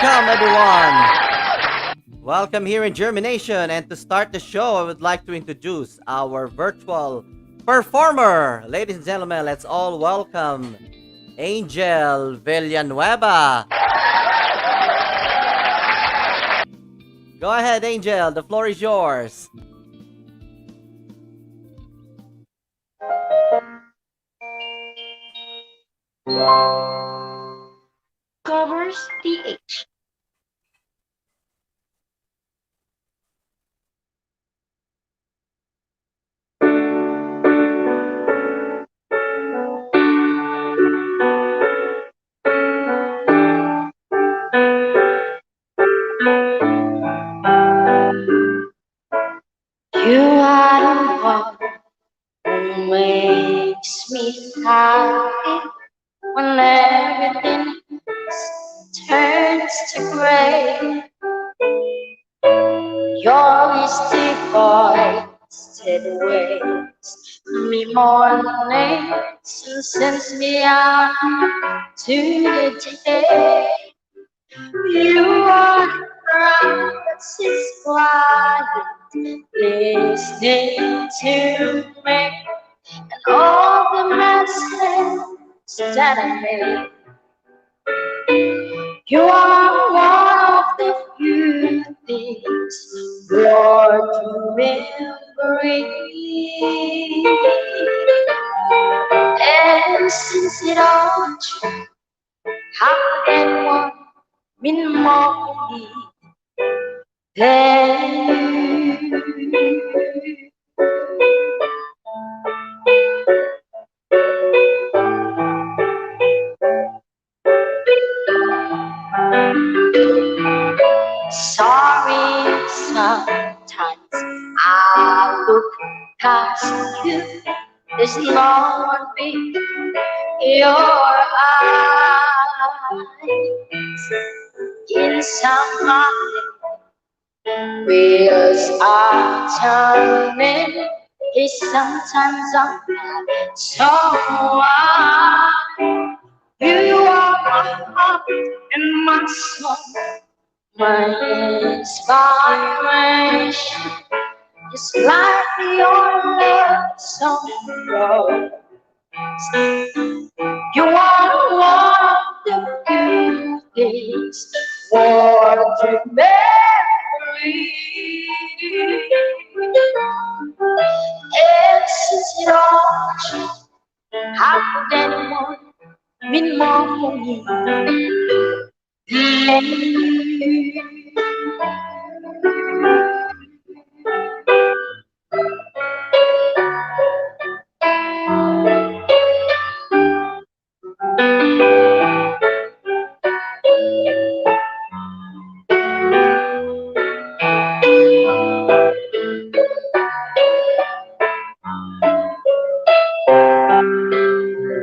Welcome, everyone. Welcome here in JhermiNATION. And to start the show, I would like to introduce our virtual performer. Ladies and gentlemen, let's all welcome Angel Villanueva. Go ahead, Angel. The floor is yours. Covers TH. You are the one who makes me happy when everything turns to gray. Your mystic voice that wakes me mornings and sends me out to the day. You are the crowd that sits quiet, listening to me and all the messes that I made. You are one of the few things worth remembering. And since it all true, how could anyone mean more to me than you? Sorry, sometimes I look past you. There's no one big in your eyes. In some wheels are turning. Sometimes I'm not so wide. You are my heart and my soul, my inspiration, just like your love song goes. You are one of the few things worth remembering. And since it all changed, how could anyone mean more for me than you?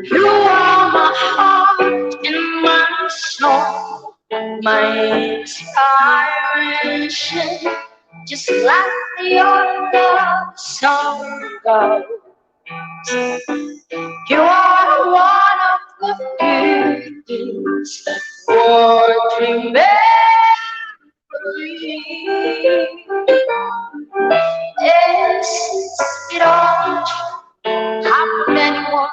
You are my heart and my soul, my inspiration, just like your love song goes. You are one of the few things worth remembering. And since it all, how could anyone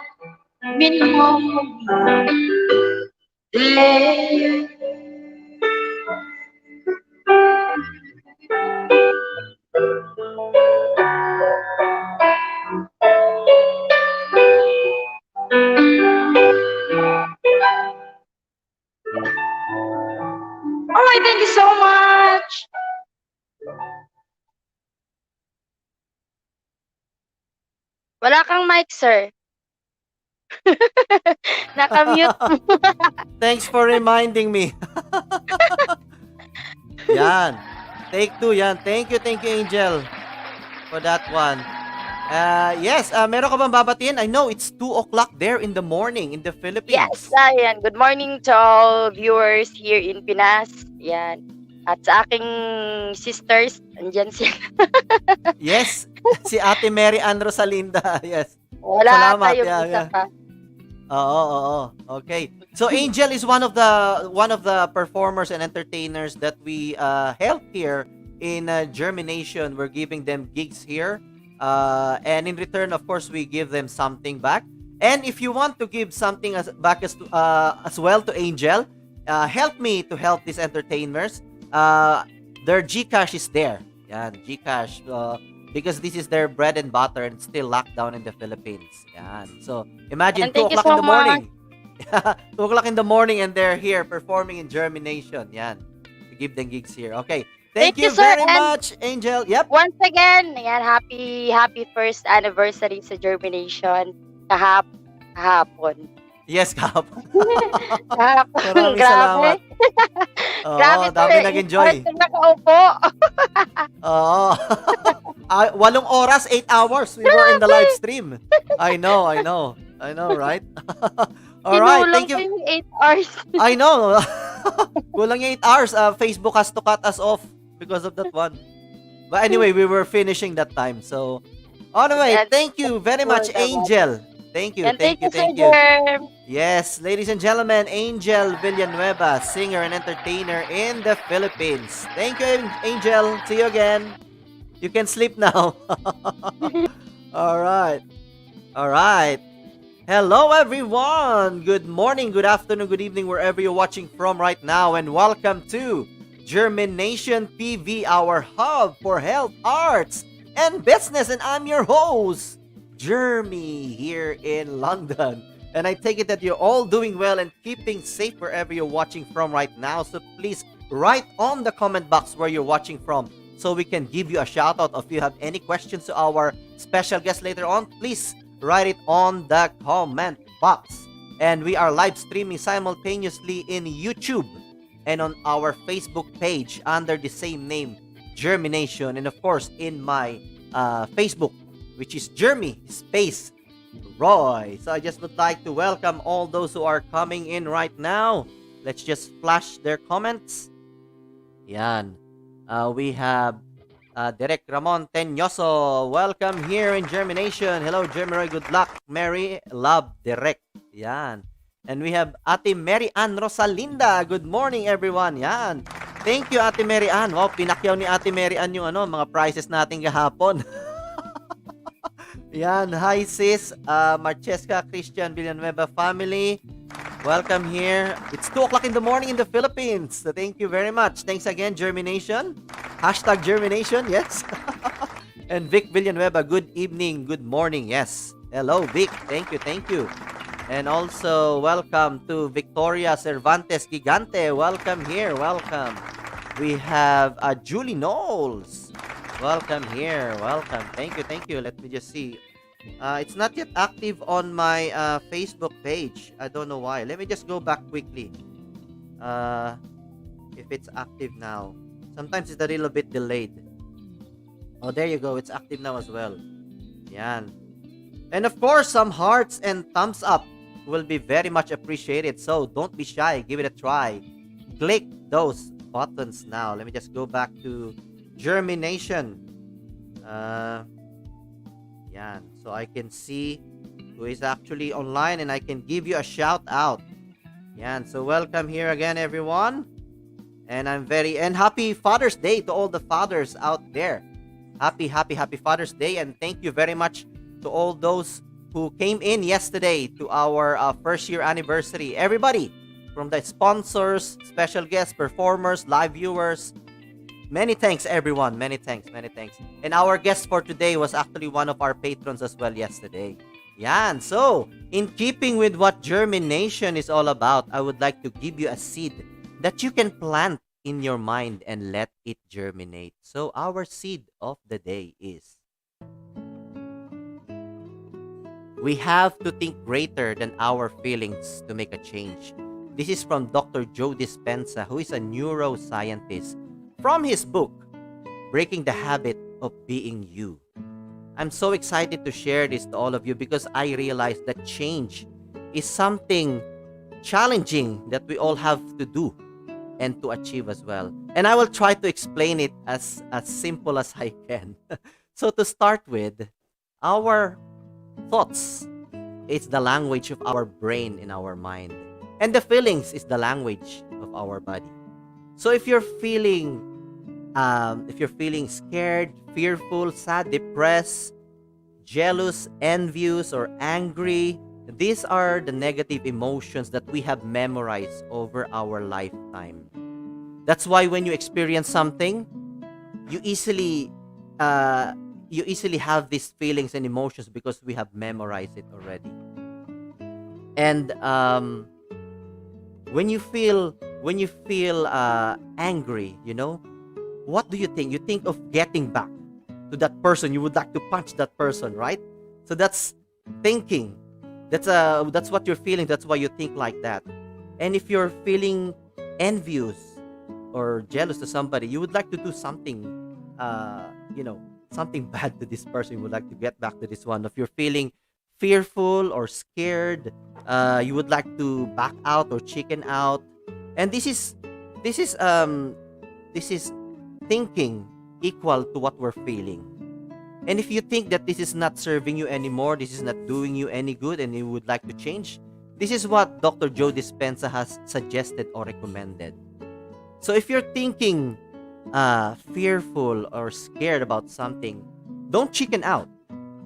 mean more for me than you? Alright, thank you so much. Wala kang mic, sir. Nakamute. Thanks for reminding me. Yan. Take two yan. Thank you, Angel, for that one. Yes, meron ka bang babatiin? I know it's 2 o'clock there in the morning in the Philippines. Yes, ayan. Good morning to all viewers here in Pinas. Yan. At sa aking sisters, andyan sila. Yes, si Ate Mary Ann Rosalinda. Yes. Wala Salamat. tayong Yeah, isa yeah. pa. Oo. Okay. So Angel is one of the performers and entertainers that we help here in Germination. We're giving them gigs here. And in return, of course, we give them something back. And if you want to give something back as well to Angel, help me to help these entertainers. Their GCash is there. Yan, GCash. Because this is their bread and butter and still locked down in the Philippines. Yan. So, imagine And 2 thank you o'clock in so the much. morning. 2 o'clock in the morning and they're here performing in Germination. Yan. To give them gigs here. Okay. Thank Thank you, you sir. very And much, Angel. Yep. once again, ayan, happy first anniversary sa Germination kahapon. Yes, Kap. Kahapon, Maraming salamat. grabe. Grabe, Oo, sir. dami nag-enjoy. Parang nakaupo. Oo. 8 oras, 8 hours. We were in the live stream. I know, right? All right, Kinulang thank ko you. yung 8 hours. I know. Kulang yung 8 hours. Facebook has to cut us off because of that one. But anyway, we were finishing that time. So, anyway, And thank you very much, Angel. Thank you, And thank thank you, you, Sir thank you. Germ. Yes, ladies and gentlemen, Angel Villanueva, singer and entertainer in the Philippines. Thank you, Angel. See you again. You can sleep now. All right. All right. Hello, everyone. Good morning, good afternoon, good evening, wherever you're watching from right now. And welcome to JhermiNATION TV, our hub for health, arts, and business. And I'm your host, Jeremy, here in London. And I take it that you're all doing well and keeping safe wherever you're watching from right now. So please write on the comment box where you're watching from so we can give you a shout out. If you have any questions to our special guest later on, please write it on the comment box. And we are live streaming simultaneously in YouTube and on our Facebook page under the same name, JhermiNATION. And of course, in my Facebook, which is Jeremy Space Roy. So I just would like to welcome all those who are coming in right now. Let's just flash their comments. Yan. We have Derek Ramon Teñoso. Welcome here in JhermiNATION. Hello, Jeremy Roy. Good luck. Mary, love, Derek. Yan. And we have Ate Mary Ann Rosalinda. Good morning, everyone. Yan. Thank you, Ate Mary Ann. Wow, pinakyaw ni Ate Mary Ann yung mga prizes natin kahapon. Yan. Hi, sis. Marcheska Christian Villanueva family. Welcome here. It's 2 o'clock in the morning in the Philippines. So thank you very much. Thanks again, JhermiNATION. Hashtag JhermiNATION, yes. And Vic Villanueva, good evening, good morning. Yes. Hello, Vic. Thank you, thank you. And also, welcome to Victoria Cervantes Gigante. Welcome here, welcome. We have Julie Knowles. Welcome here, welcome. Thank you, thank you. Let me just see. It's not yet active on my Facebook page. I don't know why. Let me just go back quickly. If it's active now. Sometimes it's a little bit delayed. Oh, there you go. It's active now as well. Yan. And of course, some hearts and thumbs up will be very much appreciated. So don't be shy. Give it a try. Click those buttons now. Let me just go back to JhermiNATION. Yan. So I can see who is actually online and I can give you a shout out. Yan. So welcome here again, everyone. And and happy Father's Day to all the fathers out there. Happy Father's Day. And thank you very much to all those who came in yesterday to our first year anniversary. Everybody, from the sponsors, special guests, performers, live viewers. Many thanks, everyone. Many thanks. And our guest for today was actually one of our patrons as well yesterday. Yan. So, in keeping with what JhermiNATION is all about, I would like to give you a seed that you can plant in your mind and let it germinate. So, our seed of the day is: we have to think greater than our feelings to make a change. This is from Dr. Joe Dispenza, who is a neuroscientist, from his book, Breaking the Habit of Being You. I'm so excited to share this to all of you because I realize that change is something challenging that we all have to do and to achieve as well. And I will try to explain it as simple as I can. So to start with, our thoughts It's the language of our brain and our mind. And the feelings is the language of our body. So if you're feeling scared, fearful, sad, depressed, jealous, envious, or angry, these are the negative emotions that we have memorized over our lifetime. That's why when you experience something, you easily uh, you easily have these feelings and emotions because we have memorized it already. And when you feel angry, what do you think? You think of getting back to that person. You would like to punch that person, right? So that's thinking. That's what you're feeling. That's why you think like that. And if you're feeling envious or jealous to somebody, you would like to do something, something bad to this person. You would like to get back to this one. If you're feeling fearful or scared, you would like to back out or chicken out. And this is thinking equal to what we're feeling. And if you think that this is not serving you anymore, this is not doing you any good, and you would like to change, this is what Dr. Joe Dispenza has suggested or recommended. So if you're thinking fearful or scared about something, don't chicken out.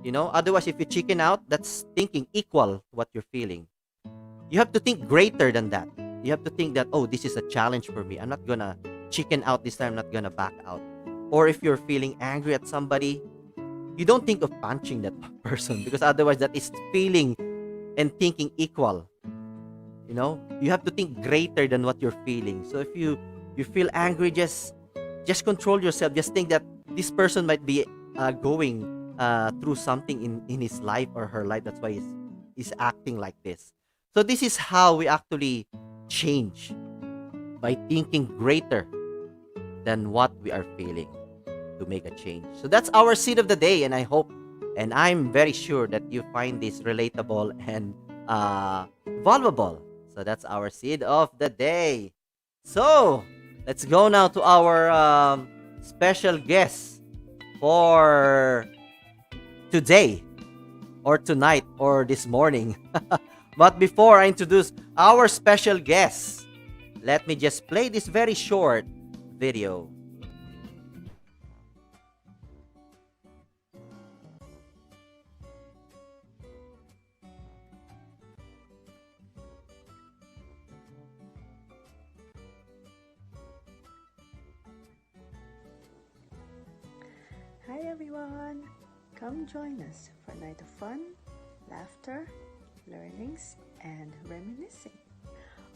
Otherwise, if you chicken out, that's thinking equal to what you're feeling. You have to think greater than that. You have to think that, oh, this is a challenge for me. I'm not gonna chicken out this time. I'm not gonna back out. Or if you're feeling angry at somebody, you don't think of punching that person, because otherwise that is feeling and thinking equal. You have to think greater than what you're feeling. So if you feel angry, just control yourself. Just think that this person might be going through something in his life or her life. That's why he's acting like this. So this is how we actually change, by thinking greater than what we are feeling, to make a change. So that's our seed of the day, and I hope and I'm very sure that you find this relatable and valuable. So that's our seed of the day. So let's go now to our special guest for today, or tonight, or this morning. But before I introduce our special guest, let me just play this very short video. Hi everyone! Come join us for a night of fun, laughter, learnings, and reminiscing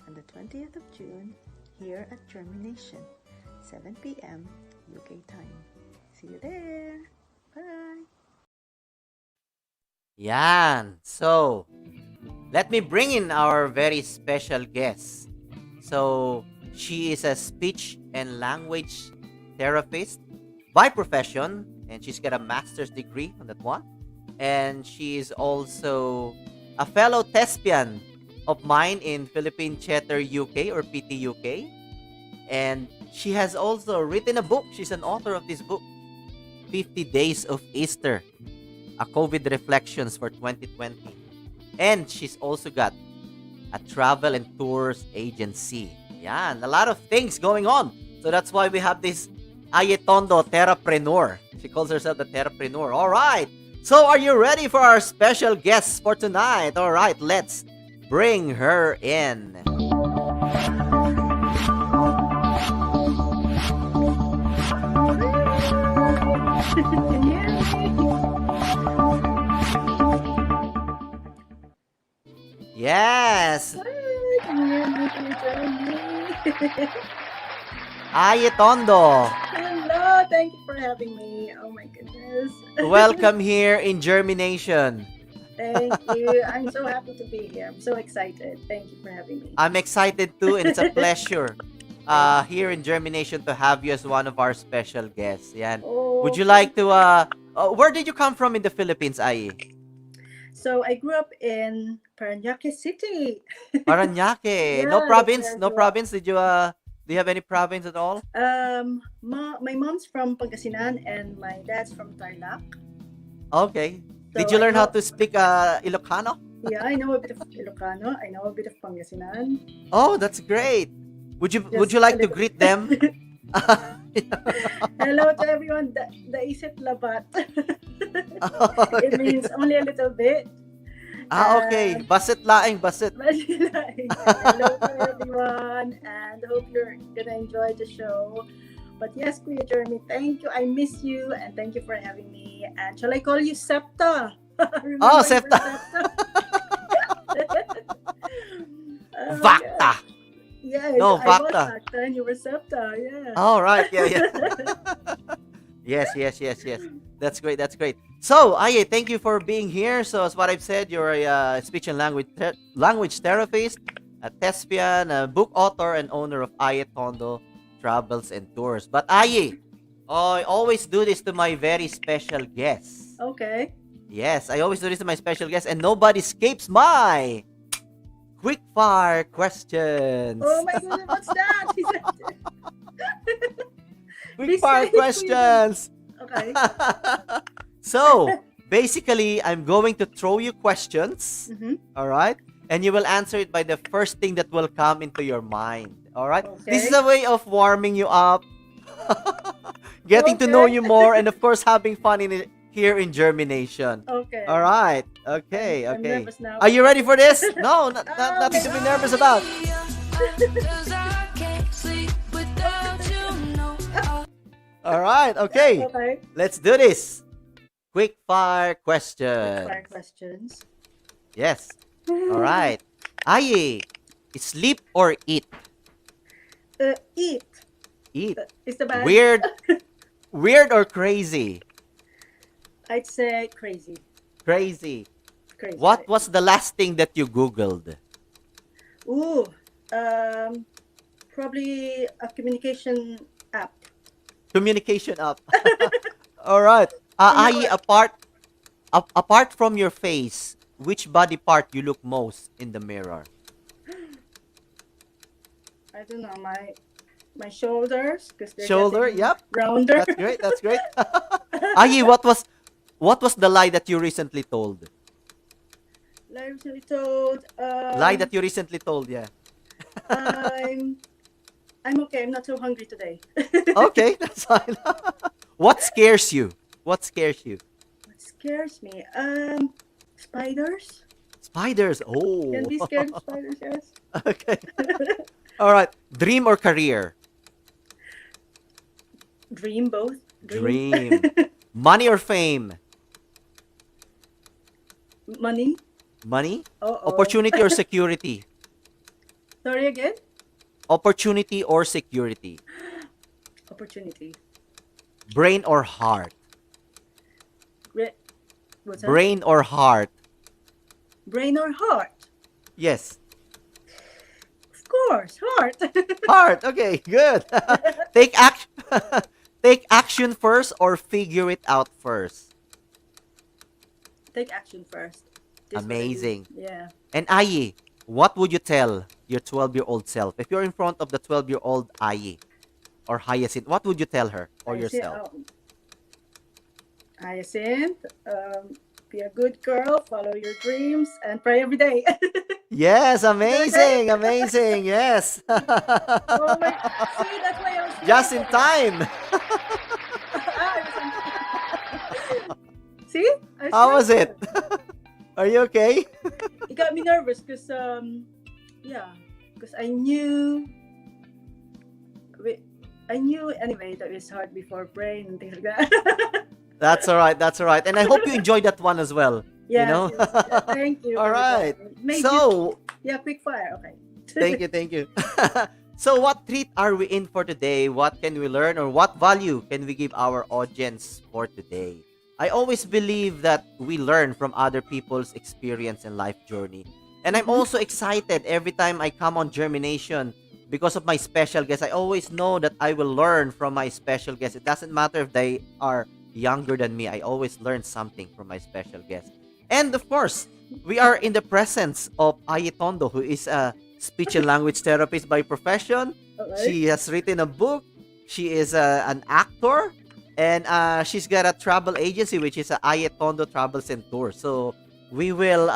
on the 20th of June here at JhermiNATION, 7 p.m. UK time. See you there! Bye! Yan. So, let me bring in our very special guest. So, she is a speech and language therapist by profession, and she's got a master's degree on that one. And she is also a fellow thespian of mine in Philippine Theatre UK, or PT UK. And she has also written a book. She's an author of this book, 50 Days of Easter, a COVID Reflections for 2020. And she's also got a travel and tours agency. Yeah, and a lot of things going on. So that's why we have this Tondo Terrapreneur. She calls herself the Terrapreneur. All right. So are you ready for our special guest for tonight? All right, let's bring her in. Can you hear me? Yes. Hi! Can you hear me? Can you join me? Tondo. Hello! Thank you for having me. Oh my goodness. Welcome here in JhermiNATION. Thank you. I'm so happy to be here. I'm so excited. Thank you for having me. I'm excited too, and it's a pleasure here in JhermiNATION to have you as one of our special guests. Yan. Oh, Would you like to where did you come from in the Philippines, Ai? So I grew up in Parañaque City. Paranaque. Yeah, No that's province? where I No grew up. province? Did you do you have any province at all? My mom's from Pangasinan and my dad's from Tarlac. Okay. So Did you I learn grew how up, to speak Ilocano? Yeah, I know a bit of Ilocano. I know a bit of Pangasinan. Oh, that's great. Would Just you a like to little. greet them? Hello to everyone. Daisit labat. It Okay. means only a little bit. Okay. And Basit laing, basit. and hello to everyone. And hope you're gonna enjoy the show. But yes, Kuya Jeremy, thank you. I miss you, and thank you for having me. And shall I call you Septa? Oh, Remember you were Septa. Septa? Oh my Vacta. God. Yeah, No, I was Vacta. Acta and you were Septa. Yeah. All right. Yeah, yeah. Yes, yes, yes, yes. That's great. That's great. So, Aye, thank you for being here. So, as what I've said, you're a speech and language therapist, a thespian, a book author, and owner of Aye Tondo Travels and Tours. But Aye, I always do this to my very special guests. Okay. Yes, I always do this to my special guests, and nobody escapes my quick fire questions. Oh my goodness, what's that? He said, Quick fire questions. okay. So, basically, I'm going to throw you questions, Mm-hmm. all right? And you will answer it by the first thing that will come into your mind, all right? Okay. This is a way of warming you up, getting to know Okay. you more, and of course, having fun here in JhermiNATION. Okay. All right. Okay, I'm okay. nervous now. Are you ready for this? No, Oh nothing to my be nervous about. All right, okay. Okay. Let's do this. Quick fire Quick questions. fire questions. Yes. All right. Aye, sleep or eat? Eat. Eat. Is the bad? Weird, weird or crazy? I'd say crazy. Crazy. Crazy. What was the last thing that you Googled? Ooh. Probably a communication app. Communication app. All right. Aye, apart from your face, which body part you look most in the mirror? I don't know, my shoulders, because they're Shoulder. getting Yep. rounder. That's great. That's great. Aye, what was the lie that you recently told? Like recently told, Lie that you recently told. Yeah. I'm okay. I'm not so hungry today. Okay, that's fine. What scares you? What scares you? What scares me? Spiders. Spiders. Oh. Can be scared of spiders, yes. Okay. All right. Dream or career? Dream both. Dream. Money or fame? Money. Money? Uh-oh. Opportunity or security? Sorry again. Opportunity or security? Opportunity. Brain or heart? What's that? Brain or heart? Brain or heart? Yes. Of course, heart. Heart. Okay, good. Take action. Take action first or figure it out first. Take action first. This will be- Amazing. Yeah. And Ayi, what would you tell your 12-year-old self? If you're in front of the 12-year-old Ayi or Hyacinth, what would you tell her or yourself? Hyacinth, be a good girl, follow your dreams, and pray every day. Yes, amazing, amazing, yes. Oh my! See, that's why I was Just in time. See? How was it? Are you okay? It got me nervous because because I knew anyway that it's hard before brain and things like that. That's all right. That's all right. And I hope you enjoyed that one as well. Yeah. You know? Yes, thank you. All right. Maybe, So, yeah, quick fire. Okay. thank you, thank you. So, what treat are we in for today? What can we learn or what value can we give our audience for today? I always believe that we learn from other people's experience and life journey. And I'm also excited every time I come on JhermiNATION because of my special guests. I always know that I will learn from my special guests. It doesn't matter if they are younger than me. I always learn something from my special guests. And of course, we are in the presence of Tondo, who is a speech and language therapist by profession. Alright. She has written a book. She is an actor. And she's got a travel agency, which is Tondo Travels and Tours. So we will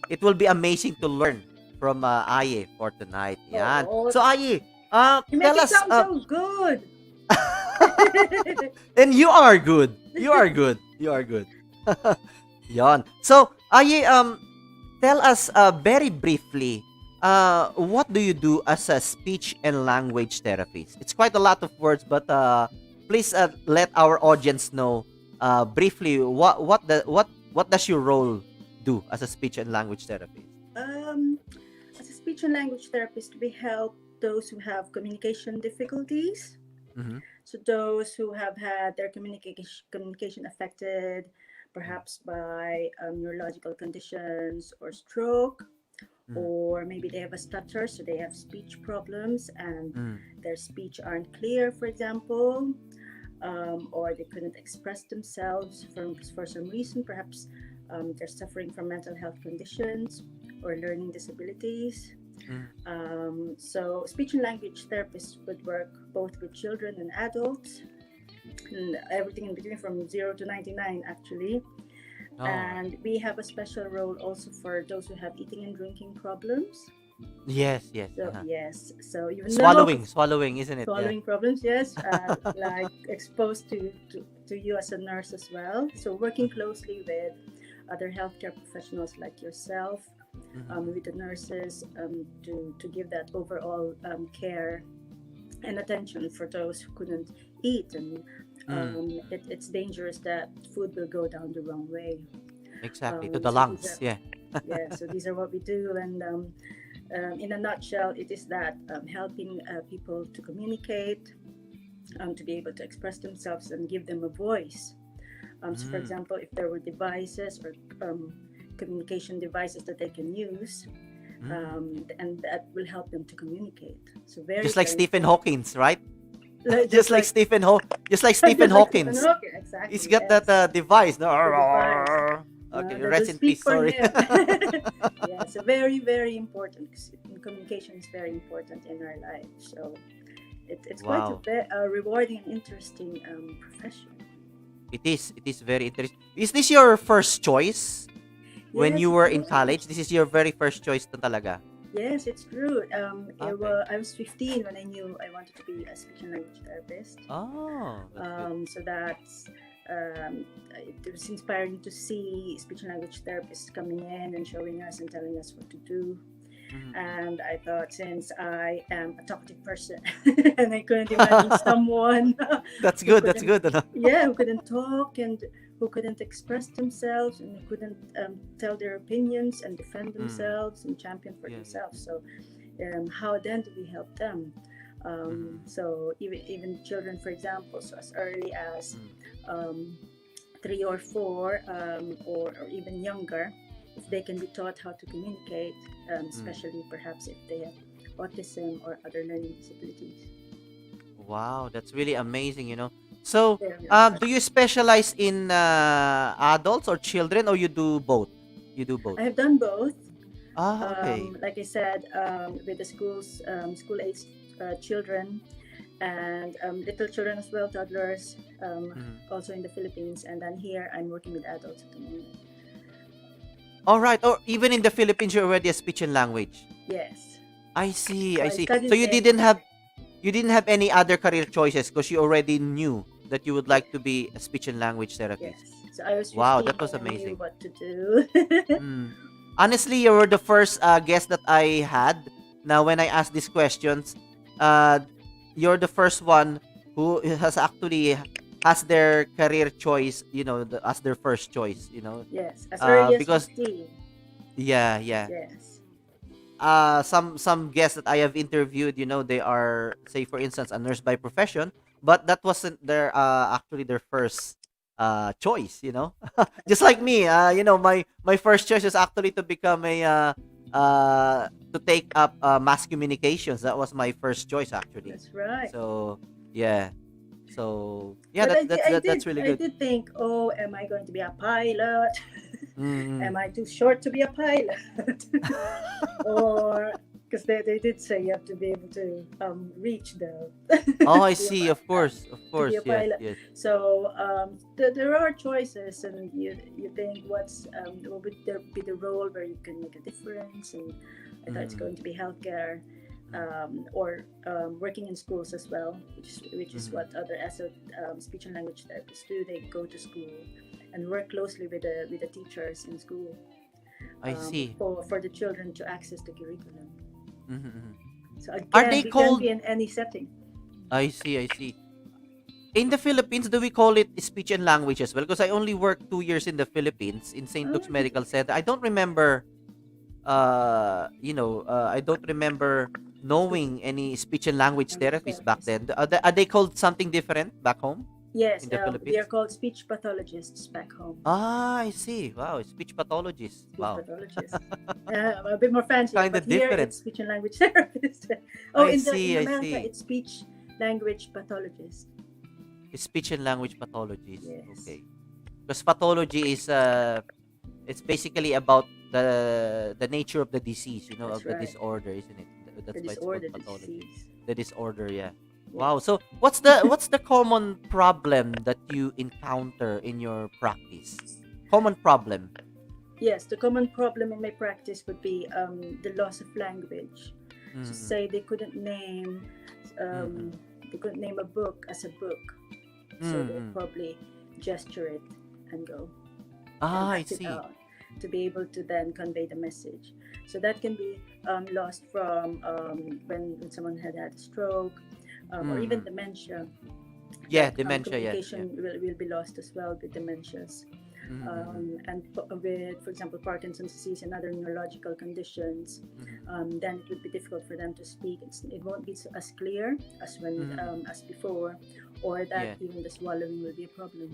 it will be amazing to learn from Aye for tonight. Yan. Oh, So Aye, you make tell it us sound so good. and you are good. You are good. You are good. Yon. So Aye, tell us very briefly, what do you do as a speech and language therapist? It's quite a lot of words, but please let our audience know briefly what does your role do as a speech and language therapist? Um, as a speech and language therapist, we help those who have communication difficulties. Mm-hmm. So those who have had their communication affected, perhaps by neurological conditions or stroke, Mm-hmm. or maybe they have a stutter, so they have speech problems and Mm-hmm. their speech aren't clear, for example, or they couldn't express themselves for some reason. Perhaps they're suffering from mental health conditions or learning disabilities. So speech and language therapists would work both with children and adults, and everything in between from 0 to 99 actually. Oh, And we have a special role also for those who have eating and drinking problems. yes, yes. So Uh-huh. yes, so even Swallowing, isn't it? Yeah. swallowing problems, yes, like exposed to you as a nurse as well. So working closely with other healthcare professionals like yourself, Mm-hmm. with the nurses, to give that overall care and attention for those who couldn't eat. And Mm, it's dangerous that food will go down the wrong way. exactly. To the So these lungs. are, Yeah. yeah, so these are what we do. And in a nutshell, it is that helping people to communicate, to be able to express themselves and give them a voice. So, for Mm, example, if there were devices or communication devices that they can use, mm. and that will help them to communicate. So, very, Just like very Stephen important. Hawkins, right? Just like Just like Stephen just like Stephen Hawkins. Hawking, He's exactly. got that Yes, device. No? the device. Okay, That will rest in speak peace. for Sorry. him. Yeah, so very, very important. 'Cause communication is very important in our life. So it's quite Wow. a rewarding and interesting profession. It is. It is very interesting. Is this your first choice when Yes, you it were in was. college? This is your very first choice na talaga. Yes, it's true. Okay. I was 15 when I knew I wanted to be a speech and language therapist. Oh, that's good. So that's it was inspiring to see speech and language therapists coming in and showing us and telling us what to do. Mhm. And I thought, since I am a talkative person and I couldn't imagine someone That's who good. That's couldn't, good. Ano? yeah, who couldn't talk and who couldn't express themselves and who couldn't tell their opinions and defend Mm, themselves and champion for yeah, yeah. themselves. So how then do we help them? Mhm. So even children, for example, so as early as Mm, um, 3 or 4, or even younger, if they can be taught how to communicate, mm. especially perhaps if they have autism or other learning disabilities. Wow, that's really amazing. So, Very important. do you specialize in adults or children, or you do both? You do both. I have done both. Ah, okay. Like I said, with the school age children and little children as well, toddlers, Mhm. also in the Philippines. And then here I'm working with adults at the moment. All right. Or even in the Philippines, you're already a speech and language. Yes. I see. So I I see. So studied in, you didn't have any other career choices because you already knew that you would yeah, like to be a speech and language yes. therapist. So I was Wow, 15 that was when I knew amazing. what to do. Mm. Honestly, you were the first guest that I had. Now, when I asked these questions, uh, you're the first one who has their career choice, as their first choice, Yes, as early as because 15. yeah, yeah. Yes. Some guests that I have interviewed, they are, say for instance, a nurse by profession, but that wasn't their actually their first choice, just like me. My first choice is actually to become to take up mass communications. That was my first choice actually. That's right. So yeah, yeah, But that's really I good. did think, oh, am I going to be a pilot? Mm-hmm. Am I too short to be a pilot? Or because they did say you have to be able to reach the Oh, I to be a see. Of course, of to be course. a Yes, pilot. yes. So there are choices, and you think what would there be the role where you can make a difference, and I thought it's Mm-hmm. going to be healthcare, or working in schools as well, which is Mm-hmm. what other speech and language therapists do. They go to school and work closely with the teachers in school, I see. for the children to access the curriculum. Mm-hmm. Mm-hmm. So Are again, they we can be called? in any setting. I see. I see. In the Philippines, do we call it speech and language as well? Because I only worked 2 years in the Philippines in St. Oh, Luke's Medical Center. I don't remember. I don't remember speech knowing any speech and language language therapists back therapists. then. Are they called something different back home Yes, in the they are Philippines? called speech pathologists back home. Ah, I see. Wow, speech pathologist. Speech Wow, pathologists. A bit more fancier, kind but of here different. it's speech and language therapist. Oh, I in see. I America see. it's speech language pathologist. Speech and language pathologist. Yes, Okay, because pathology is it's basically about the nature of the disease, that's of the right. disorder, isn't it? The That's why it's called disorder, the pathology. disease. The disorder, yeah. Wow. Yes. So what's the common problem that you encounter in your practice? Common problem. Yes, the common problem in my practice would be the loss of language. So Mm-mm. say um, Mm-mm. they couldn't name a book as a book, so they'll Mm-mm. probably gesture it and go and Ah, I act it see. out to be able to then convey the message. So that can be lost from when someone had a stroke, or even Mm-mm. dementia. Yeah, That dementia. Yeah, yeah. communication will be lost as well with dementias. Mm-mm. With, for example, Parkinson's disease and other neurological conditions, Mm-mm. then it would be difficult for them to speak. It won't be as clear Mm-mm. as before, or that Yeah. even the swallowing will be a problem.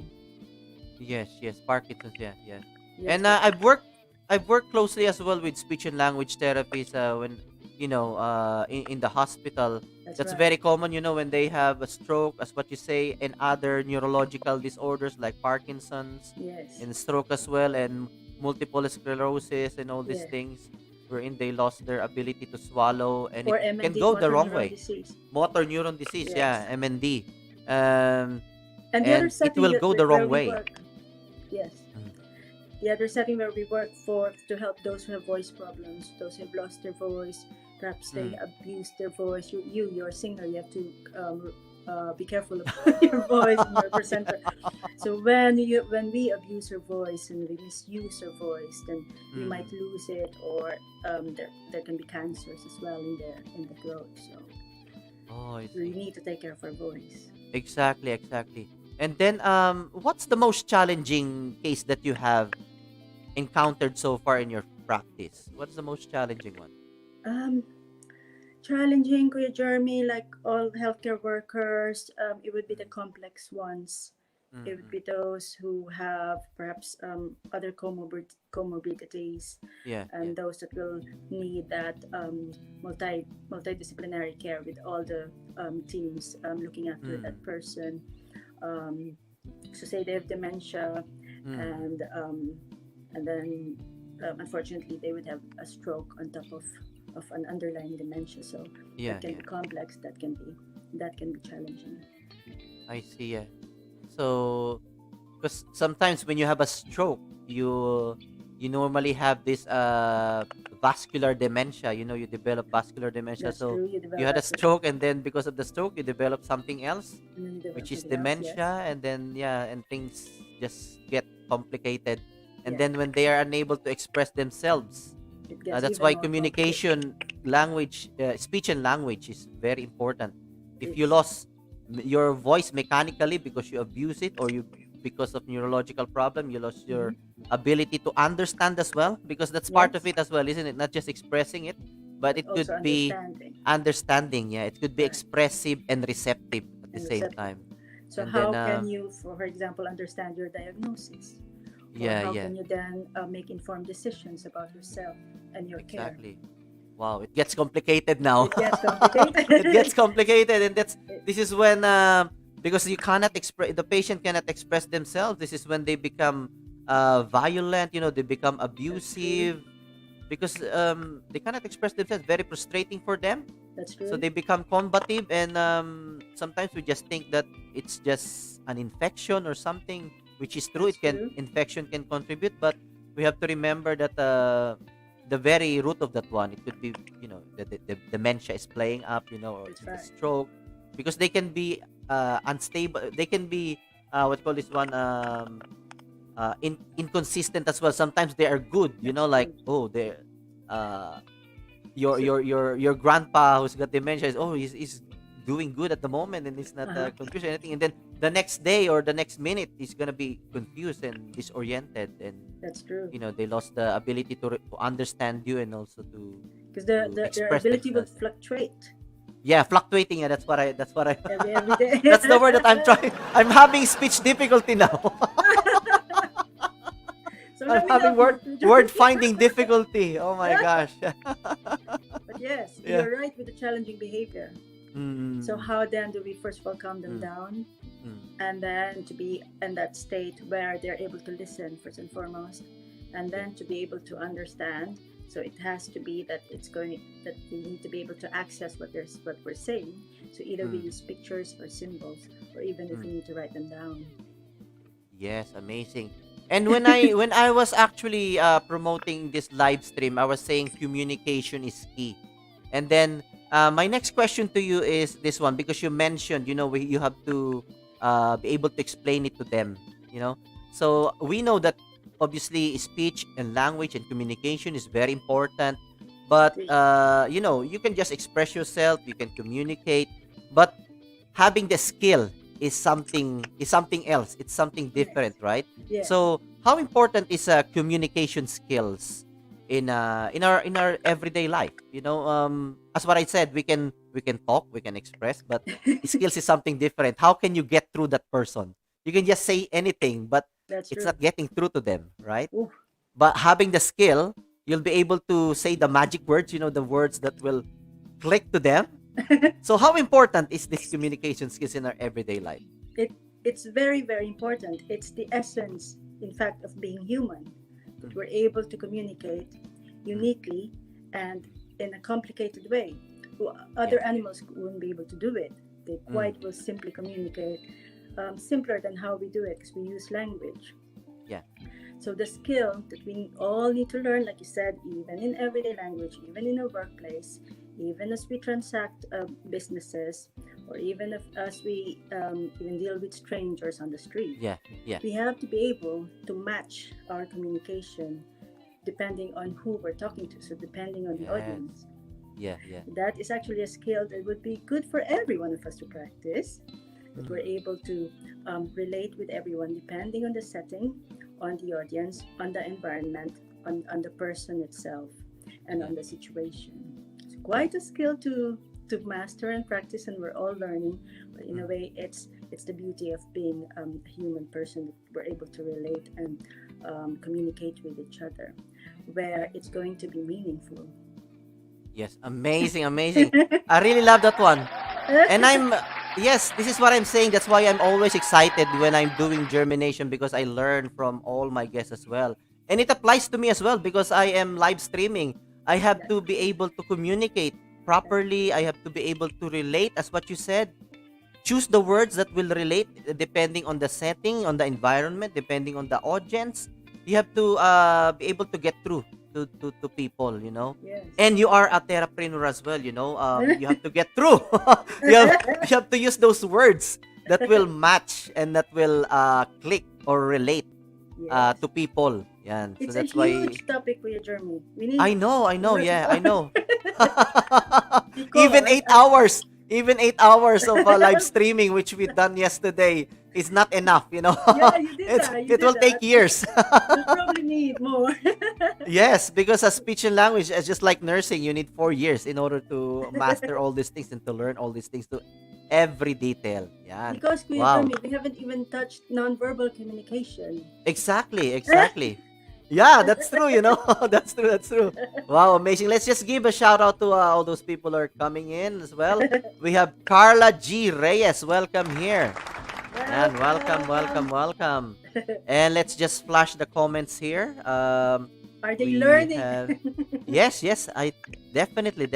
Yes, yes. Parkinson's. Yeah, yeah. Yes, And but I've worked closely as well with speech and language therapies when in the hospital. that's That's right. very common, when they have a stroke, as what you say, and other neurological disorders like Parkinson's Yes, and stroke as well, and multiple sclerosis and all these yeah. things, wherein they lost their ability to swallow, and it Or can MND, go the motor wrong neuron way. disease. Motor neuron disease, yeah, Yes. MND. Um, And the other and it setting will go the where wrong we way. work, yes, Mm. the other setting where we work for to help those who have voice problems, those who have lost their voice, perhaps they Mm. abused their voice. You're a singer, you have to be careful of your voice and your presenter. So when we abuse our voice and we misuse our voice, then we might Mm. lose it, or there can be cancers as well in the throat. So Oh, I we see. need to take care of our voice. Exactly, exactly. And then, what's the most challenging case that you have encountered so far in your practice? What's the most challenging one? Um, Challenging, Kuya Jeremy, like all healthcare workers, it would be the complex ones. It would Mm-mm. be those who have perhaps other comorbidities, Yeah, yeah. and those that will need that multidisciplinary care with all the teams looking after Mm. that person. Um, so say they have dementia, Mm. and then unfortunately they would have a stroke on top of an underlying dementia. So Yeah, that can yeah. be complex. That can be challenging. I see. Yeah. So, because sometimes when you have a stroke, you normally have this vascular dementia. You develop vascular dementia. That's So true. You you develop had a vascular, stroke, and then because of the stroke, you develop something else, and then you develop which is something else. Yes. dementia, and then yeah, and things just get complicated. And Yeah. then when they are unable to express themselves, It gets that's even why more complicated. communication, language, speech and language is very important. If you It's lost your voice mechanically because you abuse it, or you because of neurological problem, you lost your mhm. ability to understand as well, because that's part of Yes, it as well, isn't it? Not just expressing it, but but it also could be understanding. understanding. Yeah, it could be Right. expressive and receptive at the And same receptive. time. So And then how can you, for example, understand your diagnosis, or yeah, how yeah, can you then make informed decisions about yourself and your care? exactly. Wow, it gets complicated now. It gets It gets complicated. complicated, and It- this is when because you cannot express, the patient cannot express themselves. This is when they become violent. They become that's true. abusive, because they cannot express themselves. Very frustrating for them. That's So true. they become combative, and sometimes we just think that it's just an infection or something, which is true. That's It can true. infection can contribute, but we have to remember that the very root of that one, it could be, the dementia is playing up, or That's it's a right. stroke, because they can be unstable. They can be what you call this one, inconsistent as well. Sometimes they are good, That's like, true. oh, they're uh your So, your your your grandpa who's got dementia is, oh, he's doing good at the moment, and he's not uh-huh. confused or anything, and then the next day or the next minute he's gonna be confused and disoriented, and That's true. they lost the ability to understand you, and also to Because their express ability will themselves. fluctuate Yeah, fluctuating. Yeah, that's what I every day. that's the word that I'm trying. I'm having speech difficulty now. So I'm let me having know. word finding difficulty. Oh my gosh. But yes, Yeah. you're right with the challenging behavior. So Mm, how then do we first of all calm them mm, down, mm, and then to be in that state where they're able to listen first and foremost, and yeah. then to be able to understand. So it has to be that that we need to be able to access what we're saying. So either we Mm, use pictures or symbols, or even if mm. we need to write them down. Yes, amazing. And when I was actually promoting this live stream, I was saying communication is key. And then my next question to you is this one, because you mentioned, you have to be able to explain it to them, you know. So we know that obviously speech and language and communication is very important, but See? you can just express yourself, you can communicate, but having the skill is something else. It's something Yes. different, right? Yes. So how important is communication skills in our everyday life? As what I said, we can talk, we can express, but skills is something different. How can you get through that person? You can just say anything, but That's it's true. not getting through to them, right? Ooh. But having the skill, you'll be able to say the magic words, the words that will click to them. So how important is this communication skills in our everyday life? it it's very very important. It's the essence, in fact, of being human, that Mm, we're able to communicate mm, uniquely and in a complicated way. yeah. Other animals wouldn't be able to do it. They Mm, quite will simply communicate simpler than how we do it, because we use language. yeah. So the skill that we all need to learn, like you said, even in everyday language, even in a workplace, even as we transact businesses, or even as we even deal with strangers on the street, Yeah. Yeah. we have to be able to match our communication depending on who we're talking to. So depending on the Yes. audience, Yeah. Yeah. that is actually a skill that would be good for every one of us to practice. That we're Mm, able to relate with everyone depending on the setting, on the audience, on the environment, on the person itself, and yeah. on the situation. It's Yeah. quite a skill to master and practice, and we're all learning. But in a Mm, way, it's the beauty of being a human person, that we're able to relate and communicate with each other, where it's going to be meaningful. yes. Amazing. Amazing. I really love that one. And yes, this is what I'm saying. That's why I'm always excited when I'm doing germination, because I learn from all my guests as well. And it applies to me as well, because I am live streaming. I have to be able to communicate properly. I have to be able to relate, as what you said. Choose the words that will relate depending on the setting, on the environment, depending on the audience. You have to be able to get through to people. Yes. And you are a therapreneur as well. You have to get through. You have to use those words that will match and that will click or relate Yes. to people. Yan. So It's a that's why huge topic for your journey. We need I know, yeah, I know. Even because 8 hours, even 8 hours of live streaming, which we done yesterday, is not enough. yeah, you did It's, that. You it did will take that. years. We'll probably need more. Yes, because a speech and language is just like nursing. You need 4 years in order to master all these things and to learn all these things to every detail. Yan. Because Kuya Wow. Jeremy, we haven't even touched nonverbal communication. Exactly, exactly. Yeah, that's true. That's true, that's true. Wow, amazing. Let's just give a shout out to all those people who are coming in as well. We have Carla G. Reyes. Welcome here. And welcome, welcome, welcome. And let's just flash the comments here. Are they We learning? have yes, yes, I definitely.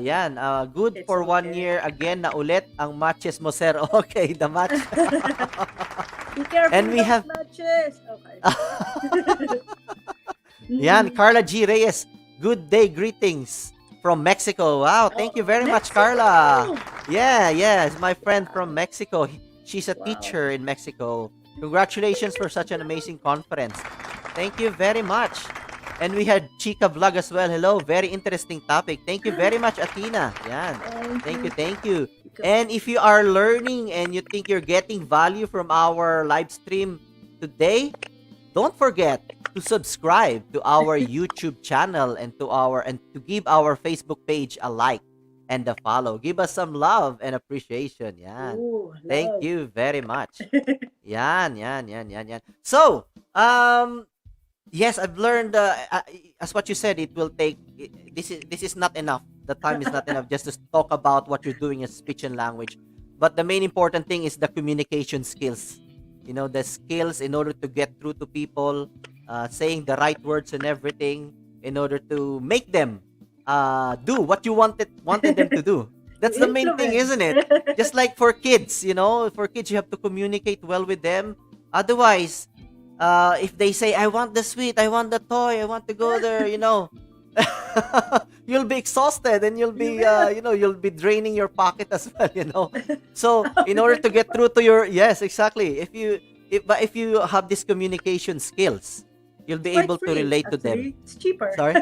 Yan, good It's for 1 year okay. again na ulit ang matches mo, sir. Okay, the match. Be careful And with we those have matches. Okay. Yan, Mm. Carla G. Reyes. Good day, greetings from Mexico. Wow, thank you Oh, very much, Carla. Mexico! Yeah, yes, my friend from Wow. Mexico. She's a Wow. teacher in Mexico. Congratulations for such an amazing conference. Thank you very much. And we had Chica Vlog as well. Hello, very interesting topic. Thank you very much, Athena. Yan. Thank you, thank you. And if you are learning and you think you're getting value from our live stream today, don't forget to subscribe to our YouTube channel and to give our Facebook page a like and a follow. Give us some love and appreciation. Yan. Ooh, Thank love. you very much. Yan. So, yes, I've learned as what you said, it will take this is not enough. The time is not enough just to talk about what you're doing in speech and language. But the main important thing is the communication skills. The skills in order to get through to people, saying the right words and everything in order to make them do what you wanted them to do. That's To the main thing, influence. isn't it? Just like for kids, for kids you have to communicate well with them. Otherwise, if they say, I want the sweet, I want the toy, I want to go there, you'll be exhausted and you'll be, you'll be draining your pocket as well. So in order to get through to yes, exactly. If you have these communication skills, you'll be Quite able to free, relate to them. actually. It's cheaper. Sorry?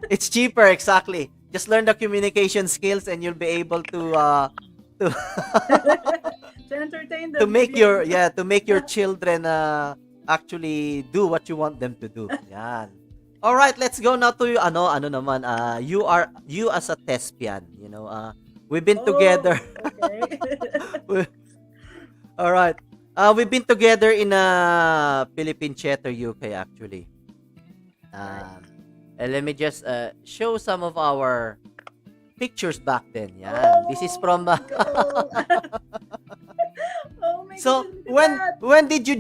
It's cheaper, exactly. Just learn the communication skills and you'll be able to To entertain them. to make maybe. your children actually do what you want them to do. Yan. All right, let's go now to ano naman you as a thespian, we've been Oh, together. okay. All right. We've been together in Philippine Theater UK actually. Um, and let me just show some of our pictures back then. Yan. This is from Go. Oh my So, gosh, look at that. when did you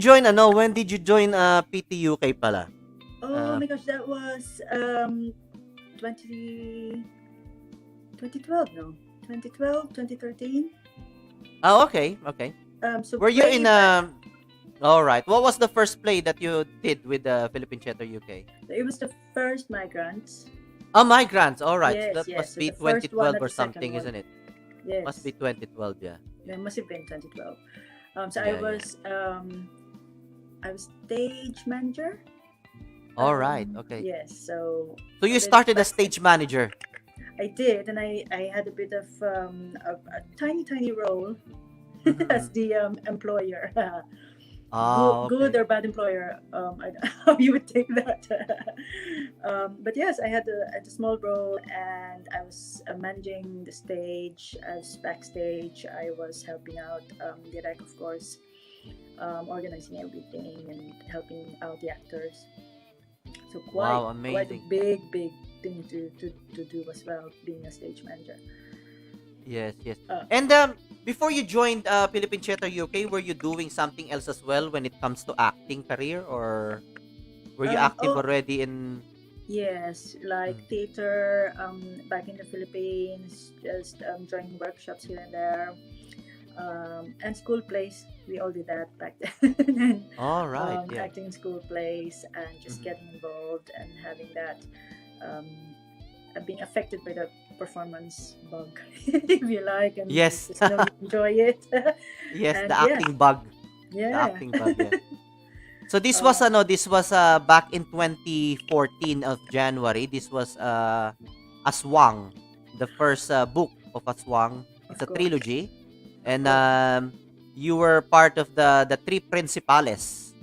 join PT UK pala? Oh my gosh, that was 20, 2012, no? 2012, 2013. Oh, okay. So Were you way in back. all right. What was the first play that you did with the Philippine Theater UK? It was the first migrants. Oh, Migrants. All right. Yes, That yes. must So be the first one 2012 and or the second something, one. isn't it? Yes. Must be 2012, yeah. It must have been 2012. So Yeah, yeah. I was stage manager. All right. Okay. Yes. So So you a bit started as backstage. stage manager. I did, and I had a bit of a tiny role as the employer. Oh, Good okay. or bad employer. I don't know how you would take that. But yes, I had a small role, and I was managing the stage. I was backstage. I was helping out Direk, of course, organizing everything and helping out the actors. So Wow, quite a amazing. big thing to do as well, being a stage manager. Yes. Uh, And before you joined Philippine Theater UK, were you doing something else as well when it comes to acting career, or were you active oh already in? yes, like Mm. theater back in the Philippines, just joining workshops here and there, and school plays. We all did that back then. All right. Yeah. Acting in school plays and just Mhm. getting involved and having that um, being affected by the performance bug, if you like, and Yes. just enjoy it. Yes, And the yeah, acting bug. The yeah. acting bug, yeah. So uh, this was back in 2014 of January. This was Aswang, the first book of Aswang. It's of a course, trilogy, of and course. you were part of the three principales.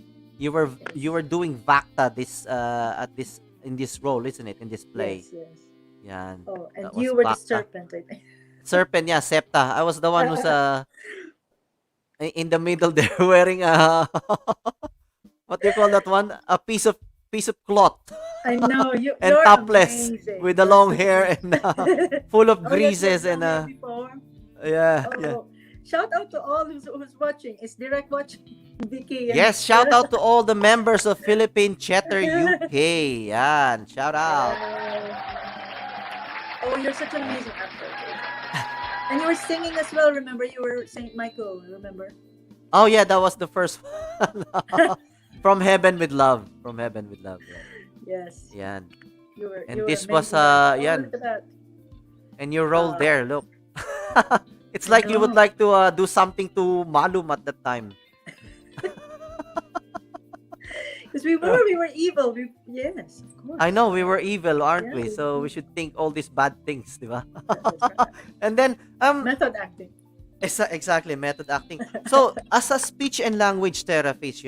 You were doing Vacta this at this in this role, isn't it? In this play. Yes. Yan. Oh, and That was you were the Vacta. serpent, I think. Serpent, yeah, Septa. I was the one who's in the middle there wearing a what do you call that one? A piece of cloth I know and you're topless amazing. with the You're long so hair and amazing. full of Oh yes, you've greases and done that before. yeah. Oh, shout out to all who's watching. Is Direct watching? Vicky. And Yes, shout out to all the members of Philippine Chatter UK. Yan, shout out. Oh, you're such an amazing actor. And you were singing as well. Remember, you were Saint Michael. Remember? Oh yeah, that was the first one. From Heaven with Love. From Heaven with Love. Yeah. Yes. Yan. You And were this was amazing. Oh, yan. look at that. And your role Uh, there, look. It's like you would no. like to do something to Malum at that time. Because we were evil. Yes, of course. I know we were evil, aren't we? Yeah. So we should think all these bad things, di ba? That's right. And then Method acting. exactly, method acting. So as a speech and language therapist,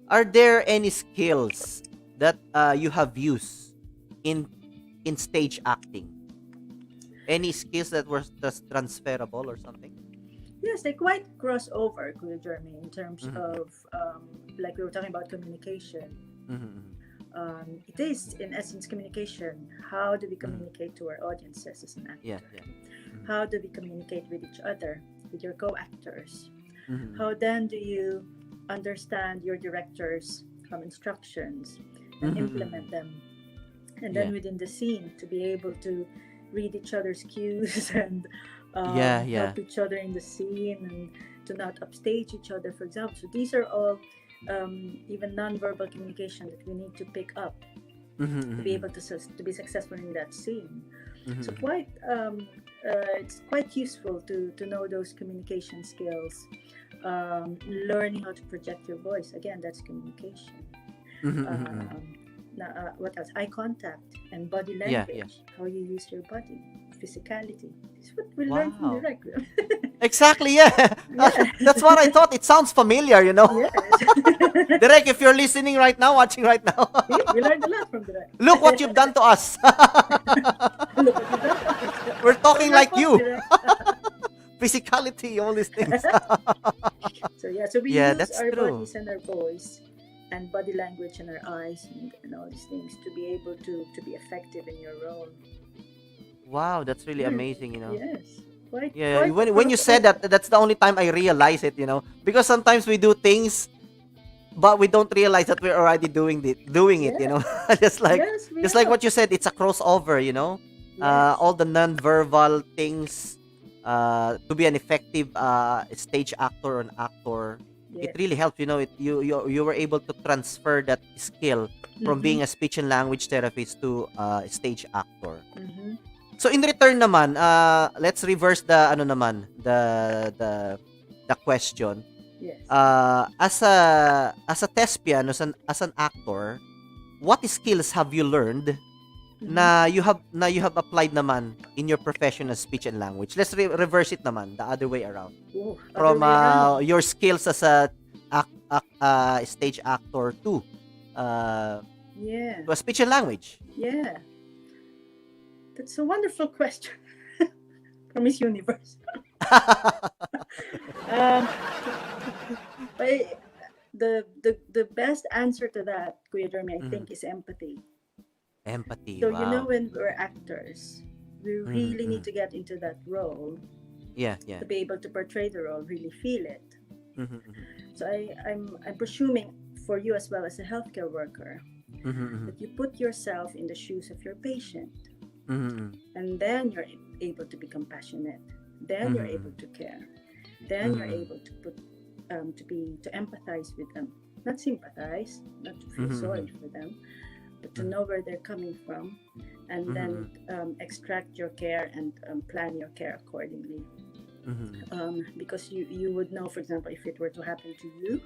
are there any skills that you have used in stage acting? Any skills that were transferable or something? Yes, they quite cross over, Kuya Jeremy, in terms Mhm. of like we were talking about communication. Mhm. It is in essence communication. How do we communicate to our audiences as an actor? Yeah, yeah. Mhm. How do we communicate with each other, with your co-actors? Mhm. How then do you understand your director's instructions and Mhm. implement them? And then Yeah. within the scene, to be able to read each other's cues and Yeah, help each other in the scene and to not upstage each other, for example. So these are all even non-verbal communication that we need to pick up Mhm. to be able to be successful in that scene. Mhm. So it's quite useful to know those communication skills. Learning how to project your voice, again, that's communication. Mhm. What else? Eye contact and body Yeah, language. yeah. How you use your body, physicality. This is what we learn from Wow. direct. Exactly, yeah. That's what I thought. It sounds familiar, Yes. Direk, if you're listening right now, watching right now, See, we learned a lot from direct. look what you've done to us. Look what you've done. We're talking Your like fault, you. Direct. Physicality, all these things. So we Yeah, use that's our true. bodies and our voice and body language and our eyes and all these things to be able to be effective in your role. Wow, that's really Mm. amazing, Yes. Quite, Yeah, quite when you said that, that's the only time I realize it, because sometimes we do things, but we don't realize that we're already doing it, just like yes, we just like are. what you said, it's a crossover, Yes. all the non-verbal things, to be an effective stage actor or an actor, Yes. it really helps, you were able to transfer that skill from being a speech and language therapist to a stage actor. Mhm. So in return naman, let's reverse the the question. Yes. As a thespian, as an actor, what skills have you learned Mhm. na you have applied naman in your professional speech and language? Let's reverse it naman, the other way around. Oh, From other way around. your skills as a stage actor to Yeah. a speech and language. Yeah. That's a wonderful question from Miss Universe. um, but the best answer to that, Kuya Jeremy, I think, is empathy. Empathy. So Wow. when we're actors, we really need Mhm. to get into that role Yeah, yeah. to be able to portray the role, really feel it. Mhm, mhm. So I'm presuming for you as well as a healthcare worker Mhm, mhm. that you put yourself in the shoes of your patient, Mhm, and then you're able to be compassionate. Then you're Mhm. able to care. Then you're Mhm. able to put to empathize with them, not sympathize, not to feel Mhm, sorry for them, but to Mhm. know where they're coming from, and then extract your care and plan your care accordingly. mhm. Because you would know, for example, if it were to happen to you,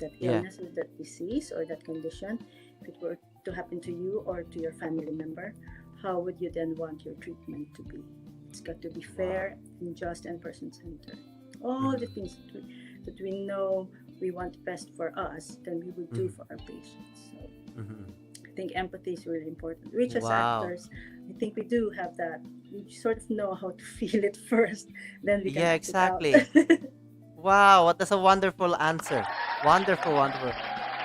that Yeah. illness or that disease or that condition, if it were to happen to you or to your family member, how would you then want your treatment to be? It's got to be fair and just and person-centered. All the things that we know we want best for us, then we would do for our patients. So Mhm. I think empathy is really important. Which as Wow. actors, I think we do have that. We sort of know how to feel it first, then we can Yeah, act it out. exactly. Wow, what is a wonderful answer. Wonderful, wonderful.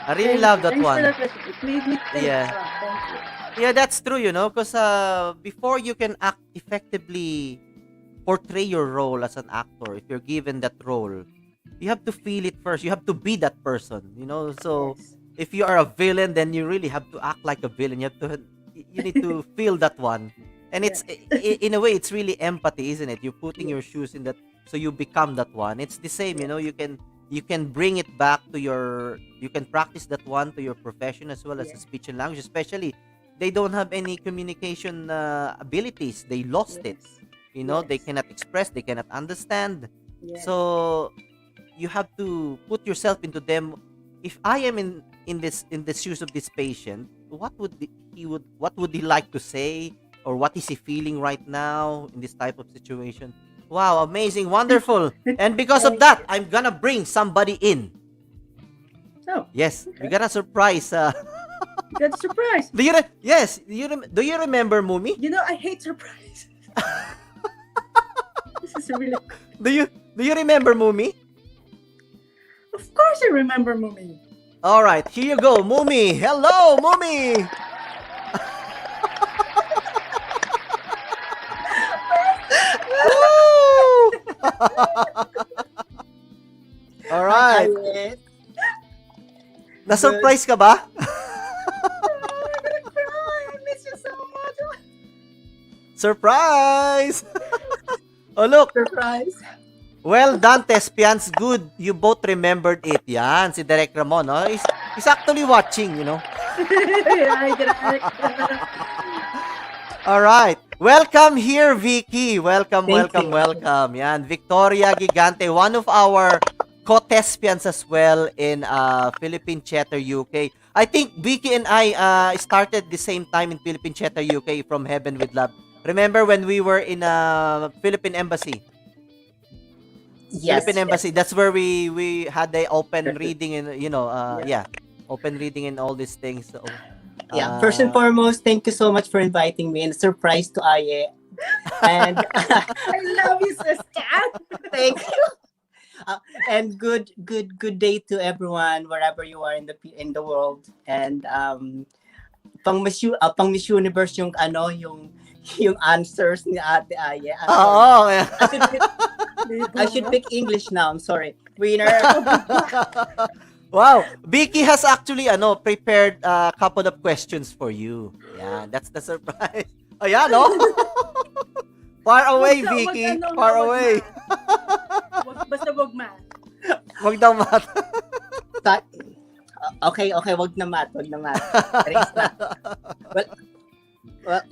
I really Thank love you. that Thanks for one. that question. It made me think. Yeah. Thank you. Yeah, that's true, because before you can act effectively portray your role as an actor, if you're given that role, you have to feel it first. You have to be that person, you know. So Yes. if you are a villain, then you really have to act like a villain. You need to feel that one. And it's in a way, it's really empathy, isn't it? You're putting your Yes. shoes in that, so you become that one. It's the same, you know. Yes. You can bring it back to you can practice that one to your profession as well as Yeah. a speech and language. Especially, they don't have any communication abilities. They lost it. Yes. You know, they Yes. cannot express, they cannot understand. Yes. So you have to put yourself into them. If I am in the shoes of this patient, what would he like to say, or what is he feeling right now in this type of situation? Wow, amazing, wonderful. And because of Thank that, you. I'm gonna bring somebody in. Oh, Yes, we're okay. gonna surprise. That's a surprise. Yes, do you remember Mumi? You know, I hate surprises. This is really. Do you remember Mumi? Of course, I remember Mummy. All right, here you go, Mumi. Hello, Mumi. Woo! All right. Yes. Na-surprise ka ba? I'm gonna cry. I miss you so much. Surprise! Oh, look. Surprise. Well done, Thespians. Good. You both remembered it. Yan, si Direk Ramon. Oh. He's actually watching, you know. I get All right. Welcome here, Vicky. Welcome, Thank welcome, you. welcome. Yan, Victoria Gigante, one of our co-thespians as well in Philippine Chatter UK. I think Vicky and I started the same time in Philippine Chatter UK from Heaven with Love. Remember when we were in Philippine Embassy? Yes. Philippine Embassy. That's where we had the open Yes. reading and open reading and all these things. So, Yeah. First and foremost, thank you so much for inviting me, and a surprise to Aye. And I love you, sister. thank you. And good day to everyone wherever you are in the world. And pang Miss Universe yung yung answers ni Ate Aye. Oo. I should pick English now. I'm sorry. Winner. Wow, Vicky has actually prepared a couple of questions for you. Yeah, that's the surprise. Ayan, no? Far away, Vicky. Far away. Basta wag ma. Wag daw mat. Okay, wag na mat. Erase na.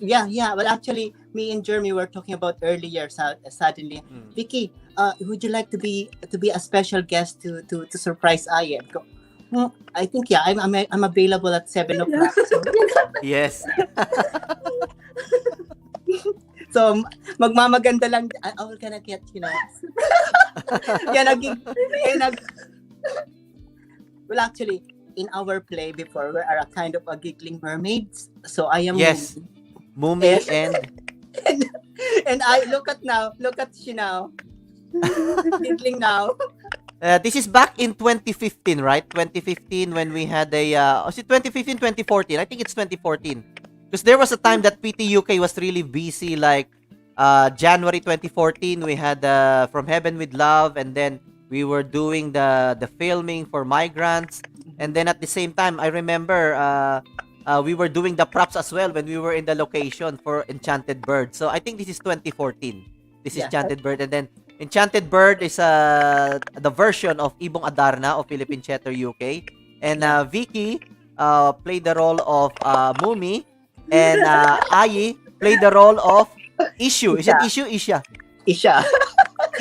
Yeah. Well, actually, me and Jeremy were talking about earlier. Suddenly, Vicky, would you like to be a special guest to surprise Aye? I think I'm available at 7 o'clock. So, Yes. so magmamaganda lang. I will gonna get, well, actually, in our play before, we are a kind of a giggling mermaids. So I am Yes. Mumi Yes. and I look at she now. Giggling now. This is back in 2015, right? 2015 when we had was it 2015, 2014? I think it's 2014. Because there was a time that PT UK was really busy, like January 2014, we had From Heaven with Love, and then we were doing the filming for Migrants. And then at the same time, I remember we were doing the props as well when we were in the location for Enchanted Bird. So I think this is 2014. This is Yeah. Enchanted Bird. And then Enchanted Bird is the version of Ibong Adarna of Philippine Chatter UK. And Vicky played the role of Mumi. And Ayi played the role of Ishu. Is it Ishu? Isha. Isha.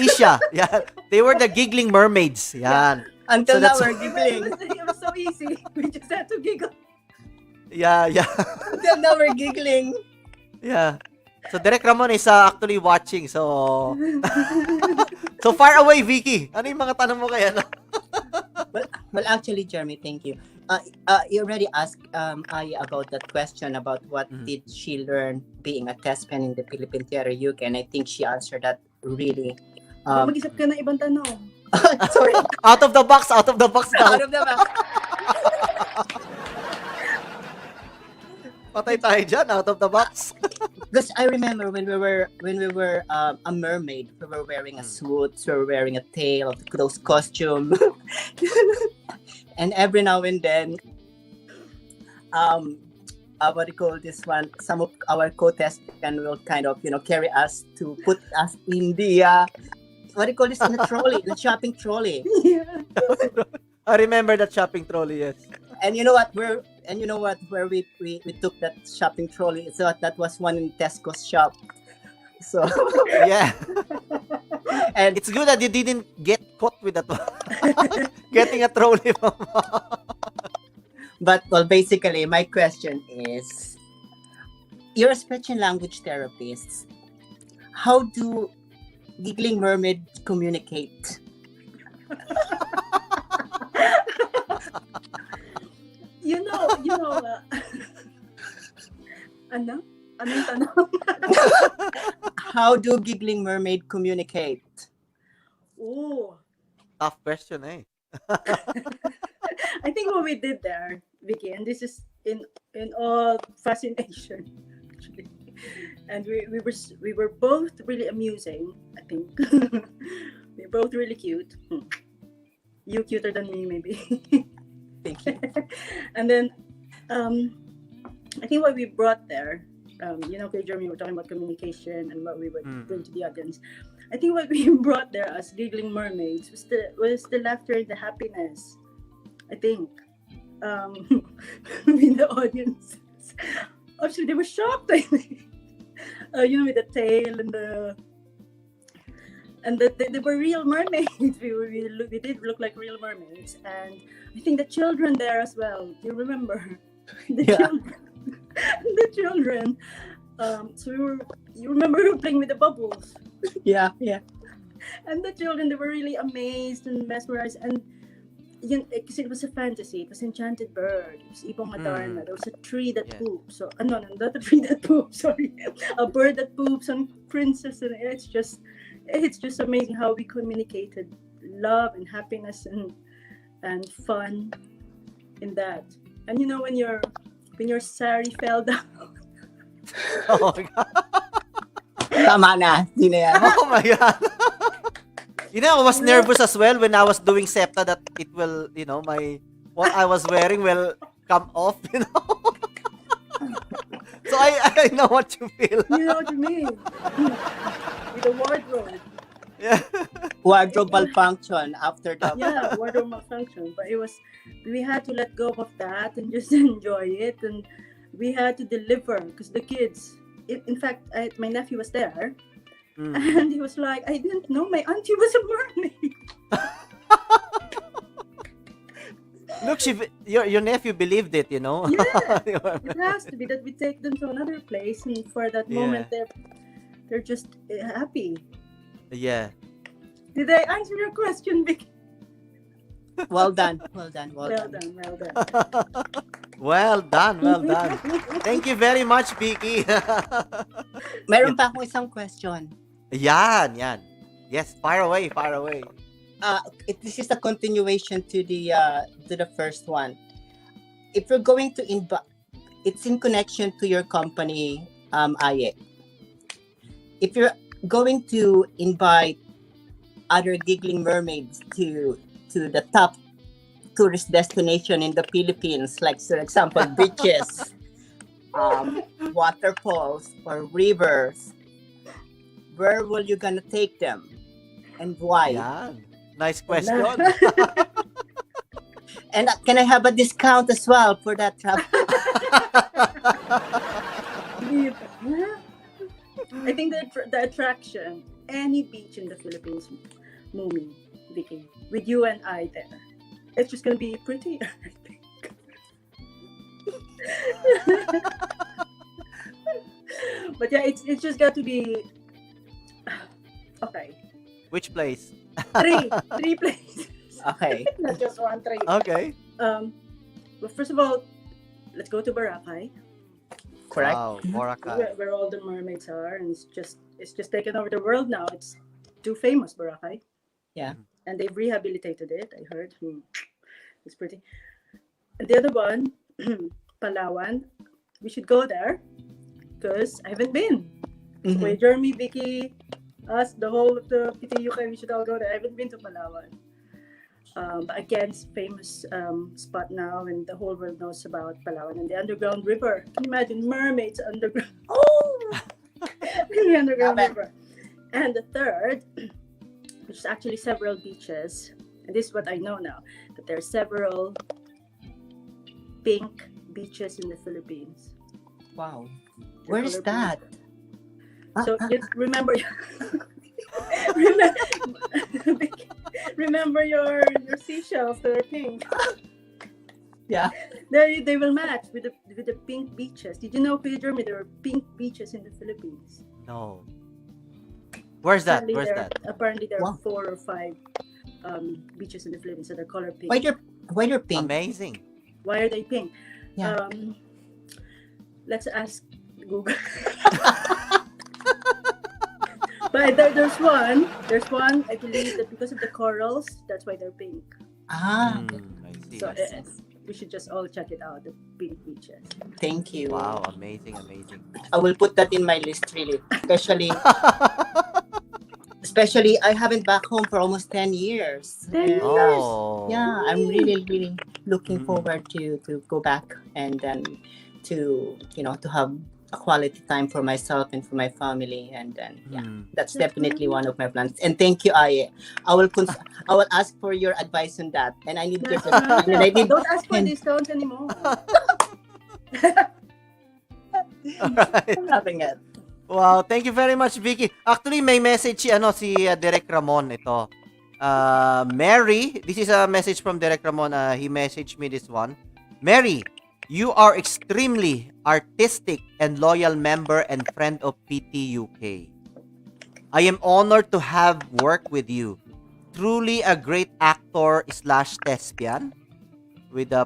Isha. Yeah. They were the giggling mermaids. Yan. Until So now that's- we're giggling. It was so easy. We just had to giggle. Yeah. Until now we're giggling. Yeah. So Direk Ramon is actually watching. So so far away, Vicky. Ano yung mga tanong mo kaya? Well, actually, Jeremy, thank you. You already asked Aye about that question about what did she learn being a thespian in the Philippine Theater UK, and I think she answered that really. Mag-isip ka ng ibang tanong. Sorry, Out of the box daw. out of the box. Patay tayo dyan, out of the box. Because I remember when we were a mermaid, we were wearing a suit, we were wearing a tail of those costume, and every now and then, what do you call this one? Some of our co-thespian will kind of carry us to put us in the what do you call this, in a trolley, in a shopping trolley. Yeah. I remember that shopping trolley, yes. And you know what? Where we took that shopping trolley? So that was one in Tesco's shop. So Yeah. and It's good that you didn't get caught with that one. Getting a trolley from but basically, my question is: you're a speech and language therapist. How do giggling mermaid communicate? You know, ano? Anong tanong? How do giggling mermaid communicate? Oh, tough question, eh? I think what we did there, Vicky, and this is in all fascination, actually. And we were both really amusing, I think. We're both really cute. You cuter than me, maybe. Thank you. And then I think what we brought there, Jeremy, we're talking about communication and what we would bring to the audience. I think what we brought there as giggling mermaids was the laughter and the happiness. I think in the audience, actually they were shocked. I think, with the tail and they were real mermaids. We did look like real mermaids, and I think the children there as well. Do you remember the children? The children. So you remember we were playing with the bubbles. Yeah. And the children, they were really amazed and mesmerized, and because it was a fantasy. It was enchanted bird. It was Ibong Adarna. There was a tree that poops. So no, not a tree that poops. Sorry, a bird that poops on princess, and it's just amazing how we communicated love and happiness and fun in that. And when your sari fell down. Oh my God. Tama na. Di na yan. Oh my God. I was nervous as well when I was doing SEPTA that it will, what I was wearing will come off, So I know what you feel. You know what you mean? With a wardrobe. Yeah. Wardrobe malfunction after that. Yeah, wardrobe malfunction. But we had to let go of that and just enjoy it. And we had to deliver because the kids, in fact, my nephew was there. And he was like, I didn't know my auntie was a mermaid. Look, your nephew believed it, Yeah, it has to be that we take them to another place, and for that moment, they're just happy. Yeah. Did I answer your question, Vicky? Well done. Well done. Well done. Thank you very much, Vicky. Meron pa akong isang question. Yan. Yes, fire away. This is a continuation to the first one. If you're going to it's in connection to your company, Aye. If you're going to invite other giggling mermaids to the top tourist destination in the Philippines, like for example beaches, waterfalls or rivers, where will you gonna take them and why? Yan. Nice question. And can I have a discount as well for that travel? I think the attraction, any beach in the Philippines, Mumi, Vicky, with you and I there, it's just gonna be pretty. I think. But yeah, it's just got to be okay. Which place? Three places. Okay. Not just one, three. Okay. Well, first of all, let's go to Boracay. Correct. Wow, Boracay. Where all the mermaids are, and it's just taken over the world now. It's too famous, Boracay. Yeah. And they've rehabilitated it, I heard. It's pretty. And the other one, Palawan, we should go there because I haven't been. Mhm. Wait, Jeremy, Vicky, us, the whole of the PTUK, we should all go there. I haven't been to Palawan. But again, it's a famous spot now, and the whole world knows about Palawan and the underground river. Can you imagine mermaids underground? Oh, in the underground Love it. river. And the third, which is actually several beaches, and this is what I know now, that there are several pink beaches in the Philippines. Wow. The Where is color that? pink. So you remember, remember your seashells that are pink. Yeah. They will match with the pink beaches. Did you know, Kuya Jeremy, there are pink beaches in the Philippines? No. Where's that? Where's that? Apparently there are Wow. 4 or 5 beaches in the Philippines that are color pink. Why they're pink? Amazing. Why are they pink? Yeah. Let's ask Google. But there's one, I believe that because of the corals, that's why they're pink. Ah, I see. So I see. we should just all check it out, the pink beaches. thank you. Wow, amazing, amazing. I will put that in my list, really. Especially, I haven't back home for almost 10 years. 10 years? Oh. Yeah, I'm really, really looking Mhm. forward to go back and then to have a quality time for myself and for my family, and then that's definitely one of my plans. And thank you, I will I will ask for your advice on that, and I need your and I need Don't ask for and- discounts anymore. Alright. I'm loving it. Wow, thank you very much, Vicky. Actually, may message si Direk Ramon ito. Mary, this is a message from Direk Ramon. He messaged me this one. Mary, you are extremely artistic and loyal member and friend of PTUK. I am honored to have worked with you. Truly a great actor / thespian with a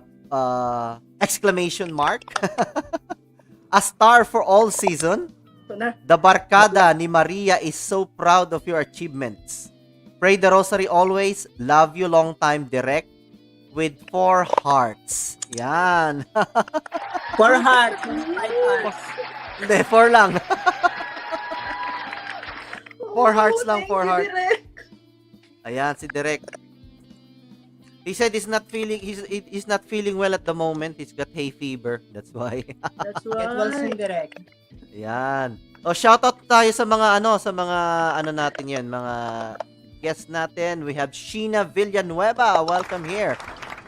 exclamation mark. A star for all season. So na, The barkada ni Maria is so proud of your achievements. Pray the rosary always. Love you long time, Direct. With 4 hearts. Yan. 4 hearts. 5 hearts. Hindi, 4 lang. 4 hearts lang, thank 4 you, hearts. Direk. Ayan, si Direct. He said he's not feeling well at the moment. He's got hay fever. That's why. That's Get well soon, why. direct. Ayan. O, shoutout tayo sa mga natin yan, mga guests natin. We have Sheena Villanueva. Welcome here.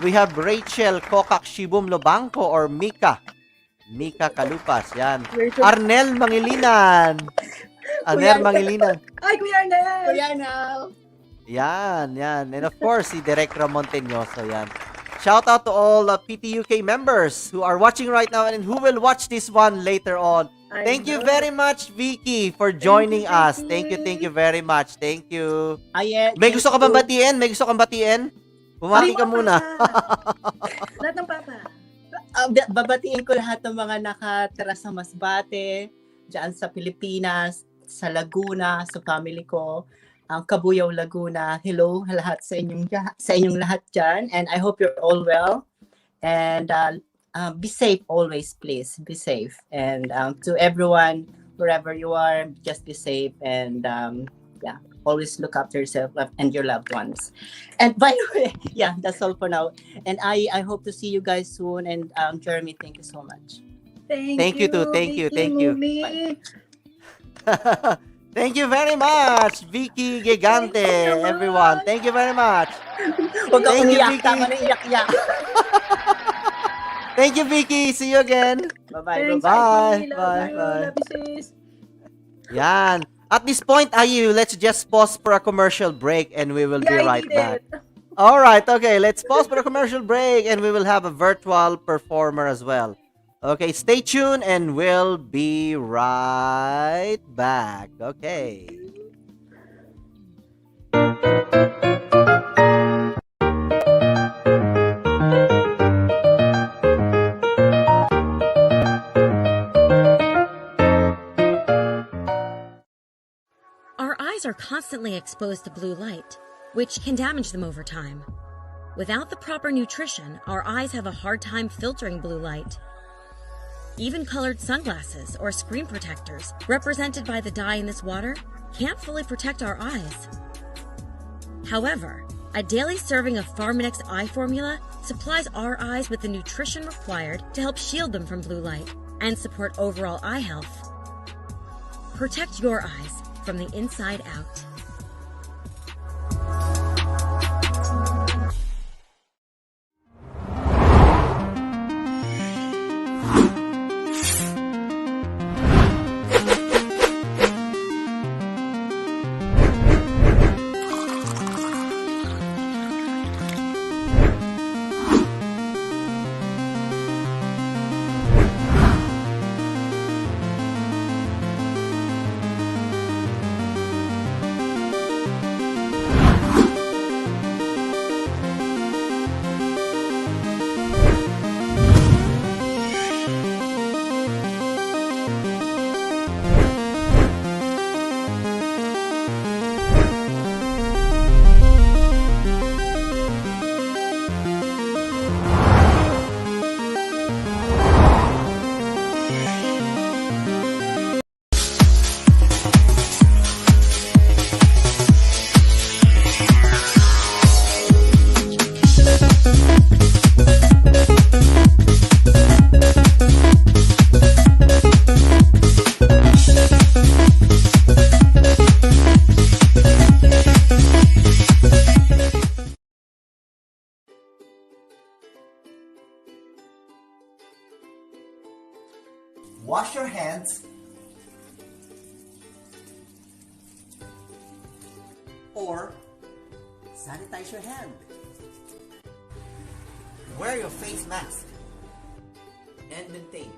We have Rachel Kokak Shibum Lobanco or Mika Kalupas. Yan. Rachel. Arnel Mangilinan. Ay, Kuya Arnel! Kuya now. Yan. And of course, si Direk Ramon Teñoso. Yan. Shout out to all PTUK members who are watching right now and who will watch this one later on. Thank you very much, Vicky, for joining us. Thank you very much. Thank you. May gusto ka bang batiin? Bumati ka muna. Lahat ng papa. Babatiin ko lahat ng mga nakatira sa Masbate, dyan sa Pilipinas, sa Laguna, sa family ko, ang Kabuyaw, Laguna. Hello lahat sa inyong lahat dyan, and I hope you're all well, and be safe always, please. Be safe, and to everyone wherever you are, just be safe, and always look after yourself and your loved ones. And by the way, that's all for now. And I hope to see you guys soon. And Jeremy, thank you so much. Thank you too. Thank you. Mumi. Thank you very much, Vicky Gigante, everyone. Thank you very much. Huwag ka Thank you, umiyak, Vicky. tama na iyak-iyak. Thank you, Vicky. See you again. Bye-bye. Thanks, Bye. Vicky. Bye. Love you. Bye. Love you, sis. Yan. At this point, let's just pause for a commercial break and we will be I right need back. it. All right, okay, let's pause for a commercial break and we will have a virtual performer as well. Okay, stay tuned and we'll be right back. Okay. Our eyes are constantly exposed to blue light, which can damage them over time. Without the proper nutrition, our eyes have a hard time filtering blue light. Even colored sunglasses or screen protectors, represented by the dye in this water, can't fully protect our eyes. However, a daily serving of Pharmanex eye formula supplies our eyes with the nutrition required to help shield them from blue light and support overall eye health. Protect your eyes from the inside out. Wash your hands or sanitize your hand. Wear your face mask and maintain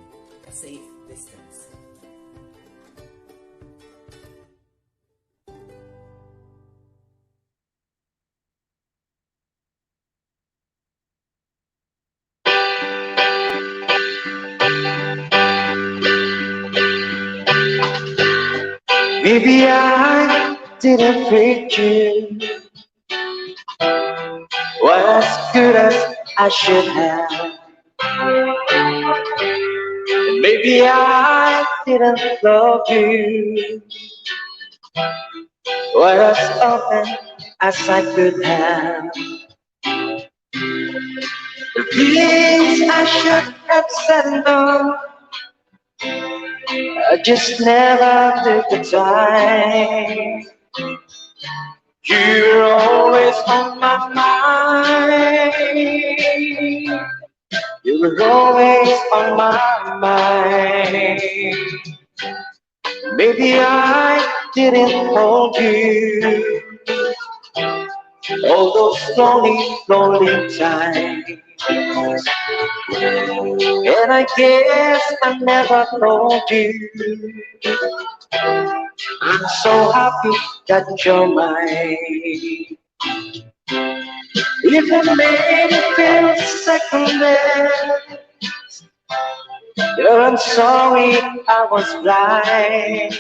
a safe distance. Maybe I didn't treat you well as good as I should have. And maybe I didn't love you well as often as I could have. The things I should have said and done, I just never took the time. You're always on my mind. You were always on my mind. Maybe I didn't hold you all those lonely, lonely times. And I guess I never told you I'm so happy that you're mine. If I made you feel second best, girl, I'm sorry I was blind.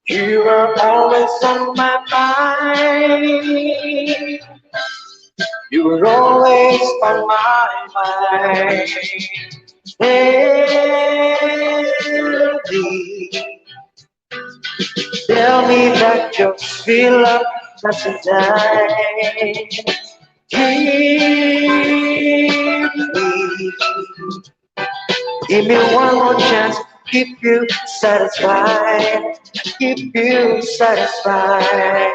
You were always on my mind. You were always on my mind. Tell me that your sweet love doesn't die. Give me one more chance, keep you satisfied, keep you satisfied.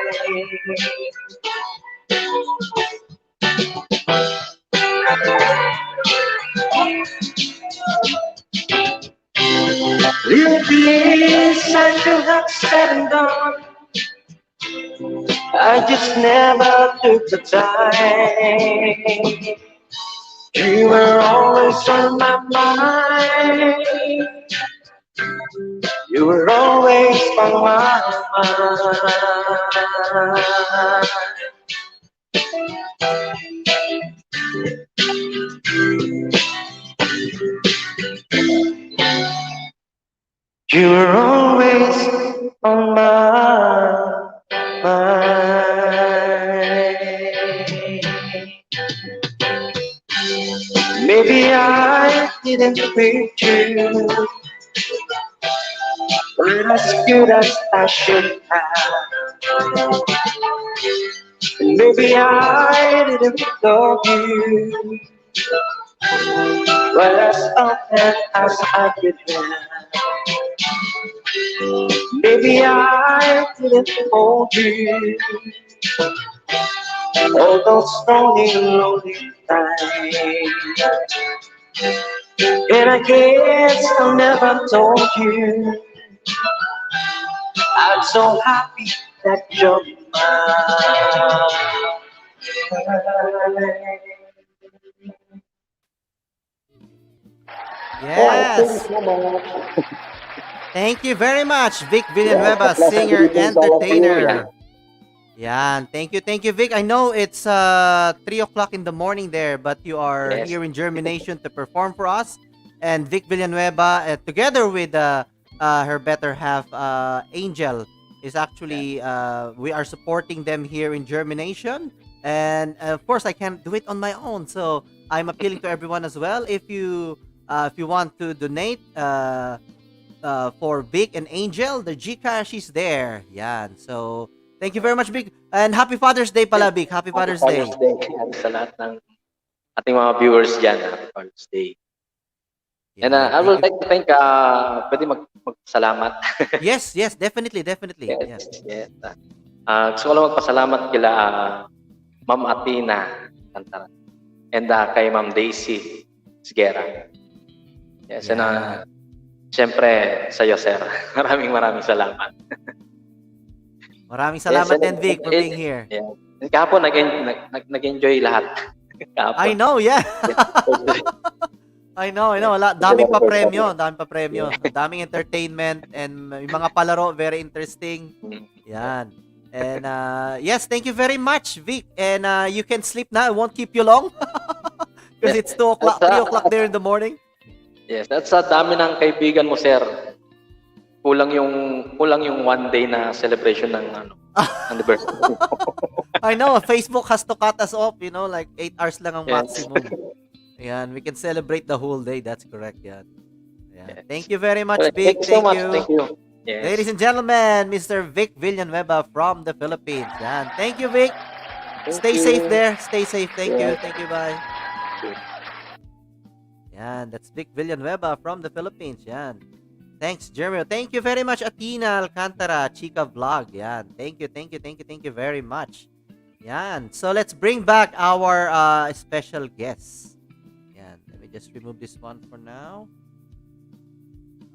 Little things I should have said and done, I just never took the time. You were always on my mind. You were always on my mind. You were always on my mind. Maybe I didn't treat you quite as good as I should have. Maybe I didn't love you quite as often as I could have. Maybe I didn't hold you all those lonely, lonely times. And I guess I never told you I'm so happy that you're mine. Yes. Thank you very much, Vic Villanueva, singer, entertainer. Yan. Thank you, Vic. I know it's 3 o'clock in the morning there, but you are Yes. here in JhermiNATION to perform for us. And Vic Villanueva, together with her better half, Angel, is actually, we are supporting them here in JhermiNATION. And of course, I can't do it on my own. So I'm appealing to everyone as well. If you want to donate, for Vic and Angel, the Gcash is there. Yan. So, thank you very much, Vic. And Happy Father's Day pala, Vic. Happy Father's Day. Yan sa lahat ng ating mga viewers dyan. Happy Father's Day. And Yeah, I would thank like to thank, pwede magpasalamat. you. Yes, definitely. Yeah. Yes, yes. Gusto ko lang magpasalamat kila Ma'am Atina Cantara and kay Ma'am Daisy Sigera. Yes, and Yeah. siyempre sa'yo, sir. Maraming salamat. Maraming salamat Yes, din, Vic, for being here. Yeah. Kahapon, nag-enjoy lahat. Kahapon. I know, yeah. I know. Daming pa premyo. Daming entertainment and may mga palaro, very interesting. Yan. And yes, thank you very much, Vic. And you can sleep now. I won't keep you long. Because it's 2 o'clock, 3 o'clock there in the morning. Yes, that's sa dami ng kaibigan mo, sir. Kulang yung one day na celebration ng anniversary. I know, Facebook has to cut us off, like 8 hours lang ang Yes. maximum. Yan, we can celebrate the whole day. That's correct, yan. Yes. Thank you very much, Well, Vic. thank you so much. Thank you. Yes. Ladies and gentlemen, Mr. Vic Villanueva from the Philippines. Yan. Thank you, Vic. Thank Stay you. safe there. Stay safe. Thank you. Yeah. Thank you. Bye. you. Yan. That's Vic Villanueva from the Philippines. Yan. Thanks, Jeremy. Thank you very much, Atina Alcantara, Chica Vlog. Yan. Thank you very much. Yan. So let's bring back our special guests. Yan. Let me just remove this one for now.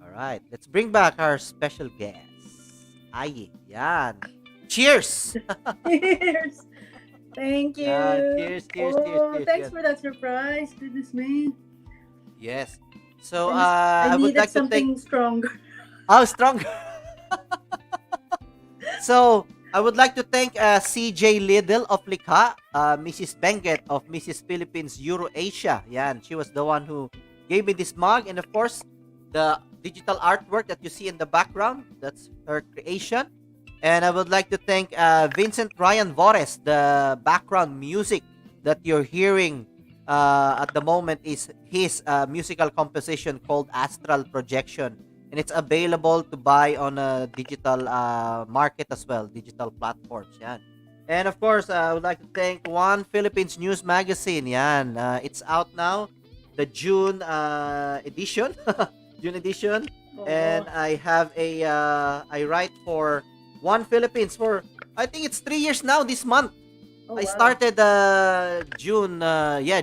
All right. Let's bring back our special guests. Ay, yan. Cheers. Cheers. Thank you. Yeah, cheers. Thanks Yan. for that surprise. Goodness me. Yes. So I I would needed like to something thank. stronger. Oh, strong. So I would like to thank CJ Lidl of Likha, Mrs. Benguet of Mrs. Philippines Eurasia. Yan, she was the one who gave me this mug, and of course, the digital artwork that you see in the background, that's her creation. And I would like to thank Vincent Ryan Vores. The background music that you're hearing at the moment is his musical composition called Astral Projection. And it's available to buy on a digital market as well, digital platforms. Yan. And of course, I would like to thank One Philippines News Magazine. Yan. It's out now, the June edition. June edition. And I have I write for One Philippines for, I think it's 3 years now this month. Oh, I wow. started June,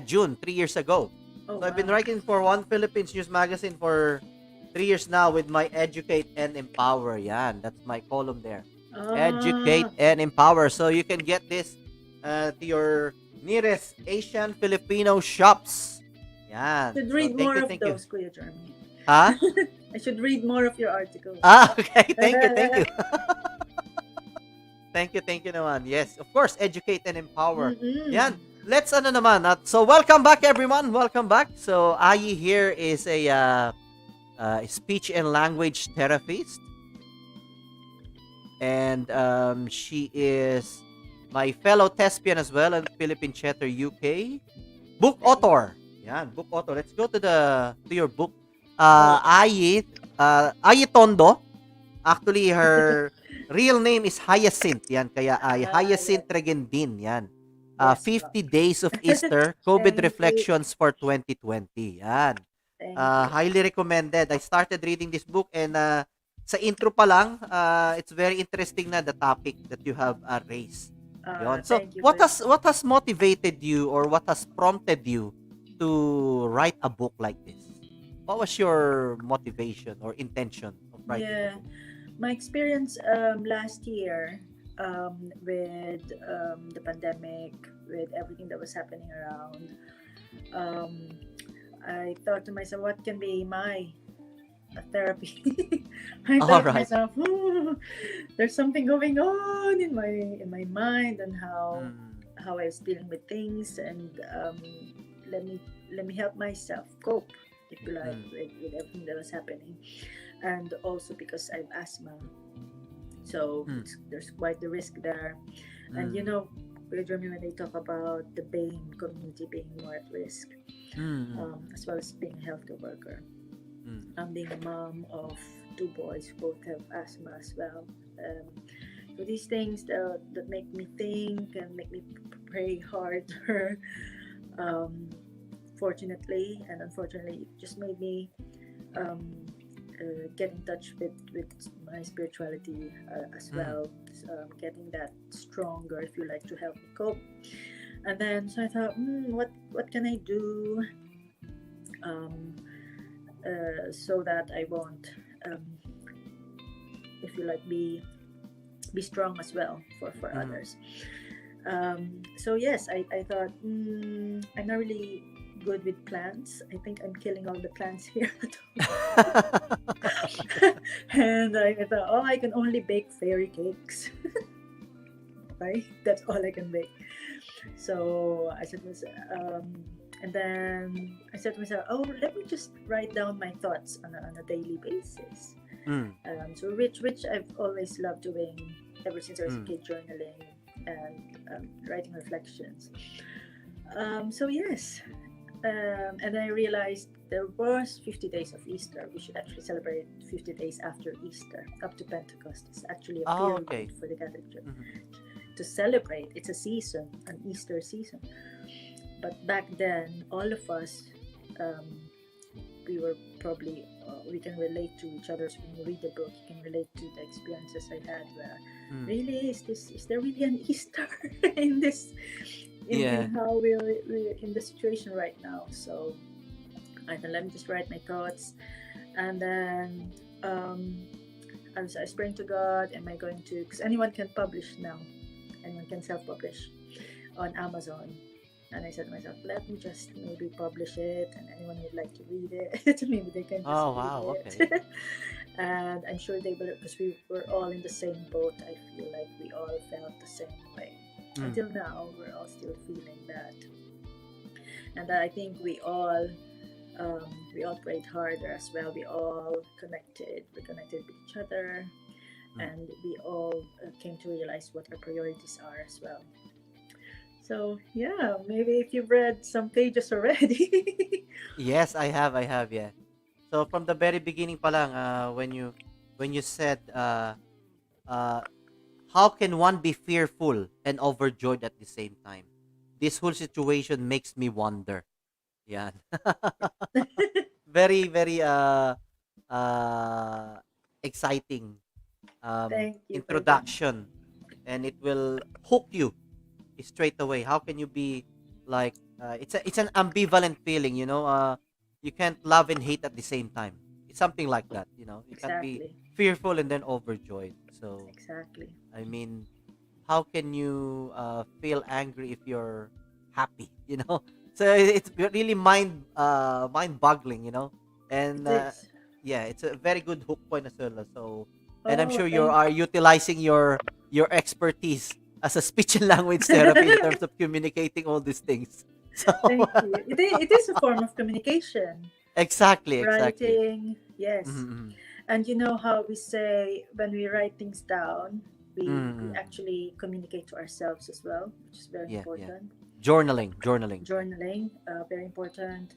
June, 3 years ago. Oh, So I've been wow. writing for One Philippines News Magazine for 3 years now with my Educate and Empower. Yan, that's my column there. Educate and Empower. So you can get this to your nearest Asian Filipino shops. Yan. Should So read more of thank you. those, Kuya Jeremy. Huh? I should read more of your articles. Okay. Thank you. Thank you naman. Yes, of course, Educate and Empower. Mm-mm. Yan. Let's naman. So welcome back, everyone. Welcome back. So Ayi here is a speech and language therapist, and she is my fellow thespian as well at Philippine Theatre UK, book author. Yan, book author. Let's go to your book. Oh, Ayi Tondo. Actually, her real name is Hyacinth. Yan, kaya ay yes, Hyacinth Regendin. Yan. yes, ma'am. 50 Days of Easter, COVID Thank you, Reflections for 2020. Yan. thank you. Highly recommended. I started reading this book and sa intro pa lang, it's very interesting na the topic that you have raised. Yon. So, Thank you what for has motivated you or what has prompted you to write a book like this? What was your motivation or intention of writing the yeah. book? My experience last year with the pandemic, with everything that was happening around, um, I thought to myself, what can be my therapy? I All thought to right. myself, there's something going on in my mind and Mm, how I was dealing with things, and let me help myself cope, if you like, mm, with everything that was happening, and also because I have asthma, so mm, there's quite the risk there. And mm, with Germany, when they talk about the BAME community being more at risk, mm, as well as being a healthcare worker. mm, I'm being a mom of two boys who both have asthma as well. Um, so these things that make me think and make me pray harder. Um, Fortunately and unfortunately, it just made me um, get in touch with my spirituality as mm, well, getting that stronger, if you like, to help me cope. And then so I thought, what can I do um, so that I won't, if you like, be strong as well for mm. others. So yes, I thought I'm not really good with plants. I think I'm killing all the plants here at home. And I thought, I can only bake fairy cakes. Right? That's all I can bake. So I said to myself, and then I said to myself, let me just write down my thoughts on a daily basis. Mm, So which I've always loved doing ever since I was a mm, kid, journaling and writing reflections. So yes, and I realized there was 50 days of Easter. We should actually celebrate 50 days after Easter, up to Pentecost. It's actually a Oh, period okay. for the Catholic Church Mhm, to celebrate. It's a season, an Easter season. But back then, all of us, um, we were probably, we can relate to each other. So when you read the book, you can relate to the experiences I had where mm. really is there really an Easter in this, Yeah. in how we're in the situation right now. So I thought, let me just write my thoughts. And then I was praying to God, am I going to, because anyone can publish now, anyone can self-publish on Amazon. And I said to myself, let me just maybe publish it, and anyone would like to read it, maybe they can just Oh, read wow. Okay. it. And I'm sure they will, because we were all in the same boat. I feel like we all felt the same way. Mm, Until now, we're all still feeling that. And I think we all prayed harder as well. We all connected. We connected with each other, mm. and we all came to realize what our priorities are as well. So yeah, maybe if you've read some pages already. Yes, I have, yeah. So from the very beginning pa lang, when you said, uh, how can one be fearful and overjoyed at the same time? This whole situation makes me wonder. Yan. Very, very uh, exciting Thank you for that. introduction, and it will hook you straight away. How can you be like, it's an ambivalent feeling, you can't love and hate at the same time. It's something like that, you can't be Exactly. fearful and then overjoyed. So Exactly. I mean, how can you feel angry if you're happy, so it's really mind boggling, and It is. yeah, it's a very good hook point as well. So, and I'm Oh, sure you thank are utilizing your expertise as a speech and language therapy in terms of communicating all these things. So thank you. It is a form of communication. exactly. Writing, yes. Mm-hmm. And you know how we say when we write things down, we Mm-hmm. actually communicate to ourselves as well, which is very Yeah, yeah. important. Journaling. Journaling, very important.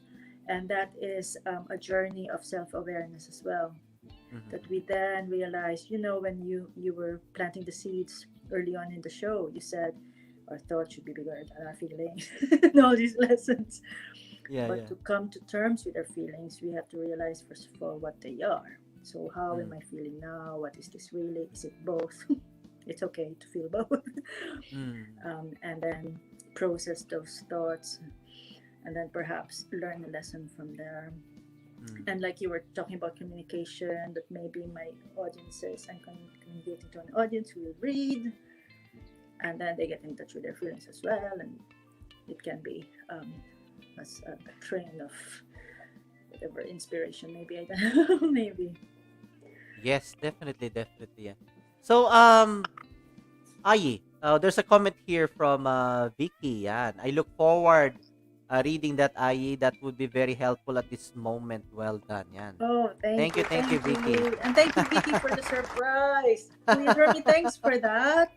And that is a journey of self-awareness as well. Mhm. That we then realize, when you were planting the seeds early on in the show, you said our thoughts should be bigger than our feelings and all these lessons. Yeah, But yeah. to come to terms with our feelings, we have to realize first of all what they are. So how am Mm. I feeling now? What is this really? Is it both? It's okay to feel both. Mm. And then process those thoughts, and then perhaps learn a lesson from there. Mm. And like you were talking about communication, that maybe my audiences, I'm communicating to an audience who will read, and then they get in touch with their feelings as well, and it can be as a train of whatever inspiration, maybe I don't know, maybe. Yes, definitely, definitely. Yeah. So, Ayi, there's a comment here from Vicky. Yan. I look forward reading that, Ayi. That would be very helpful at this moment. Well done. Yan. Oh, Thank you, Vicky. you, and thank you, Vicky, for the surprise. Please, Remy, thanks for that.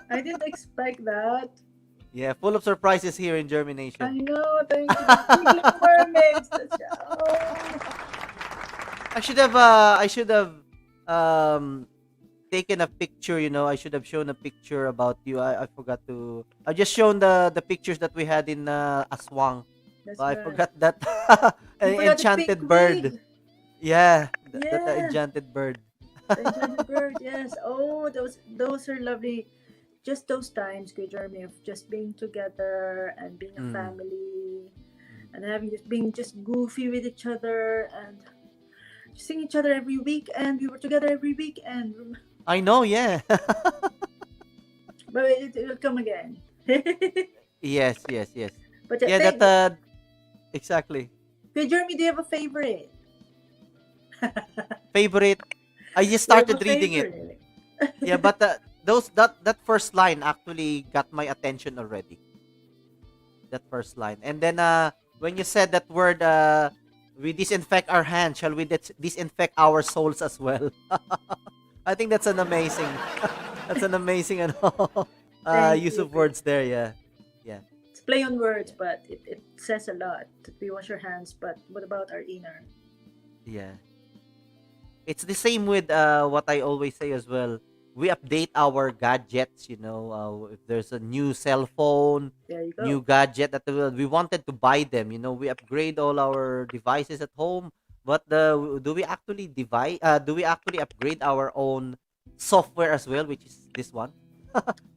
I didn't expect that. Yeah, full of surprises here in I Germination. know, thank you. Speaking of mermaids, I should have um taken a picture, I should have shown a picture about you. I forgot to. I just shown the pictures that we had in Aswang. that's But I right. forgot that You an forgot the enchanted pink bird. wig. Yeah, that Yeah, enchanted bird. the enchanted bird. Yes. Oh, those are lovely. Just those times, good Jeremy, of just being together and being a Mm. family and having just being just goofy with each other and seeing each other every weekend. We were together every weekend. I know, yeah. But it will come again. Yes, yes, yes. But Yeah, thank that you. exactly. Good Jeremy, do you have a favorite? Favorite. I just Do you have started a reading it. favorite? Yeah, but that first line actually got my attention already. That first line. And then when you said that word we disinfect our hands, shall we disinfect our souls as well? I think that's an amazing that's an amazing Thank use you. of words there, yeah. Yeah. It's play on words, but it says a lot. That we wash our hands, but what about our inner? Yeah. It's the same with what I always say as well. We update our gadgets, if there's a new cell phone, There you new go. gadget that we wanted to buy them, we upgrade all our devices at home, but do we actually upgrade our own software as well, which is this one?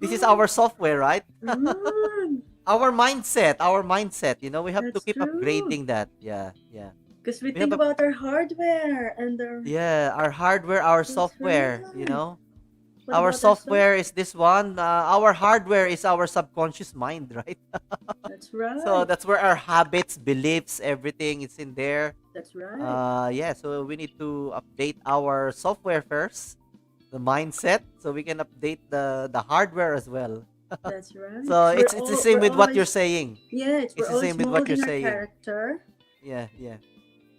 This is our software, right? Mm, Our mindset, we have to that's keep true. upgrading that. Yeah, yeah. Because we We have think a about our hardware and our. Yeah, our hardware, our That's software, right. What Our about our soul? software is this one. Our hardware is our subconscious mind, right? That's So right. that's where our habits, beliefs, everything is in there. That's right. Yeah, so we need to update our software first, the mindset, so we can update the hardware as well. That's right. So 'Cause it's the same we're with what you're always saying. we're It's the always same with what you're molding our saying. character, Yeah, yeah.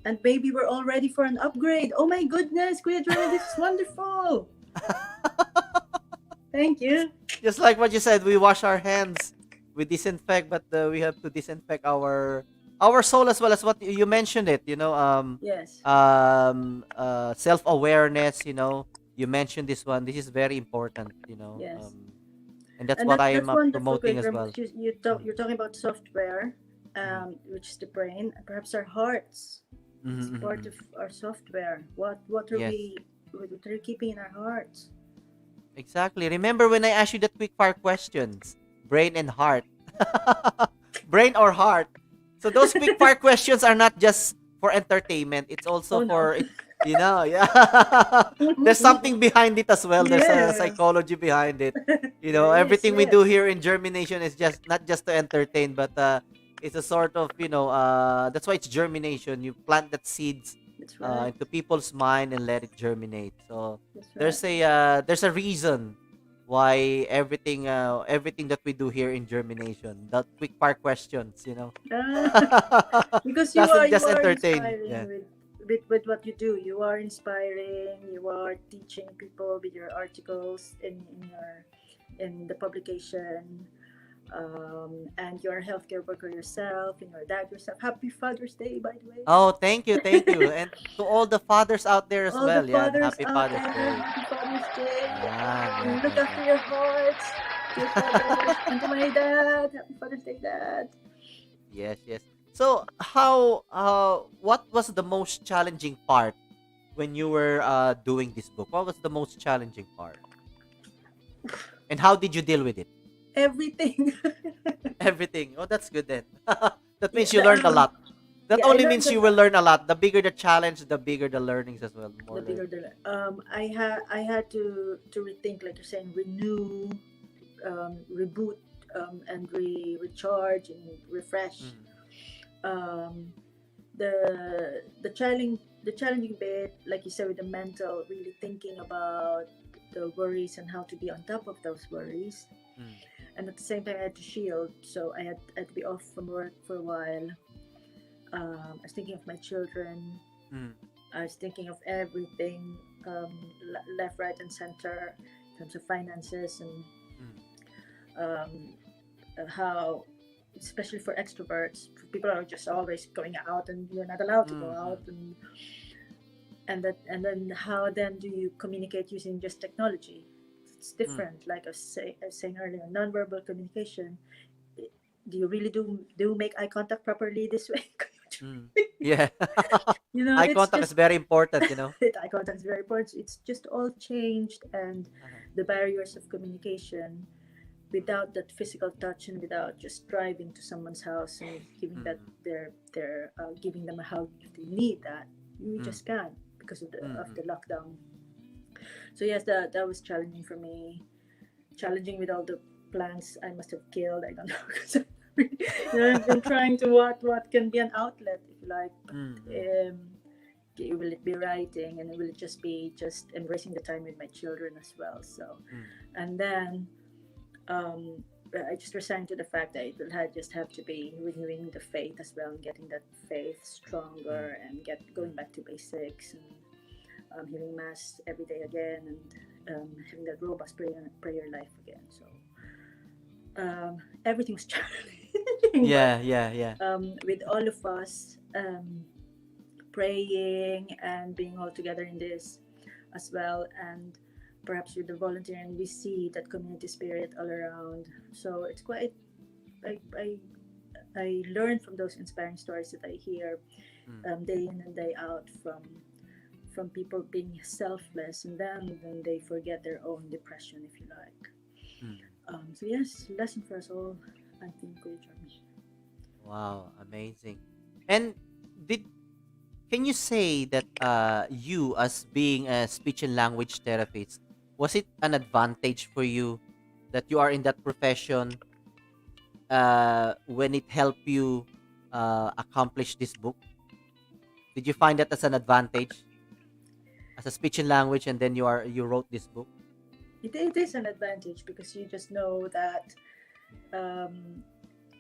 and maybe we're all ready for an upgrade. Oh my goodness, Kuya Jeremy, this is wonderful. Thank you. Just like what you said, we wash our hands, we disinfect, but we have to disinfect our soul as well, as what you mentioned it. Yes. Self awareness. You mentioned this one. This is very important. Yes. And that's And what I am that's wonderful, promoting Kuya as Jeremy, well. because you're talking about software, which is the brain, and perhaps our hearts. It's part Mm-hmm. of our software. What are Yes, what are we keeping in our hearts? exactly. Remember when I asked you the quick fire questions, brain and heart, brain or heart. So those quick fire questions are not just for entertainment. It's also Oh no. for yeah. There's something behind it as well. There's a Yes. psychology behind it. There is, Everything we yes. do here in Germination is just not just to entertain, but it's a sort of that's why it's germination. You plant that seeds That's right. into people's mind and let it germinate. So That's right. there's a reason why everything that we do here in Germination, that quick fire questions. Because Doesn't you just are entertain. inspiring Yeah. with what you do. You are inspiring. You are teaching people with your articles in the publication. and you're a healthcare worker yourself, and you're a dad yourself. Happy Father's Day, by the way. Oh, thank you, and to all the fathers out there as All the well. Yeah, fathers happy out Father's there, Day. Happy Father's Day. Yeah, Look after your hearts, dear fathers. And to my dad, Happy Father's Day, Dad. Yes, yes. So, what was the most challenging part when you were doing this book? What was the most challenging part? And how did you deal with it? Everything. Everything. Oh, that's good then. That means you Yeah, learned a lot. That yeah, I only learned means a you will lot. learn a lot. The bigger the challenge, the bigger the learnings as well. More The bigger learning. the I had to rethink, like you're saying, renew, reboot, and recharge and refresh. Mm, Um, the challenging bit, like you said, with the mental, really thinking about the worries and how to be on top of those worries. mm, And at the same time, I had to shield, so I had to be off from work for a while. I was thinking of my children. mm, I was thinking of everything, left, right, and center, in terms of finances and mm, um, how, especially for extroverts, people are just always going out, and you're not allowed to go mm, out, mm, and then how then do you communicate using just technology? It's mm, different. Like I was saying earlier, nonverbal communication. Do you really do make eye contact properly this way? mm. Yeah. Eye It's contact just is very important. eye contact is very important. It's just all changed, and Uh-huh. the barriers of communication without that physical touch and without just driving to someone's house and giving that Mm, their giving them a hug if they need that. You mm, just can't because of mm, the mm, lockdown. So yes, that was challenging for me. Challenging with all the plants I must have killed. I don't know. 'Cause I've been trying to what can be an outlet, if you like. mm, mm, Will it be writing, and will it just be just embracing the time with my children as well? So, mm, and then I just resigned to the fact that it will just have to be renewing the faith as well, and getting that faith mm, stronger, and going back to basics, and hearing mass every day again, and having that robust prayer life again. So everything was challenging, but Yeah, yeah, yeah. with all of us praying and being all together in this as well, and perhaps with the volunteering, we see that community spirit all around. So it's quite, I, I, I learn from those inspiring stories that I hear Mm, day in and day out from people being selfless, and then they forget their own depression, if you like. mm. So yes, lesson for us all, I think, Kuya Jeremy. Wow, amazing. And did can you say that you as being a speech and language therapist, was it an advantage for you that you are in that profession when it helped you accomplish this book? Did you find that as an advantage as a speech and language, and then you wrote this book? It is an advantage because you just know that um,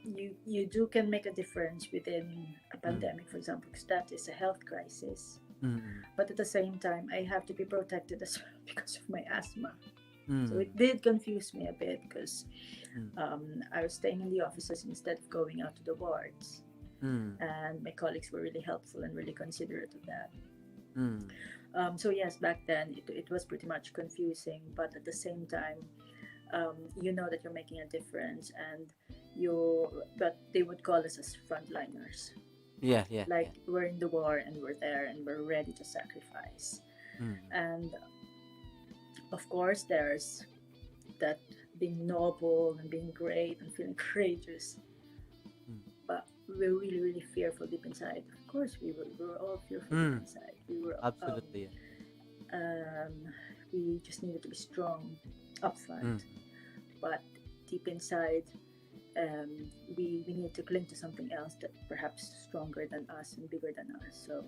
you do can make a difference within a Mm, pandemic, for example, because that is a health crisis. mm, But at the same time, I have to be protected as well because of my asthma. So mm, it did confuse me a bit because mm, I was staying in the offices instead of going out to the wards, mm, and my colleagues were really helpful and really considerate of that. mm, So yes, back then it was pretty much confusing, but at the same time, you know that you're making a difference, and but they would call us as frontliners, yeah, yeah, like yeah. we're in the war and we're there and we're ready to sacrifice. Mm, And of course, there's that being noble and being great and feeling courageous, mm, but we're really, really fearful deep inside. Of course, we were all fearful deep mm, inside. We were, absolutely. um, we just needed to be strong up Yeah. front, but deep inside, we need to cling to something else that perhaps stronger than us and bigger than us. So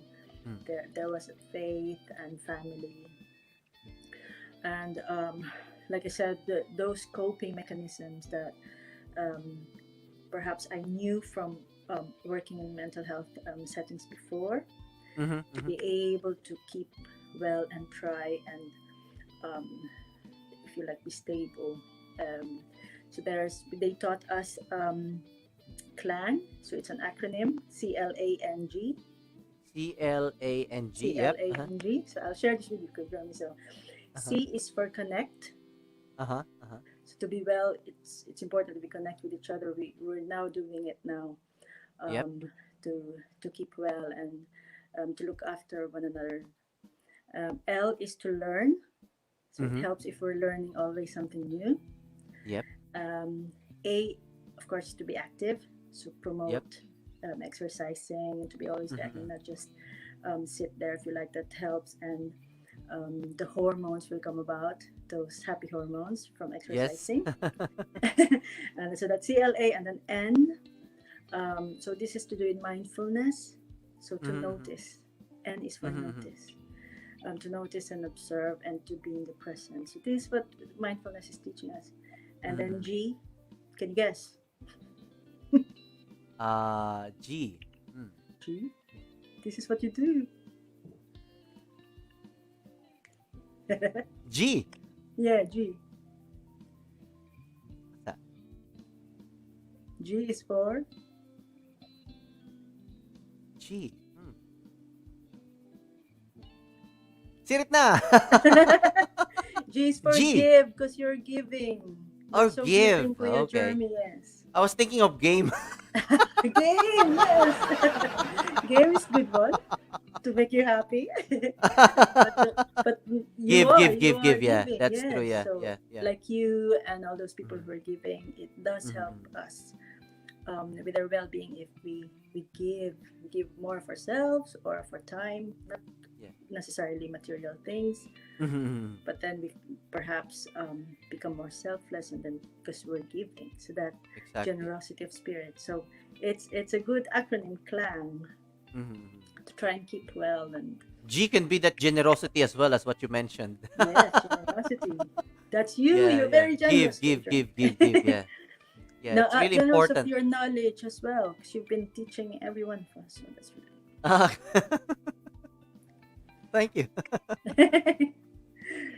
Mm, there was a faith and family, and like I said, those coping mechanisms that um, perhaps I knew from working in mental health settings before, mhm, to mhm, be able to keep well and try and, if you like, be stable, um, So they taught us CLANG. So it's an acronym, CLANG. CLANG. Yep. CLANG. So I'll share this with you, Jeremy. So C is for connect. So to be well, it's important that we connect with each other. We're now doing it now, Yep. to keep well and to look after one another. L is to learn. So it helps if we're learning always something new. Yep. A, of course, to be active. So promote exercising and to be always active, not just sit there. If you like, that helps. And the hormones will come about, those happy hormones from exercising. And so that's CLA. And then N, so this is to do with mindfulness. So to notice. N is for notice. To notice and observe and to be in the present. So this is what mindfulness is teaching us. And then G, can you guess? G. G, this is what you do. G. Yeah, G. What's that? G is for G. Sirit na. G is for G. give, because you're giving. Or So give. giving, Kuya Okay. Jeremy, yes. I was thinking of game. Game, yes. Game is good one to make you happy. but you Give. you are Yeah, giving, that's yes. true. Yeah, So, yeah. like you and all those people who are giving, it does help us with our well-being if we give more of ourselves or of our time, not necessarily material things, but then we perhaps become more selfless, and then because we're giving, so that Exactly. generosity of spirit. So it's a good acronym, CLAN, to try and keep well. And G can be that generosity as well as what you mentioned. yes, generosity. That's you. Yeah, You're very generous. Give. Teacher. Yeah. Yeah, Now, it's really generous important. of your knowledge as well, because you've been teaching everyone of us. So that's Thank you. really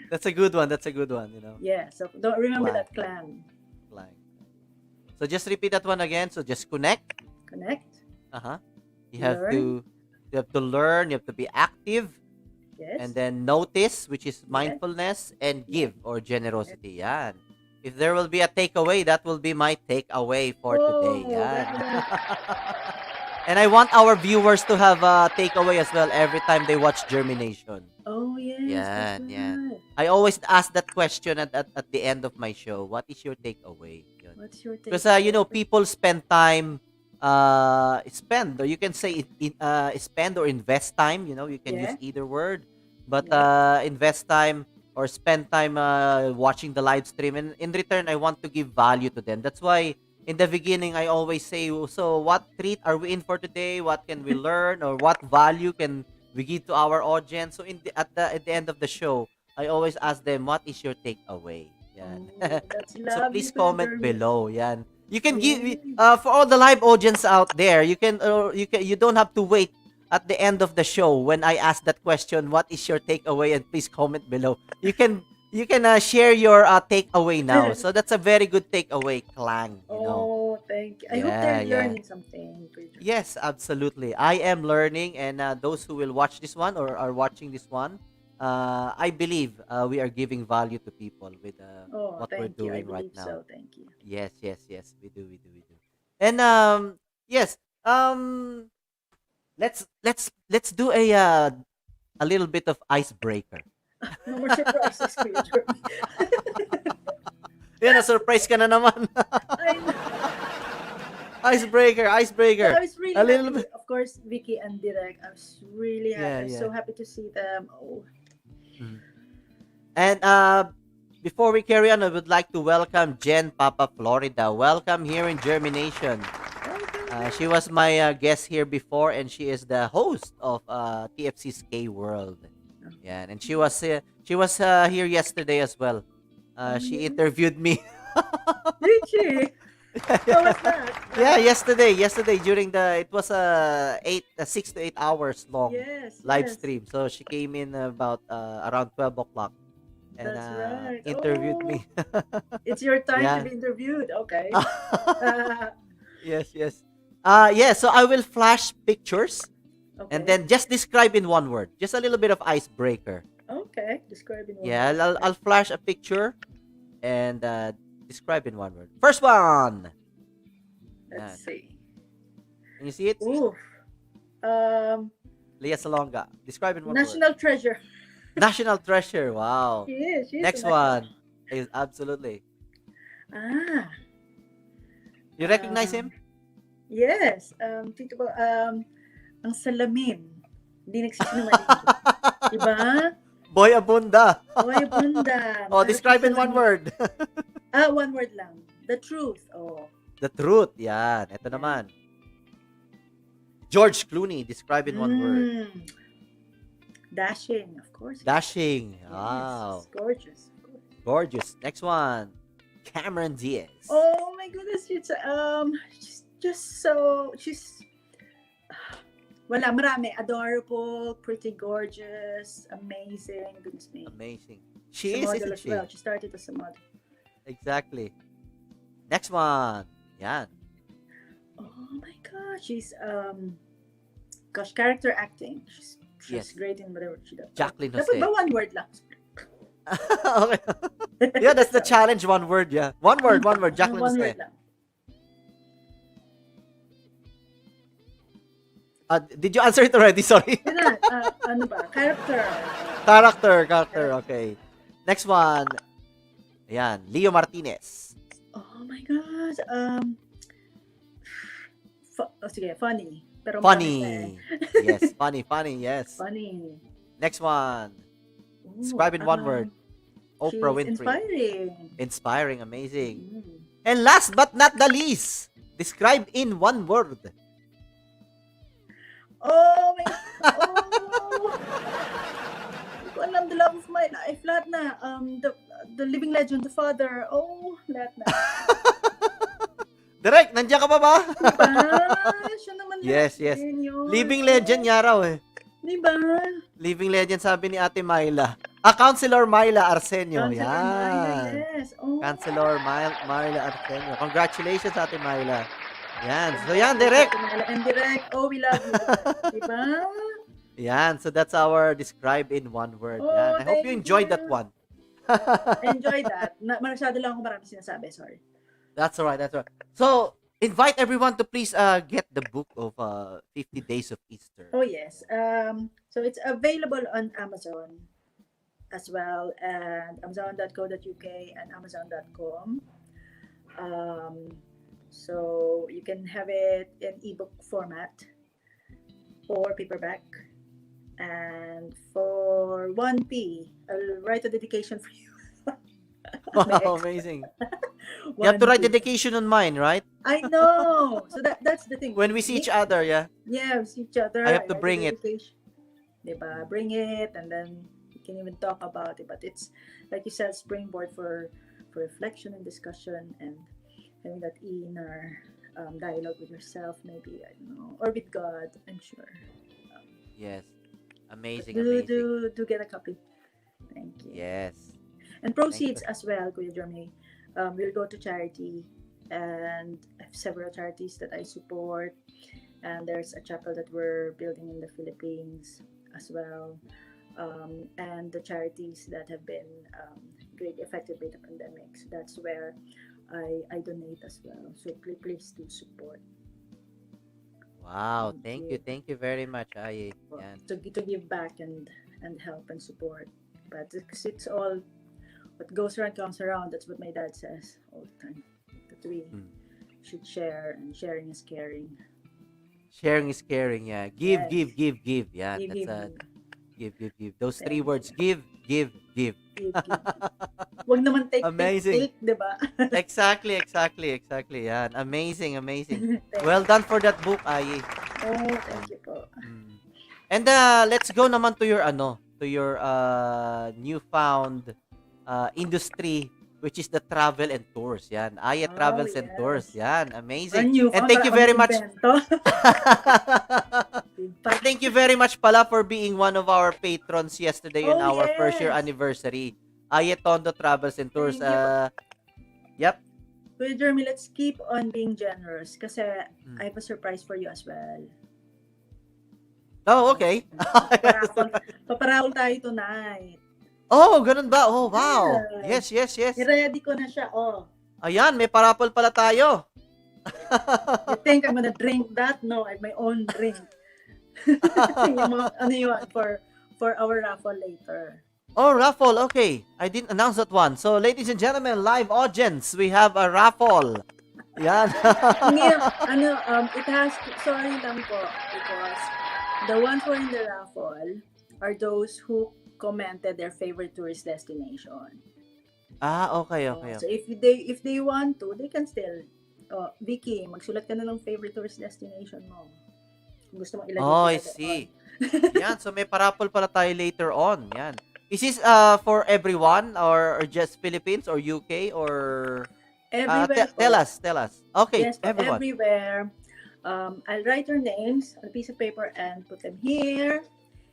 That's a good one. You know. yeah. So don't remember Clan. that CLAN. Like. So just repeat that one again. So just connect. Connect. You have Learn. to learn. You have to be active, Yes. and then notice, which is mindfulness, and give or generosity. Yan. If there will be a takeaway, that will be my takeaway for today. Yan. And I want our viewers to have a takeaway as well every time they watch JhermiNATION. Oh yes. Yeah, that's yeah. right. I always ask that question at the end of my show. What is your takeaway? Yun. What's your take? Because people spend time, spend, or you can say spend or invest time. You can use either word, but invest time or spend time watching the live stream, and in return, I want to give value to them. That's why in the beginning, I always say, so what treat are we in for today? What can we learn, or what value can we give to our audience? So at the end of the show, I always ask them, what is your takeaway? Yan. That's So lovely, please Kuya comment Jeremy. below. Yan. You can give for all the live audience out there. You don't have to wait at the end of the show when I ask that question. What is your takeaway? And please comment below. You can share your takeaway now. So that's a very good takeaway, Clang. Oh, thank you. I hope they're Yeah. learning something. Kuya Jeremy. Yes, absolutely. I am learning, and those who will watch this one or are watching this one, I believe we are giving value to people with Oh, what we're thank you. I doing right believe now. so. Thank you. Yes, we do. And yes, let's do a little bit of icebreaker. No more surprises, Kuya Jeremy. Yan, na-surprise ka na naman. I know. Icebreaker. I was really A little happy. bit. Of course, Vicky and Direk. I was really happy. Yeah, I was so happy to see them. Oh, And before we carry on, I would like to welcome Jen Papa Florida. Welcome here in JhermiNATION. She was my guest here before, and she is the host of TFC's K World. Yeah, and she was here yesterday as well. She interviewed me. did she? How was that? Yeah, yesterday during it was 6 to 8 hours long Yes. live yes. stream. So she came in about around 12 o'clock. and That's right. interviewed Oh, me. it's your time Yeah. to be interviewed. Okay. Yes, yes. Yeah, so I will flash pictures Okay. and then just describe in one word. Just a little bit of icebreaker. Okay. Describe in one Yeah, word. I'll flash a picture and describe in one word. First one. Let's see. Can you see it? Ooh. Um, Leah Salonga. Describe in one word. National treasure. National treasure. Wow. She is. She's Next a national- one is absolutely. Ah. You recognize him? Yes. Tito ko, ang salamin. Hindi nagsisinungaling. Diba? Boy Abunda. Oy, bunda. Oh, describe in one word. One word lang. The truth. Oh. The truth. Yan. Ito naman. George Clooney. Describe in one word. Dashing, of course. Dashing. Yes, Wow. gorgeous. Gorgeous. Next one. Cameron Diaz. Oh my goodness, she's just so wala, marami. Adorable, pretty gorgeous, amazing. Goodness me. Amazing. She's She a is, model isn't as she? well. She started as a model. Exactly. Next one. Yan. Oh my gosh, she's character acting. She's Yes. great in whatever she does. Jacqueline Dapat Jose. ba one word lang? Okay. Yeah, that's the challenge. One word. Yeah. One word. Jacqueline One Jose. word lang. Did you answer it already? Sorry. Yun na, ano ba? Character. Character. Okay. Next one. Ayan. Leo Martinez. Oh my gosh. Sige, funny. Pero Funny. marami Yes. Funny. Yes. Funny. Next one. Ooh, Describe in one word. Oprah she's Winfrey. Inspiring. Inspiring. Amazing. Mm. And last but not the least. Describe in one word. Oh my Oh. Hindi ko alam, the love of my life. Lahat na. The living legend, the father. Oh, lahat na. Direk, nandiyan ka pa ba? Diba? Siya naman Yes, lahat yes. din yun. Living legend niya raw eh. Diba? Living legend sabi ni Ate Myla. Counselor Myla Arsenio. Counselor Yan. Maya, yes. Oh. Counselor Myla Arsenio. Congratulations, Ate Myla. Yan. So yan, Direk. And direct. Oh, we love you. Diba? Yan. So that's our describe in one word. Oh, Yan. I hope you thank enjoyed you. that one. Enjoy that. Masyado lang ako marami sinasabi. Sorry. That's all right. So, invite everyone to please get the book of 50 Days of Easter. Oh, yes. So it's available on Amazon as well, and amazon.co.uk and amazon.com. So you can have it in ebook format or paperback. And for 1p, I'll write a dedication for you. Wow, amazing. You have to write 1p. dedication on mine, right? I know. So that's the thing. When we see each other, yeah. Yeah, we see each other. I have to write bring a it. dedication. Diba? Bring it, and then we can even talk about it. But it's, like you said, springboard for reflection and discussion, and having that inner dialogue with yourself, maybe, I don't know, or with God, I'm sure. Yes. Amazing, Do amazing. get a copy. Thank you. Yes. And proceeds as well, Kuya Jeremy, will go to charity, and I have several charities that I support, and there's a chapel that we're building in the Philippines as well, and the charities that have been greatly affected by the pandemic. So that's where I donate as well. So please do support. Wow. Thank Thank you very much, Aye. Yan. To give back and help and support. But it's all what goes around comes around. That's what my dad says all the time. That we should share, and sharing is caring. Sharing is caring, yeah. Give, Yes. give. Yeah, Give, that's give, give. Those three Thank words. Give. give. Wag naman Amazing. take, diba? Exactly. Yeah. Amazing. Thank Well done for that book, Aye. Oh, thank you po. And let's go naman to your newfound industry, which is the travel and tours. Yan. Aya Oh, Travels and yes. Tours. Yan. Amazing. New And thank you very much. Diba? Thank you very much pala for being one of our patrons yesterday on Oh, our first year yes. anniversary. Tondo Travels and Tours. Thank you. Yep. Kuya Jeremy, let's keep on being generous kasi Mm. I have a surprise for you as well. Oh, okay. Paparahol tayo tonight. Oh, ganun ba? Oh, wow. Yes. Yes. I-ready ko na siya. Oh, Ayan, may parapol pala tayo. you think I'm gonna drink that? No, I have my own drink. Yung mga, ano yun, for our raffle later. Oh, raffle. Okay. I didn't announce that one. So, ladies and gentlemen, live audience, we have a raffle. Yan. It has, sorry lang po, because the ones who are in the raffle are those who commented their favorite tourist destination. Okay. So if they want to, they can still, Vicky, magsulat ka na ng favorite tourist destination mo. Kung gusto mo ilagay. Oh, I see. Yan. So, may parapol pala tayo later on. Yan. Is this for everyone or just Philippines or UK or Everywhere. tell us. Okay, Yes, everyone. everywhere. I'll write your names on a piece of paper and put them here.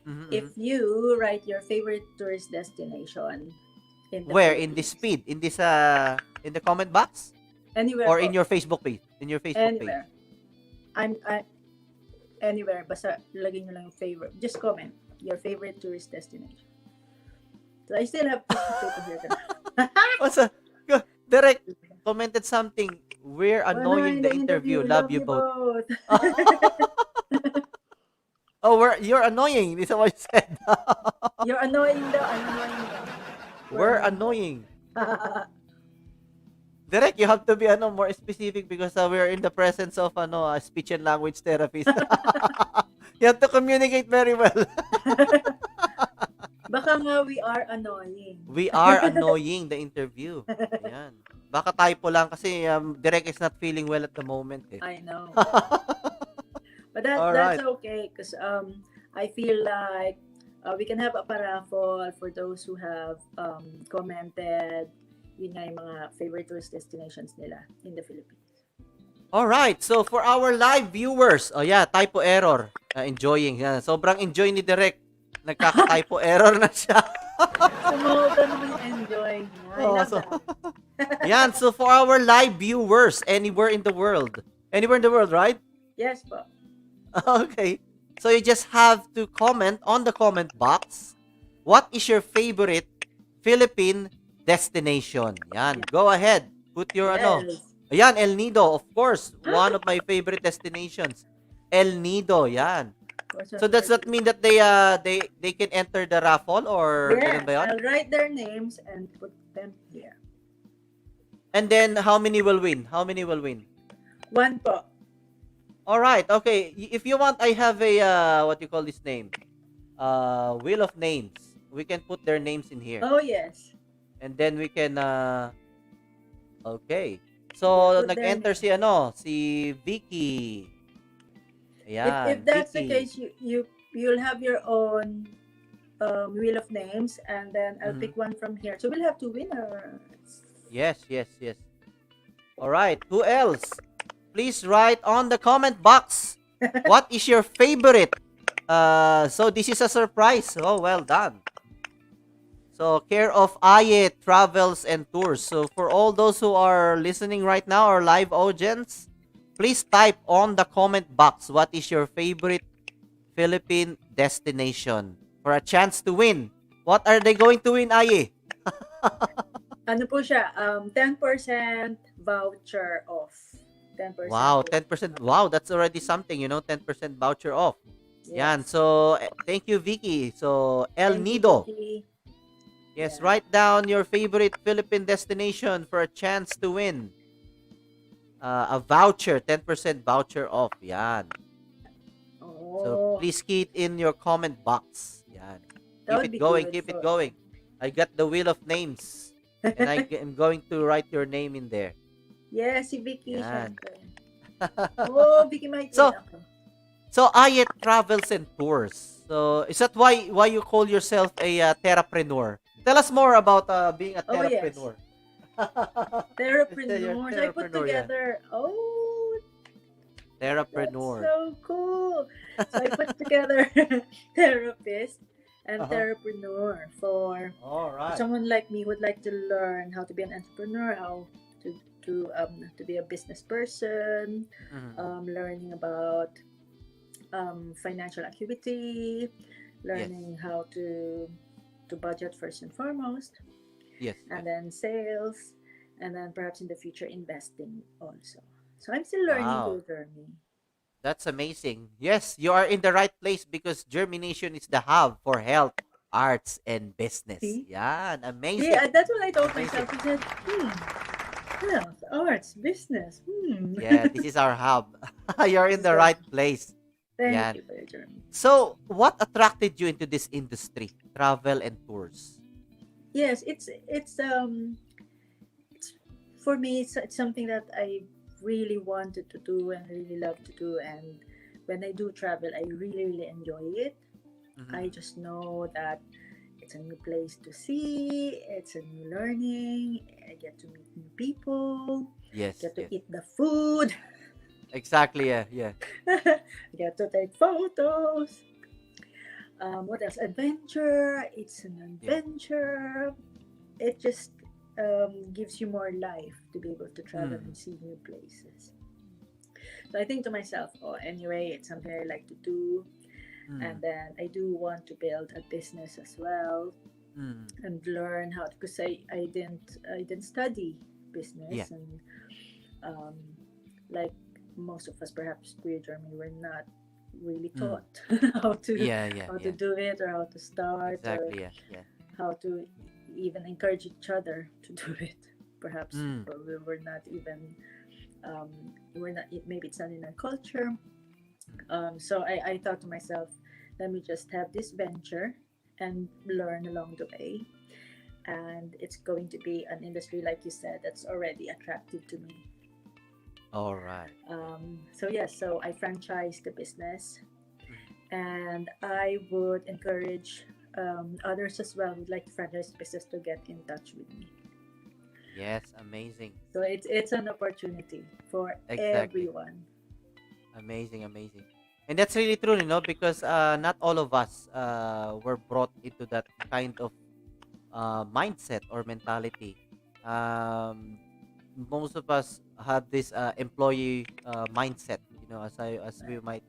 Mhm, If you write your favorite tourist destination in the Where in this Philippines. feed? In this in the comment box Anywhere or po. in your Facebook page? In your Facebook Anywhere. page. Anywhere, basta lagay nyo lang yung favorite. Just comment your favorite tourist destination. So I still have piece of paper here. What's Derek commented something. We're annoying the interview. Love you both. Oh, you're annoying. This is what you said. You're annoying daw. I'm annoying daw. We're annoying. Derek, you have to be more specific because we're in the presence of a speech and language therapist. You have to communicate very well. Baka nga we are annoying. We are annoying the interview. Ayan. Baka typo lang kasi Derek is not feeling well at the moment. I know. But All that's right. okay because I feel like we can have a paraffle for those who have commented yun nga yung mga favorite tourist destinations nila in the Philippines. All right. So for our live viewers, typo error. Enjoying. Yan. Sobrang enjoy ni Derek. Nagkaka-typo error na siya. Sumuta naman enjoy. I Oh, love so- that. Yan. So for our live viewers anywhere in the world. Anywhere in the world, right? Yes po. Okay. So you just have to comment on the comment box. What is your favorite Philippine destination? Yan. Go ahead. Put your Yes. Ayan, El Nido, of course. One of my favorite destinations. El Nido, yan. So does that mean that they can enter the raffle or Yes, ganun ba yun? I'll write their names and put them here. And then how many will win? How many will win? One po. All right. Okay. If you want, I have a what you call this name? Wheel of names. We can put their names in here. Oh, yes. And then we can okay. So Put their nag-enter si Vicky. Ayan. If that's the Vicky. case, you'll have your own wheel of names, and then I'll Mhm. pick one from here. So we'll have two winners. Yes. All right. Who else? Please write on the comment box. What is your favorite? So this is a surprise. Oh, well done. So care of Aye Travels and Tours. So for all those who are listening right now, our live audience, please type on the comment box what is your favorite Philippine destination for a chance to win. What are they going to win, Aye? Ano po siya? 10% voucher off. 10%. Wow, 10%. Wow, that's already something, 10% voucher off. Yes. Yan. So, thank you, Vicky. So, El Thank you, Nido. Vicky. Yes, Yeah. write down your favorite Philippine destination for a chance to win. A voucher, 10% voucher off. Yan. Oh, So, please key it in your comment box. Yan. that Keep would it be going, good keep it for- going. I got the wheel of names. And I am going to write your name in there. Yes, si Vicky. Yan. syempre. Oh, Vicky might So, win ako. So, Ayet Travels and Tours. So, is that why you call yourself a terrapreneur? Tell us more about being a Oh, yes. terrapreneur. Therapreneur. You're So I put terrapreneur, yeah. together. Oh, Terrapreneur. that's so cool. So I put together therapist entrepreneur for All right. someone like me who would like to learn how to be an entrepreneur, how to be a business person, Mhm. learning about financial acuity, Yes. learning how to budget first and foremost, Yes. and Yes. then sales, and then perhaps in the future investing also. So I'm still learning Wow. to Jeremy. That's amazing. Yes, you are in the right place because Germination is the hub for health, arts, and business. See? Yeah, See, amazing. that's what I told Amazing. myself. I said, health, arts, business. Yeah, this is our hub. You're This in is the the right place. thank Yeah. you for your journey. So, what attracted you into this industry, travel and tours? Yes, it's for me. It's something that I really wanted to do and really love to do. And when I do travel, I really enjoy it. I Mhm. just know that it's a new place to see. It's a new learning. I get to meet new people. Yes, Get to yes. eat the food. Exactly, yeah, yeah. Get to take photos. What else? Adventure. It's an Yeah. adventure. It just gives you more life to be able to travel Mm. and see new places. So I think to myself, oh, anyway, it's something I like to do. And Mm. then I do want to build a business as well Mm. and learn how, because I didn't study Yeah. business, and um, like most of us perhaps Kuya Jeremy were not really Mm. taught how to Yeah, yeah, how to yeah. do it or how to start or Exactly, yeah, yeah. how to even encourage each other to do it. Perhaps Mm. we're not even we're not, maybe it's not in our culture. So I thought to myself, let me just have this venture and learn along the way. And it's going to be an industry, like you said, that's already attractive to me. All right. So yes, so I franchise the business, Mhm. and I would encourage others as well who'd like to franchise the business to get in touch with me. Yes, amazing. So it's an opportunity for Exactly. everyone. Amazing, amazing. And that's really true, because not all of us were brought into that kind of mindset or mentality. Um, Most of us have this employee mindset, as we might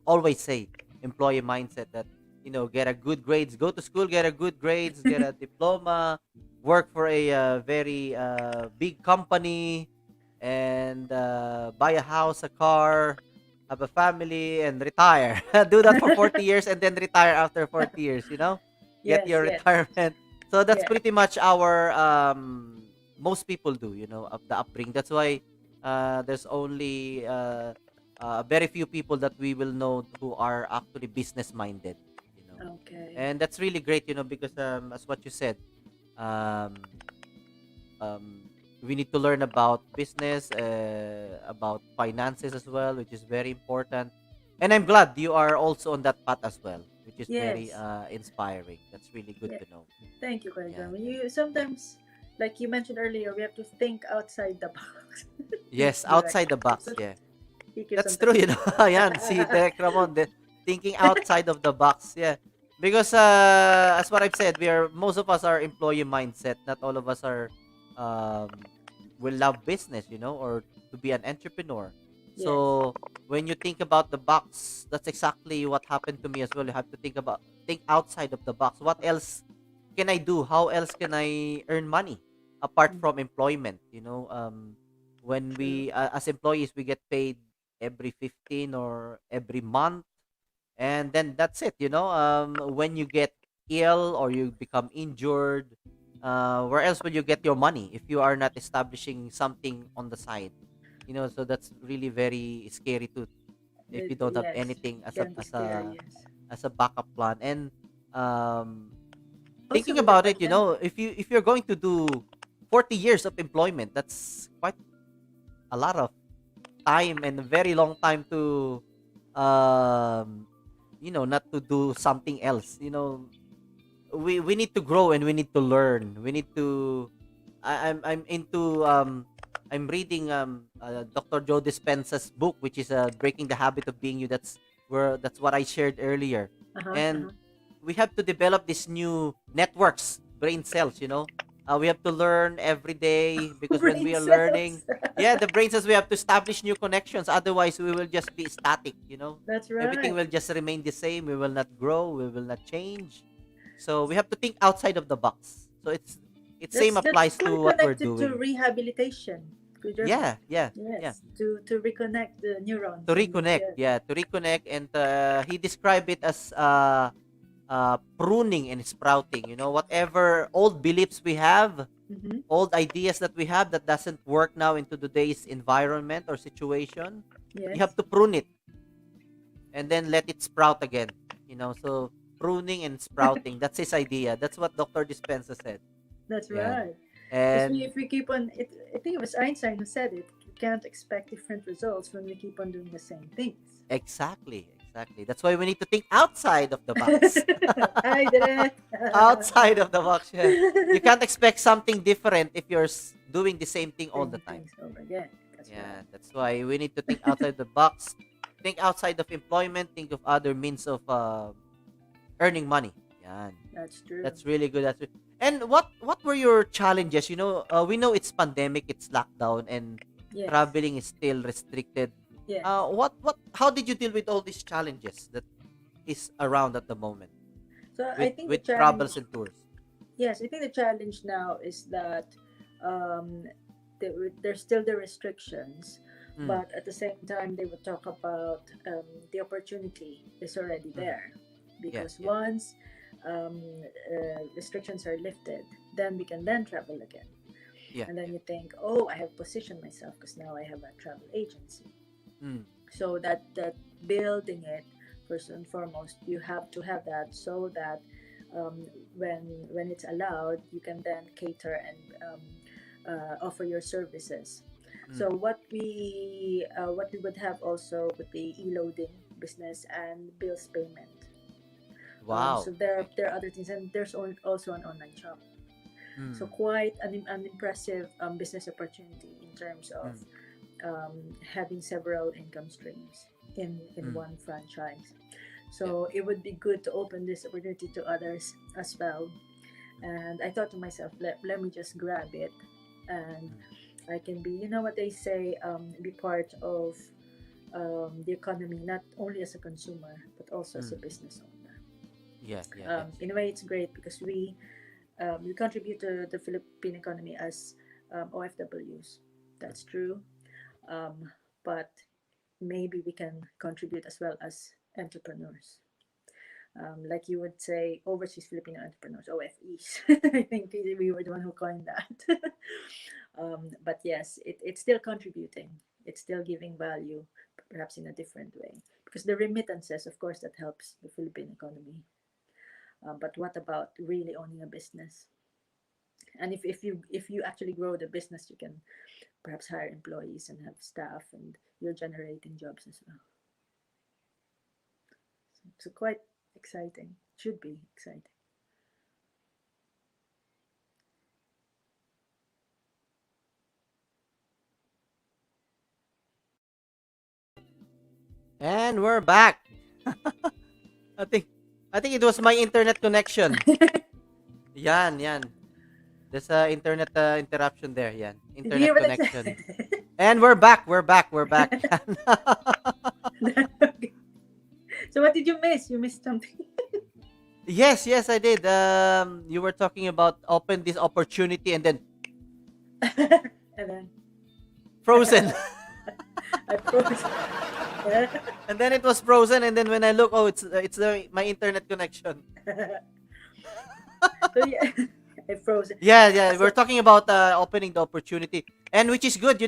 always say, employee mindset that get a good grades, go to school, get a good grades, get a diploma, work for a very big company, and buy a house, a car, have a family, and retire. Do that for 40 years and then retire after 40 years. Get Yes, your yes, retirement. So that's yes. pretty much our most people do, of the upbringing. That's why there's only very few people that we will know who are actually business minded. Okay. And that's really great, because as what you said, um, um, we need to learn about business, about finances as well, which is very important. And I'm glad you are also on that path as well, which is very Yes. inspiring. That's really good Yeah. to know. Thank you, Kuya Yeah, Jeremy. yeah. You sometimes, like you mentioned earlier, we have to think outside the box. Yes, Direct. outside the box. So Yeah, he keeps that's on true. telling Yan, see, Direct Ramon, thinking outside of the box. Yeah, because as what I've said, most of us are employee mindset. Not all of us are um will love business, or to be an entrepreneur. Yes. So when you think about the box, that's exactly what happened to me as well. You have to think outside of the box. What else can I do? How else can I earn money apart Mm, from employment? When true. we as employees, we get paid every 15 or every month, and then that's it. When you get ill or you become injured, where else will you get your money if you are not establishing something on the side? So that's really very scary too, if you don't have Yes. anything as a Can be as a scary, yes. as a backup plan. And um Also thinking with the about it, pandemic. if you're going to do 40 years of employment, that's quite a lot of time and a very long time to um not to do something else. We need to grow and we need to learn. We need to I'm into I'm reading Dr. Joe Dispenza's book, which is Breaking the Habit of Being You. That's what I shared earlier. Uh-huh, And uh-huh. we have to develop these new networks, brain cells. We have to learn every day because when we Brain are learning, cells. yeah, the brain cells, we have to establish new connections. Otherwise, we will just be static. That's Everything right. will just remain the same. We will not grow. We will not change. So we have to think outside of the box. So it same That's applies quite to what we're connected to doing. rehabilitation. Good job. Yeah, yeah, yeah. Yes, to reconnect the neurons. To And reconnect, yeah, to reconnect, and he described it as pruning and sprouting. Whatever old beliefs we have, Mhm. old ideas that we have that doesn't work now into today's environment or situation, you Yes, have to prune it and then let it sprout again. So pruning and sprouting. That's his idea. That's what Dr. Dispenza said. that's Yeah, right. Because and if we keep on, I think it was Einstein who said it. We can't expect different results when we keep on doing the same things. exactly. That's why we need to think outside of the box. I did it. Outside of the box, yeah. You can't expect something different if you're doing the same thing all the Same time. things over again. That's Yeah, right. that's why we need to think outside the box. Think outside of employment. Think of other means of earning money. Yeah, That's true. that's really good. And what were your challenges? We know it's pandemic, it's lockdown, and Yes. traveling is still restricted. Yes. How did you deal with all these challenges that is around at the moment So I with think with the travels challenge. and tours? Yes, I think the challenge now is that um, there's still the restrictions, Mm, but at the same time, they would talk about the opportunity is already mm. there Yeah, because yeah, once restrictions are lifted, then we can then travel again. yeah, And then yeah. you think, oh, I have positioned myself because now I have a travel agency. Mm, So that building it first and foremost, you have to have that so that when it's allowed, you can then cater and offer your services. mm. So what we would have also would be e-loading business and bills payment. So Wow. there are other things, and there's also an online shop. So Mm, quite an impressive business opportunity in terms of mm, having several income streams in mm, one franchise. yeah. So it would be good to open this opportunity to others as well. And I thought to myself, let me just grab it, and Mm, I can be, you know what they say, be part of the economy, not only as a consumer, but also as a mm. business owner. Yeah, yeah, In a way, it's great because we contribute to the Philippine economy as OFWs. That's true. Um, but maybe we can contribute as well as entrepreneurs. Like you would say, overseas Filipino entrepreneurs, OFEs. I think we were the one who coined that. But yes, it's still contributing. It's still giving value, perhaps in a different way. Because the remittances, of course, that helps the Philippine economy. But what about really owning a business? And if you actually grow the business, you can perhaps hire employees and have staff, and you're generating jobs as well. So quite exciting. Should be exciting. And we're back. I think I think it was my internet connection. Yan. There's a internet interruption there. Yan. Did you hear Internet what I connection. said? And we're back. We're back. Yan. Okay. So what did you miss? You missed something. Yes, I did. You were talking about open this opportunity and then And then frozen. I froze. And then it was frozen, and then when I look, oh, my internet connection. So yeah, I froze. Yeah. So We're talking about opening the opportunity, and which is good.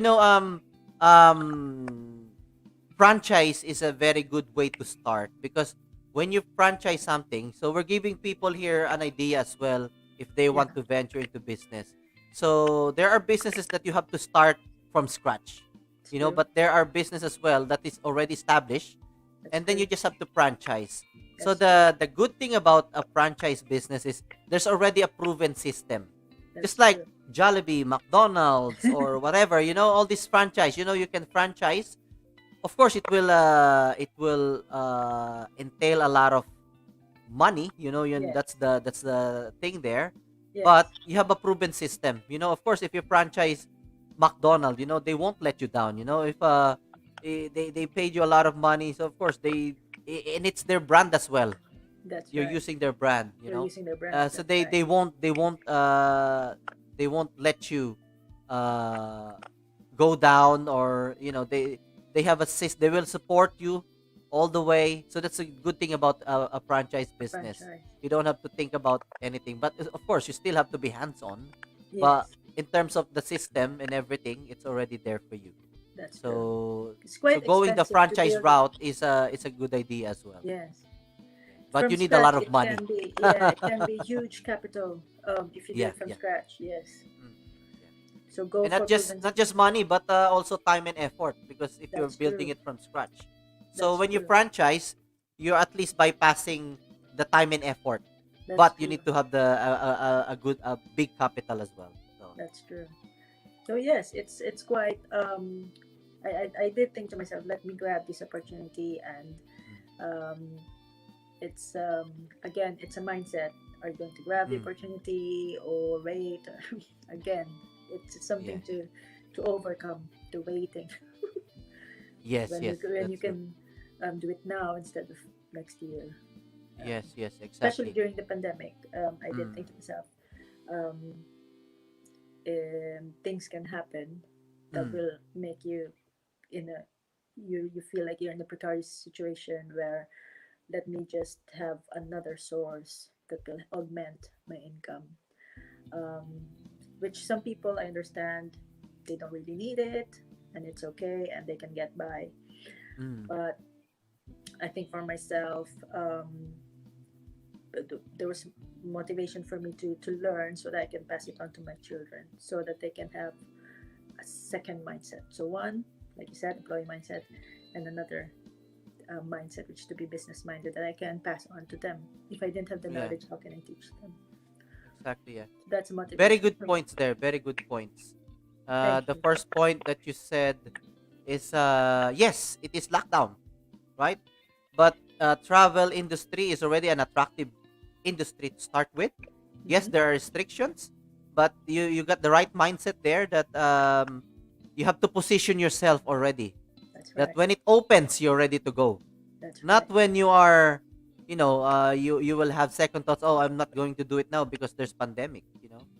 Franchise is a very good way to start because when you franchise something, so we're giving people here an idea as well if they yeah, want to venture into business. So there are businesses that you have to start from scratch, it's true. but there are business as well that is already established, That's and then you true. just have to franchise. So That's true. the good thing about a franchise business is there's already a proven system. Just That's like true. Jollibee, McDonald's, or whatever, all these franchise, you can franchise. Of course, it will entail a lot of money, Yes. that's the thing there. Yes. But you have a proven system. Of course, if you franchise McDonald's, they won't let you down. If they paid you a lot of money, so of course and it's their brand as well. That's You're right. using their brand, They're using their brand. so That's they right. won't let you uh go down, or they have a they will support you all the way. So that's a good thing about a franchise business. Franchise. You don't have to think about anything, but of course you still have to be hands on. But Yes. in terms of the system and everything, it's already there for you. That's So true. It's so quite going the expensive to franchise build. route is a good idea as well. Yes. But From you need a lot scratch, of money. it can be huge capital. If you do Yeah, it from yeah. scratch, yes. Mm, yeah. So go And for not just proven. not just money, but also time and effort, because if you're That's building true. it from scratch. So That's when you true. franchise, you're at least bypassing the time and effort, That's but you true. need to have a big capital as well. So That's true. So yes, it's quite. I did think to myself, let me grab this opportunity, and um, it's again, it's a mindset. Are you going to grab the mm, opportunity or wait? Again, it's something yeah, to overcome the waiting yes, when yes, you that's true. can do it now instead of next year. Yes, yes, Especially exactly. during the pandemic, I did Mm, think to myself, um, things can happen that mm, will make you in a you feel like you're in a precarious situation where let me just have another source that will augment my income, um, which some people I understand they don't really need it and it's okay and they can get by, mm, but I think for myself, there was motivation for me to learn so that I can pass it on to my children so that they can have a second mindset. So one, like you said, employee mindset, and another mindset, which is to be business minded, that I can pass on to them. If I didn't have the yeah, knowledge, how can I teach them? exactly. Yeah. So that's a Very motivation good for me. points there. Very good points. Thank The you. first point that you said is yes, it is lockdown, right? But travel industry is already an attractive industry to start with. Yes, Hmm. there are restrictions, but you got the right mindset there, that you have to position yourself already. That's That right. when it opens, you're ready to go. That's Not right. when you are, you will have second thoughts. Oh, I'm not going to do it now because there's pandemic.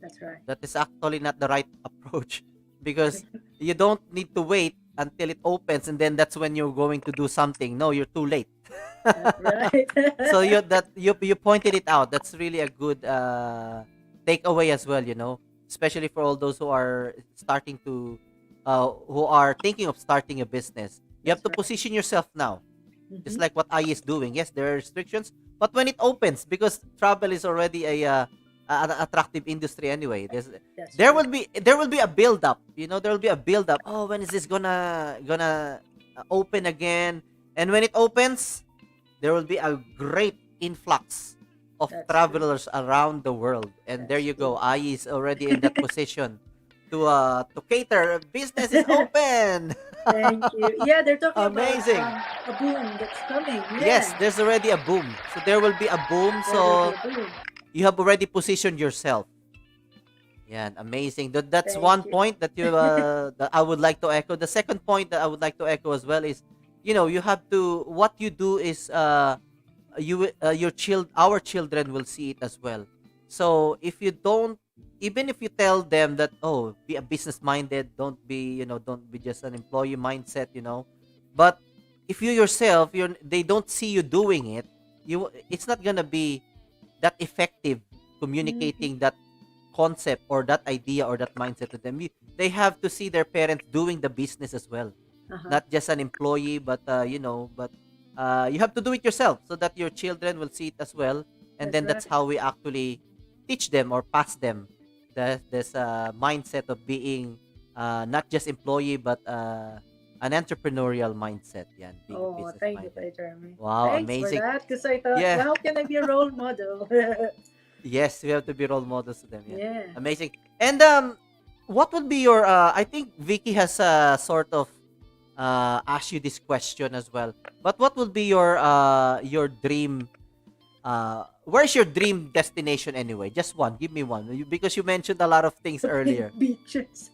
That's right. That is actually not the right approach, because you don't need to wait until it opens and then that's when you're going to do something. No, you're too late. That's right. So you pointed it out. That's really a good takeaway as well. Especially for all those who are thinking of starting a business. You have That's to right. position yourself now, just Hmm. like what I is doing. Yes, there are restrictions, but when it opens, because travel is already an attractive industry anyway. That's There true. will be a build up. There will be a build up. Oh, when is this gonna open again? And when it opens, there will be a great influx of That's true. travelers around the world. And there That's you true. go. AI is already in that position to cater. Business is open. Thank you. Yeah, they're talking about Amazing. a boom that's coming. Yes, Yeah, there's already a boom. So there will be a boom. there will be So a boom. you have already positioned yourself. Yeah, amazing. That's one Thank you. point that I would like to echo. The second point that I would like to echo as well is, you have to what you do is our children will see it as well. So if you don't, even if you tell them that, oh, be a business minded, don't be just an employee mindset, but if you yourself, they don't see you doing it, it's not gonna be that effective Mhm. communicating that concept or that idea or that mindset to them. They have to see their parents doing the business as well, Uh-huh. not just an employee, but you have to do it yourself so that your children will see it as well. And That's then that's right. how we actually teach them or pass them this mindset of being not just employee, but an entrepreneurial mindset. Yeah, being a Oh, business thank you, minded. Jeremy. Wow, Thanks for amazing. that. Because I thought, Yeah. well, how can I be a role model? Yes, we have to be role models to them. Yeah, Yeah. amazing. And what would be your? I think Vicky has sort of asked you this question as well. But what would be your dream Where's your dream destination anyway? Just one. Give me one. Because you mentioned a lot of things earlier. Beaches.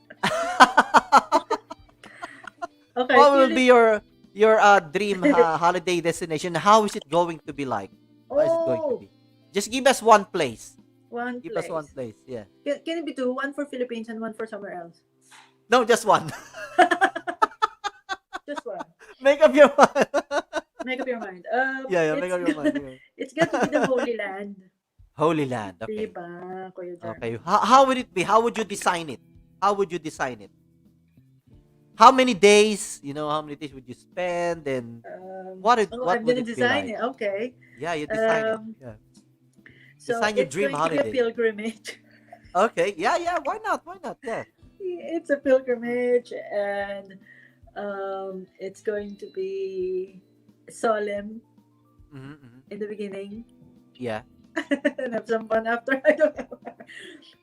Okay, What will be Philip. your dream holiday destination? How is it going to be like? How is it going to Oh, be? Just give us one place. one Give us one place. place. Yeah. Can it be two? One for Philippines and one for somewhere else. No, just one. Just one. Make up your mind. Make up your mind. Yeah, make It's up your mind. Yeah. it's got to be the Holy Land. Holy Land. Okay. Diba, Kuya Okay. Jeremy? How would it be? How would you design it? How would you design it? How many days? How many days would you spend? And what I'm would gonna it be design like? it. Okay. Yeah, you design it. Um, Yeah. so Design your it's dream going to be a holiday. pilgrimage. Okay. Yeah. Why not? Why not? Yeah. It's a pilgrimage, and it's going to be solemn in the beginning Yeah. and have some fun after. I don't know.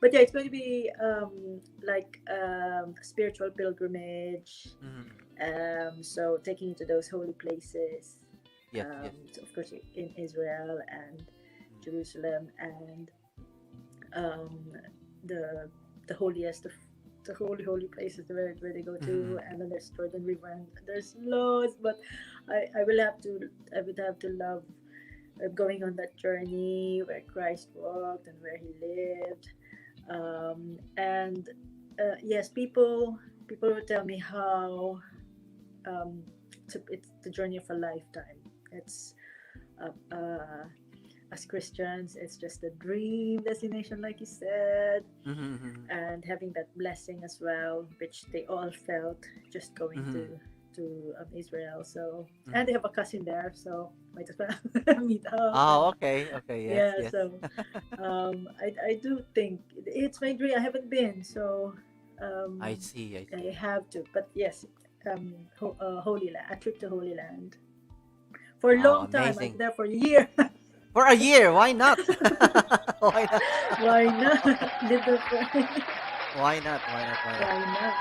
But yeah, it's going to be like spiritual pilgrimage. So taking you to those holy places. Yes. Yes. So of course in Israel and Jerusalem and the holiest of the holy places where they go to, and then there's Jordan River, and there's loads. But I would have to love going on that journey where Christ walked and where he lived. And yes, people would tell me how it's the journey of a lifetime. It's as Christians, it's just a dream destination, like you said, and having that blessing as well, which they all felt just going to Israel. So and they have a cousin there, so might as well meet up. Oh, okay. Okay. Yes. Yeah, Yes. so I do think it's my dream. I haven't been, so I see. I see. I have to. But yes, Holy Land, a trip to Holy Land for a Wow, long time. amazing. I'm there for a year. For a year, why not? Why not? Why not? Little friend. Why not? Why not? Why not? Why not?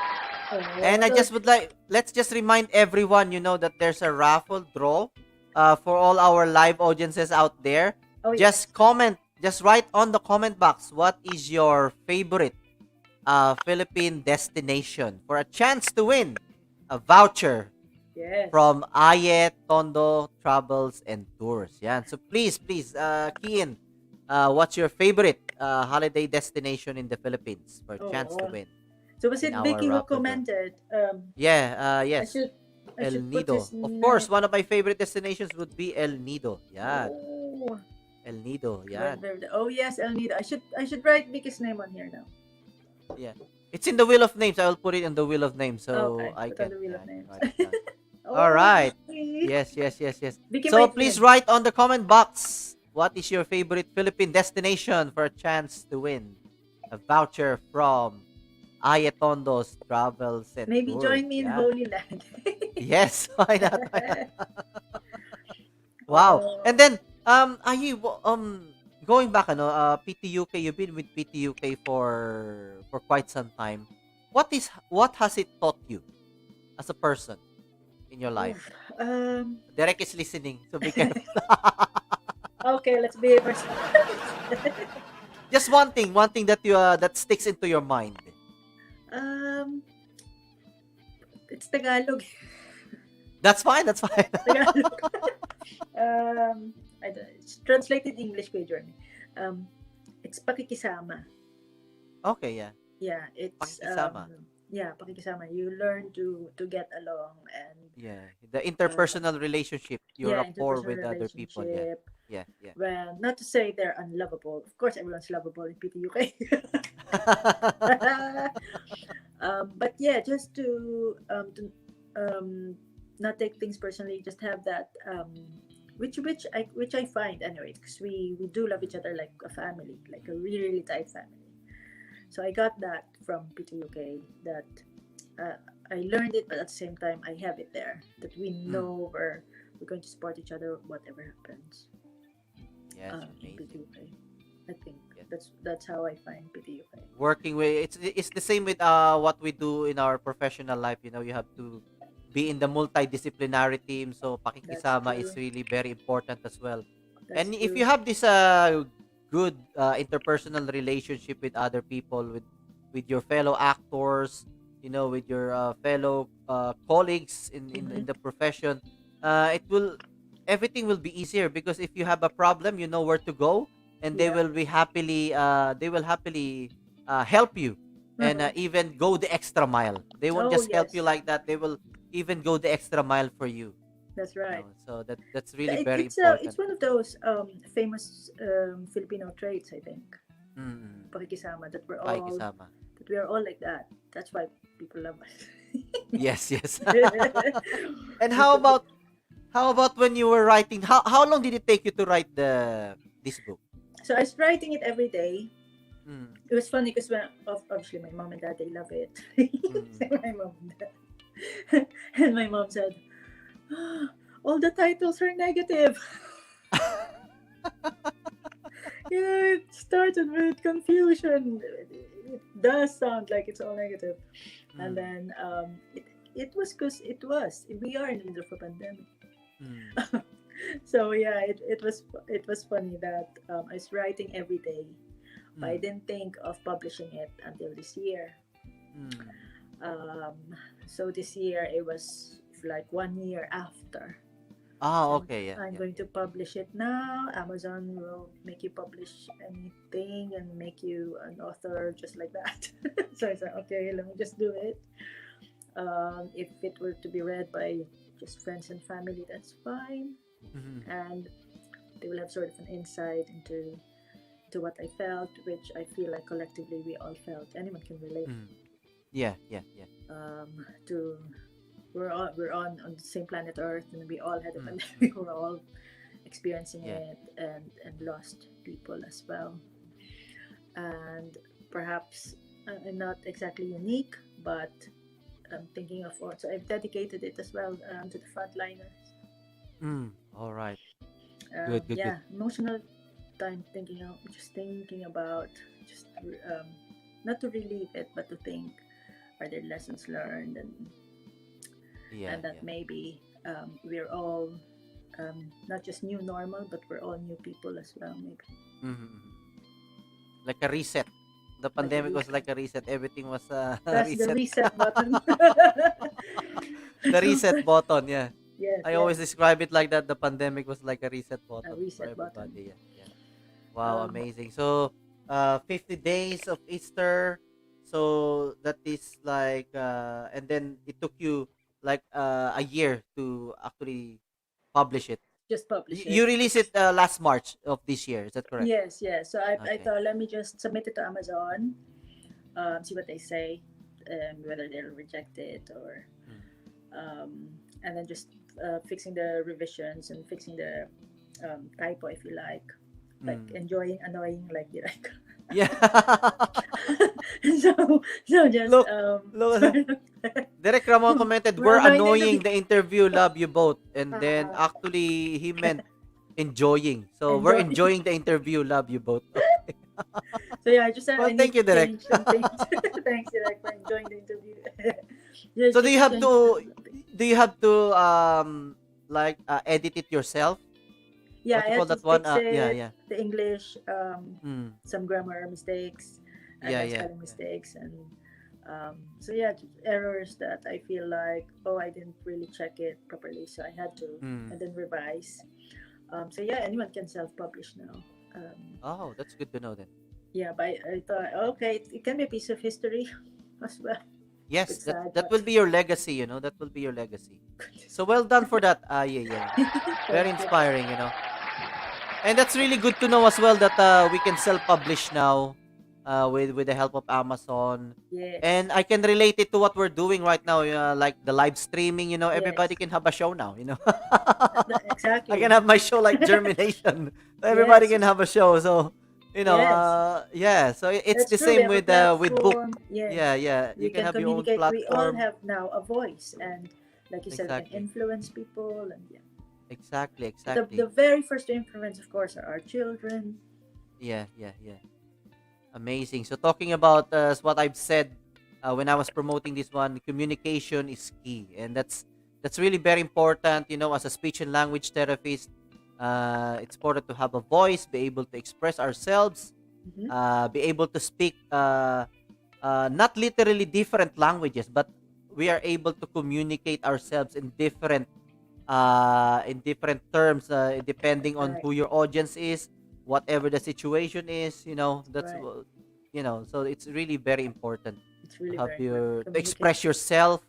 Oh, And I so- just would like, let's just remind everyone, that there's a raffle draw for all our live audiences out there. oh, yes. Just comment, just write on the comment box, what is your favorite Philippine destination for a chance to win a voucher Yes. from Ayet, Tondo, Travels, and Tours. Yan. So please, key in what's your favorite holiday destination in the Philippines for a chance to Oh. win. So was in it our Vicky who raffle draw. commented? Yeah, I yes. should El put Nido. his Of name. course, one of my favorite destinations would be El Nido. Yeah, Oh, El Nido. Yeah, oh yes, El Nido. I should write Vicky's name on here now. yeah. It's in the wheel of names. I will put it in the wheel of names so Okay, I put can. on the wheel of yeah, names. write it down. Oh, All right. Vicky. Yes. Vicky So might please win. write on the comment box what is your favorite Philippine destination for a chance to win a voucher from Ayetondo's Travels and Maybe Tours. join me in Yeah. Holy Land. Yes, why not? Why not? Wow. Oh. And then going back PTUK, you've been with PTUK for quite some time. What has it taught you as a person in your life? Derek is listening, so be careful. Okay, let's be first. Just one thing that you that sticks into your mind. It's Tagalog. That's fine. That's fine. Tagalog. It's translated English, Kuya Jordan. It's pakikisama. Okay, yeah. Yeah, it's Pakikisama. Pakikisama. You learn to get along and Yeah. The interpersonal relationship, your rapport interpersonal with other people. Yeah. relationship. Yeah. Well, not to say they're unlovable. Of course, everyone's lovable in PTUK. But yeah, just to not take things personally, just have that which I find anyway, because we do love each other like a family, like a really, really tight family. So I got that from PTUK, that I learned it, but at the same time I have it there, that we know we're going to support each other whatever happens. Yes, In amazing. PTUK. I think Yes. that's how I find PTUK. Working with it's the same with what we do in our professional life. You have to be in the multidisciplinary team, so pakikisama is true. really very important as well. That's And if true. you have this good interpersonal relationship with other people, with your fellow actors, with your fellow colleagues Hmm. in the profession, it will everything will be easier, because if you have a problem, you know where to go, and Yeah. they will happily help you, and Uh-huh. even go the extra mile. They won't Oh just help you yes, like that. They will even go the extra mile for you. that's right. So that's really very It's important. one of those famous Filipino traits, I think. Mm. Pakikisama, Pakikisama. that we are all like that. That's why people love us. Yes, yes. And Because how about when you were writing? How long did it take you to write this book? so I was writing it every day. Mm. It was funny because obviously my mom and dad, they love it. Mm. My mom and dad. And my mom said, "Ah, all the titles are negative." It started with confusion. It does sound like it's all negative. And Mm. then it was because we are in the middle of a pandemic. Mm. So yeah, it was funny that I was writing every day, but I Mm. didn't think of publishing it until this year. Mm. Um, so this year it was like 1 year after. Ah, So okay, yeah, I'm yeah, going yeah. to publish it now. Amazon will make you publish anything and make you an author just like that. So I said, okay, let me just do it. If it were to be read by just friends and family, that's fine. Mhm. And they will have sort of an insight into to what I felt, which I feel like collectively we all felt. Anyone can relate. Mm. Yeah, yeah, yeah. To we're on the same planet Earth, and we all had a Mm. pandemic. Mm. We're all experiencing Yeah. it and lost people as well. And perhaps not exactly unique, but I'm thinking of also I've dedicated it as well to the frontliners. Mm. All right. Good, good, good. Yeah, emotional time just thinking about just not to relieve it, but to think, are there lessons learned, Yeah, and that yeah. maybe we're all not just new normal, but we're all new people as well. Maybe Mm-hmm. Like a reset. The like a pandemic was reset. like a reset. Everything was Press the reset. reset button. The So reset button, yeah. yes, I always yes, describe it like that. The pandemic was like a reset a button for reset button. everybody. Yeah, yeah. Wow, Um, amazing. So, 50 days of Easter. So that is like, and then it took you like a year to actually publish it. just publish You it. released it last March of this year. Is that correct? Yes, yes. So I Okay. thought, let me just submit it to Amazon, see what they say, whether they'll reject it or, Mm. and then just fixing the revisions and fixing the typo if you like Mm. enjoying annoying like you like. Yeah. So just Look, look. sort of Derek Ramon commented, we're "We're annoying in annoying the interview, love you both." And then uh, actually he meant enjoying. So we're enjoy. enjoying the interview, love you both. So yeah, I just said Well, I need thank you, to Derek. change some things. Thanks, Derek, for enjoying the interview. So Just to change some things. do you have to like edit it yourself? Yeah, What I you call had to that one? fix Yeah, it, yeah. the English, Mm. some grammar mistakes, and Yeah, then yeah, spelling yeah. mistakes, and so yeah, just errors that I feel like, oh, I didn't really check it properly, so I had to, Mm. and then revise. So yeah, anyone can self-publish now. Oh, that's good to know then. Yeah, but I thought, okay, it can be a piece of history as well. Yes, Bit sad, that but will be your legacy, That will be your legacy. So well done for that. Yeah, yeah. Very thank you. inspiring, And that's really good to know as well that we can self-publish now with the help of Amazon. Yes, And I can relate it to what we're doing right now, like the live streaming. yes, Everybody can have a show now. I can exactly. have my show like Germination. So everybody Yes, can have a show. So yes. yeah. So it's That's the true. We same have a with book. platform. Yeah, Yes. yeah. You We can can have your own communicate. We all platform. have now a voice. And like you said, we can Exactly. influence people. And yeah. Exactly. The Exactly. very first to influence, of course, are our children. Yeah, yeah, yeah. Amazing. So talking about what I've said when I was promoting this one, communication is key, and that's really very important. As a speech and language therapist, It's important to have a voice, be able to express ourselves, Mhm. be able to speak not literally different languages, but we are able to communicate ourselves in different terms, depending on Right. who your audience is, whatever the situation is. That's Right. so it's really very important It's to really have very important. your to Communicate. express yourself.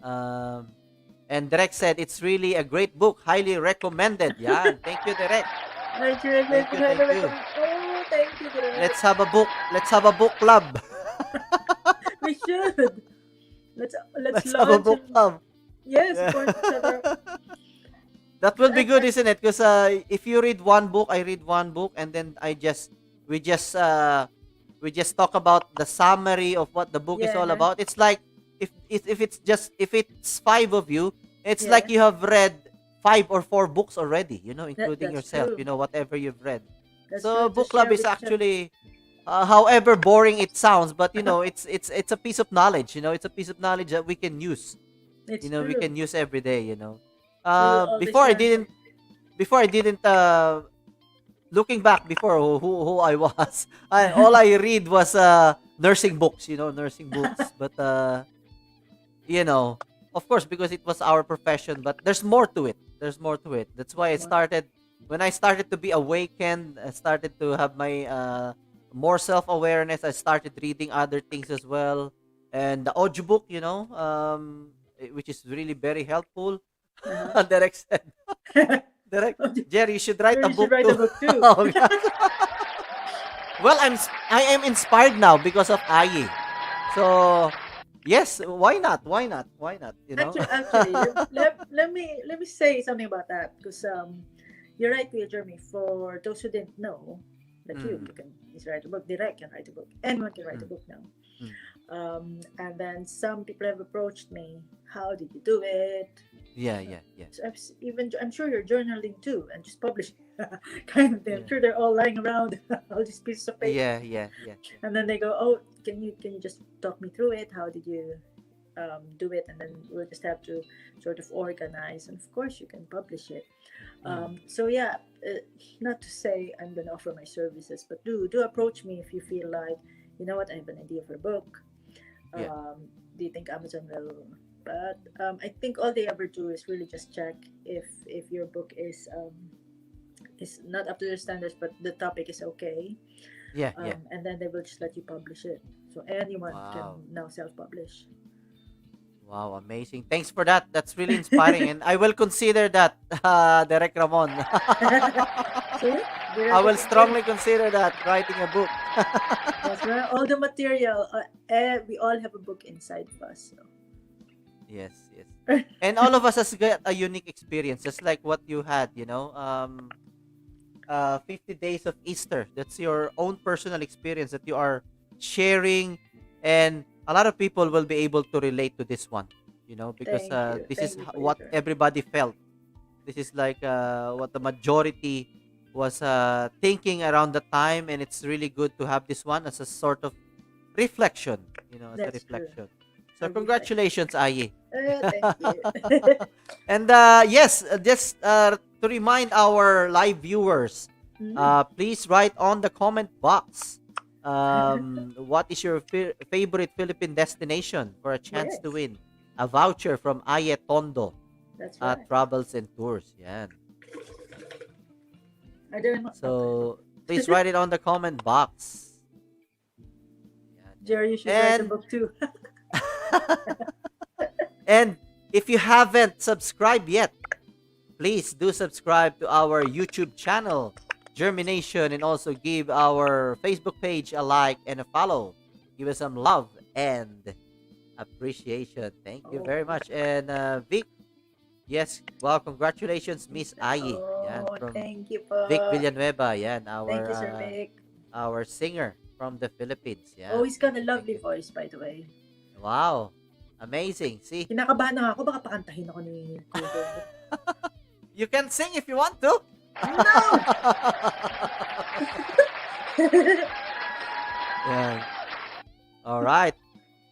Um, and Derek said it's really a great book, highly recommended. Yeah, thank you, Derek. Thank you. Thank you, thank you. Oh, thank you, Direk. Let's have a book. Let's have a book club. We should. Let's Let's have a launch book club. Yes, Yeah. support each other. That will be good, isn't it? Because if you read one book, I read one book, and then we just talk about the summary of what the book is Yeah. all about. It's like if it's five of you, it's Yeah. like you have read 5 or 4 books already. Including that's yourself. true. Whatever you've read. That's So true. book Just club share is with each other. actually, however boring it sounds, but it's a piece of knowledge. It's a piece of knowledge that we can use. It's We true. can use every day. We will always Before I learn. didn't looking back before who I was, all I read was nursing books, nursing books. But of course, because it was our profession, but there's more to it. There's more to it. That's why when I started to be awakened, I started to have my more self-awareness. I started reading other things as well. And the audiobook, which is really very helpful. Uh-huh. Derek said, Derek, Jerry, you should write a You book should write too. a book too. Oh, God. Well, I am inspired now because of Ayi. So, yes, why not? Why not? Why not? Actually, let me say something about that because you're right, Kuya Jeremy. For those who didn't know, like you can just write a book. Direct can write a book. Anyone can write a book now. And then some people have approached me. How did you do it? Yeah. So I'm sure you're journaling too, and just publish kind of thing. I'm sure they're all lying around all these pieces of paper. Yeah. And then they go, "Oh, can you just talk me through it? How did you do it?" And then we'll just have to sort of organize, and of course you can publish it. So yeah, not to say I'm gonna offer my services, but do approach me if you feel like, you know what, I have an idea for a book. Yeah. Do you think Amazon will? But I think all they ever do is really just check if your book is not up to their standards, but the topic is okay. Yeah. And then they will just let you publish it. So anyone Wow. can now self-publish. Wow, amazing. Thanks for that. That's really inspiring. And I will consider that, Derek Ramon. See? I will strongly consider that, writing a book. That's right. All the material, we all have a book inside of us. So. Yes. And all of us has got a unique experience, just like what you had, 50 days of Easter. That's your own personal experience that you are sharing, and a lot of people will be able to relate to this one, because Thank you. this Thank is you for what your turn. everybody felt. This is like what the majority was thinking around the time, and it's really good to have this one as a sort of reflection, as a That's true. reflection. So I'll be congratulations, Ayi. thank you. And yes, just to remind our live viewers, please write on the comment box what is your favorite Philippine destination for a chance to Yes. win a voucher from Tondo That's right. Travels and Tours. Yan. Are there So please write it on the comment box. Yan. Jerry, you should write a And book too. and if you haven't subscribed yet, please do subscribe to our YouTube channel, JhermiNATION, and also give our Facebook page a like and a follow. Give us some love and appreciation. Thank you very much. And Vic, yes, well, congratulations, Miss Ayi. Yan, Oh, from thank you po. Vic Villanueva. Yan, Thank you, Sir our Vic. our singer from the Philippines. Yan. Oh, he's got a lovely voice, by the way. Wow, amazing. See, Kinakabahan na ako, baka pakantahin ako ni Kuya. you can sing if you want to. No! Yeah. All right.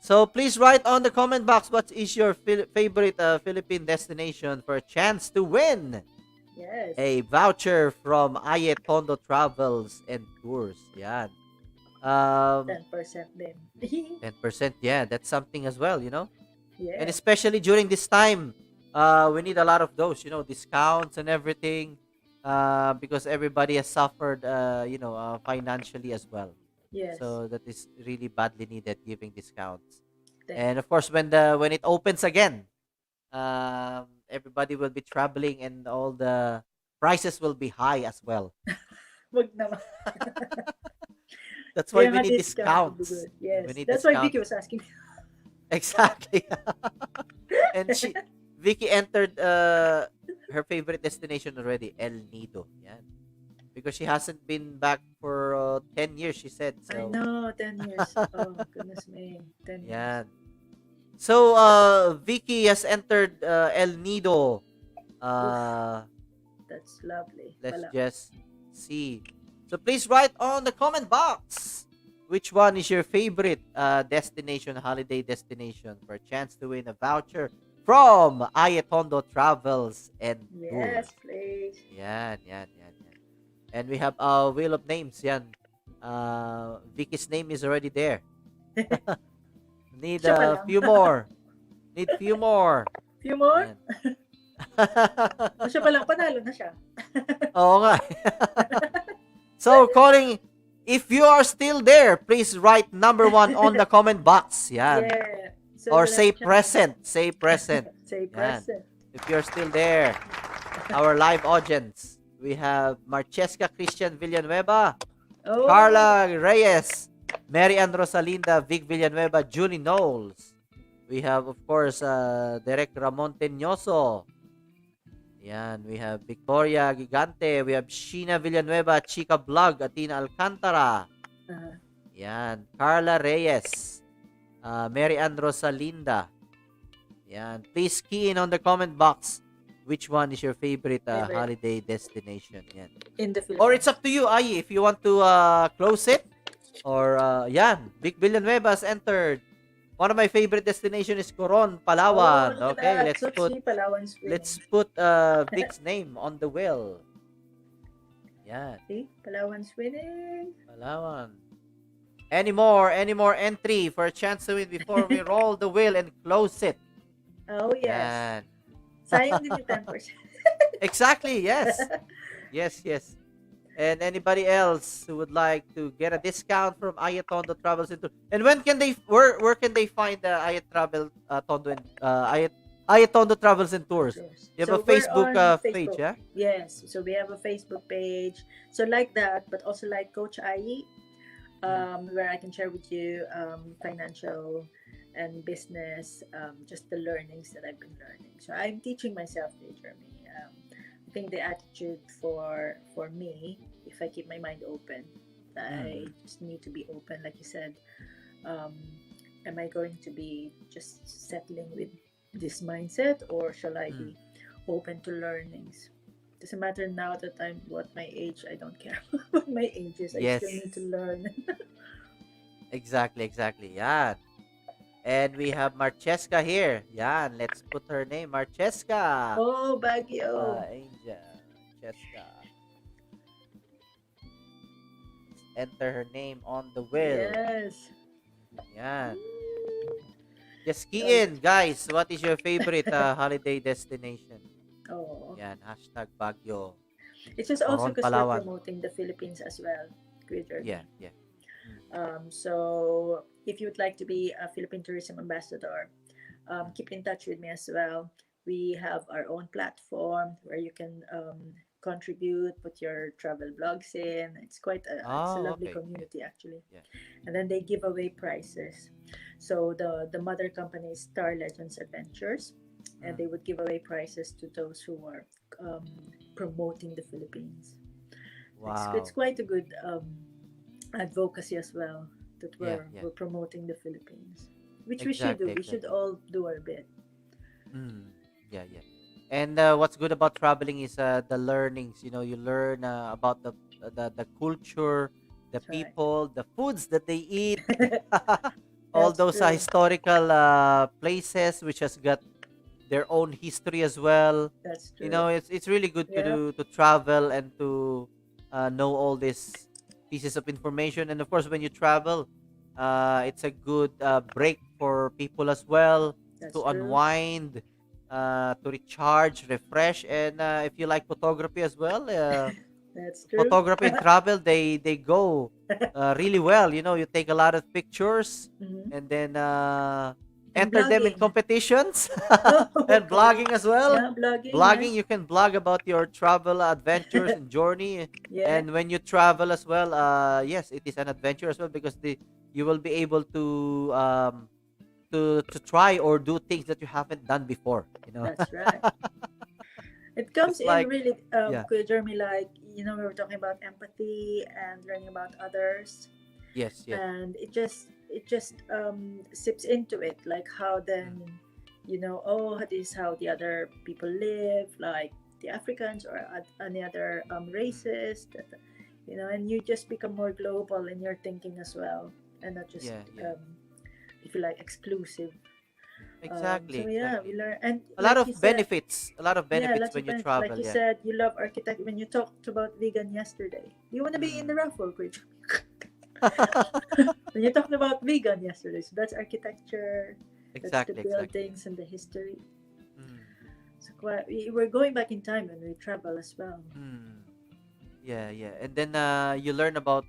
So please write on the comment box what is your favorite Philippine destination for a chance to win Yes. a voucher from Tondo Travels and Tours. Yan. 10% din. 10%. Yeah, that's something as well, you know. And Yes. especially during this time, we need a lot of those, you know, discounts and everything, because everybody has suffered, financially as well. Yes. So that is really badly needed, giving discounts. Thank And of course, when it opens again, everybody will be traveling, and all the prices will be high as well. Wag naman. That's why Kaya we nga need discount would be discounts. good. Yes. We need That's why discounts. Vicky was asking. Exactly. And Vicky entered her favorite destination already, El Nido. Yan. Because she hasn't been back for 10 years, she said. I So, know, 10 years. Oh, goodness me. 10 years. yan. So, Vicky has entered El Nido. Uh, That's lovely. let's Wala. just see. So, please write on the comment box which one is your favorite destination, holiday destination, for a chance to win a voucher from Tondo Travels and Tours. Yes, please. Yan, yan, yan, yan. And we have Wheel of Names. Yan. Vicky's name is already there. Need Siya pa a lang. few more. Need few more. Few more? Yan. Siya pa lang, panalo na siya. Oo nga. So, calling, if you are still there, please write number 1 on the comment box. Yan. Yeah. So, Or wala say siya. present. Say present. Say Yan. present. If you're still there, our live audience, we have Marcheska Christian Villanueva, Oh, Carla Reyes, Mary Ann Rosalinda, Vic Villanueva, Julie Knowles. We have, of course, Direct Ramon Teñoso. Yan, we have Victoria Gigante. We have Sheena Villanueva, Chica Vlog, Atina Alcantara. Yan, Carla Reyes, Mary Ann Rosalinda. Yan, please key in on the comment box which one is your favorite Favorite. holiday destination. Yan. in the Philippines. Or it's up to you, Ai, if you want to close it. Or, yan, Vic Villanueva has entered. One of my favorite destination is Coron, Palawan. Oh, look at Okay, that. let's So, put see, Palawan's winning. let's put Vic's name on the wheel. Yan, See, Palawan's winning. Palawan. Any more entry for a chance to win before we roll the wheel and close it. Oh, yes. Yan. Sayang din yung 10%. Exactly, yes. Yes. And anybody else who would like to get a discount from Tondo Travels and Tours. And where can they find Tondo and Tondo Travels and Tours? You have a So, we're Facebook on page, Facebook. yeah? Yes, so we have a Facebook page. So like that, but also like Coach Ai, where I can share with you financial and business, just the learnings that I've been learning. So I'm teaching myself to Jeremy. I think the attitude for me, if I keep my mind open, I just need to be open, like you said. Am I going to be just settling with this mindset, or shall I be open to learnings? Doesn't matter now that I'm what my age, I don't care what my age is. I Yes. still need to learn. Exactly. Yan. And we have Marcheska here. Yan, let's put her name, Marcheska. Oh, Baguio. Angel, Marcheska. Let's enter her name on the wheel. Yes. Yan. Just key in, guys. What is your favorite holiday destination? Oh. Yan, hashtag Baguio. It's just also Coron, because Palawan. we're promoting the Philippines as well. Greater. Yeah. So if you would like to be a Philippine tourism ambassador, keep in touch with me as well. We have our own platform where you can contribute, put your travel blogs in. It's quite it's a lovely okay. community actually. Yeah. And then they give away prizes. So the mother company is Star Legends Adventures, and they would give away prizes to those who are promoting the Philippines. Wow. It's quite a good advocacy as well, that we're promoting the Philippines, which we should do. We should all do our bit. Yeah. And what's good about traveling is the learnings. You know, you learn about the culture, the That's right. people, the foods that they eat, all That's those true. historical places which has got their own history as well. That's You true. know, it's really good to Yeah. to travel and to know all these pieces of information. And of course, when you travel, it's a good break for people as well That's to true. unwind, to recharge, refresh. And if you like photography as well, That's true. photography and travel, they go really well. You know, you take a lot of pictures Mhm. and then And enter them in blogging. competitions Oh, and okay. blogging as well. Yeah, blogging. Blogging, Yes. you can blog about your travel adventures and journey. Yeah. And when you travel as well, yes, it is an adventure as well because you will be able to try or do things that you haven't done before. You know, That's right. It comes it's in like really, yeah, Kuya Jeremy, like, we were talking about empathy and learning about others, yes, yes. and it just sips into it, like how Mm, then, oh, this is how the other people live, like the Africans or any other mm, races, and you just become more global in your thinking as well, and not just, yeah, yeah. if you like, exclusive. Exactly, So yeah, exactly. we learn, and A lot like of you said, benefits. A lot of yeah, benefits lots when of you benefits. Like travel. you Yeah. said, you love architect. When you talked about vegan yesterday, do you want to be in the Mm. raffle, Chris? When you talked about vegan yesterday, so that's architecture, that's the Exactly, exactly. buildings and the history. Mm. So we're going back in time when we travel as well. Mm. Yeah, yeah. And then you learn about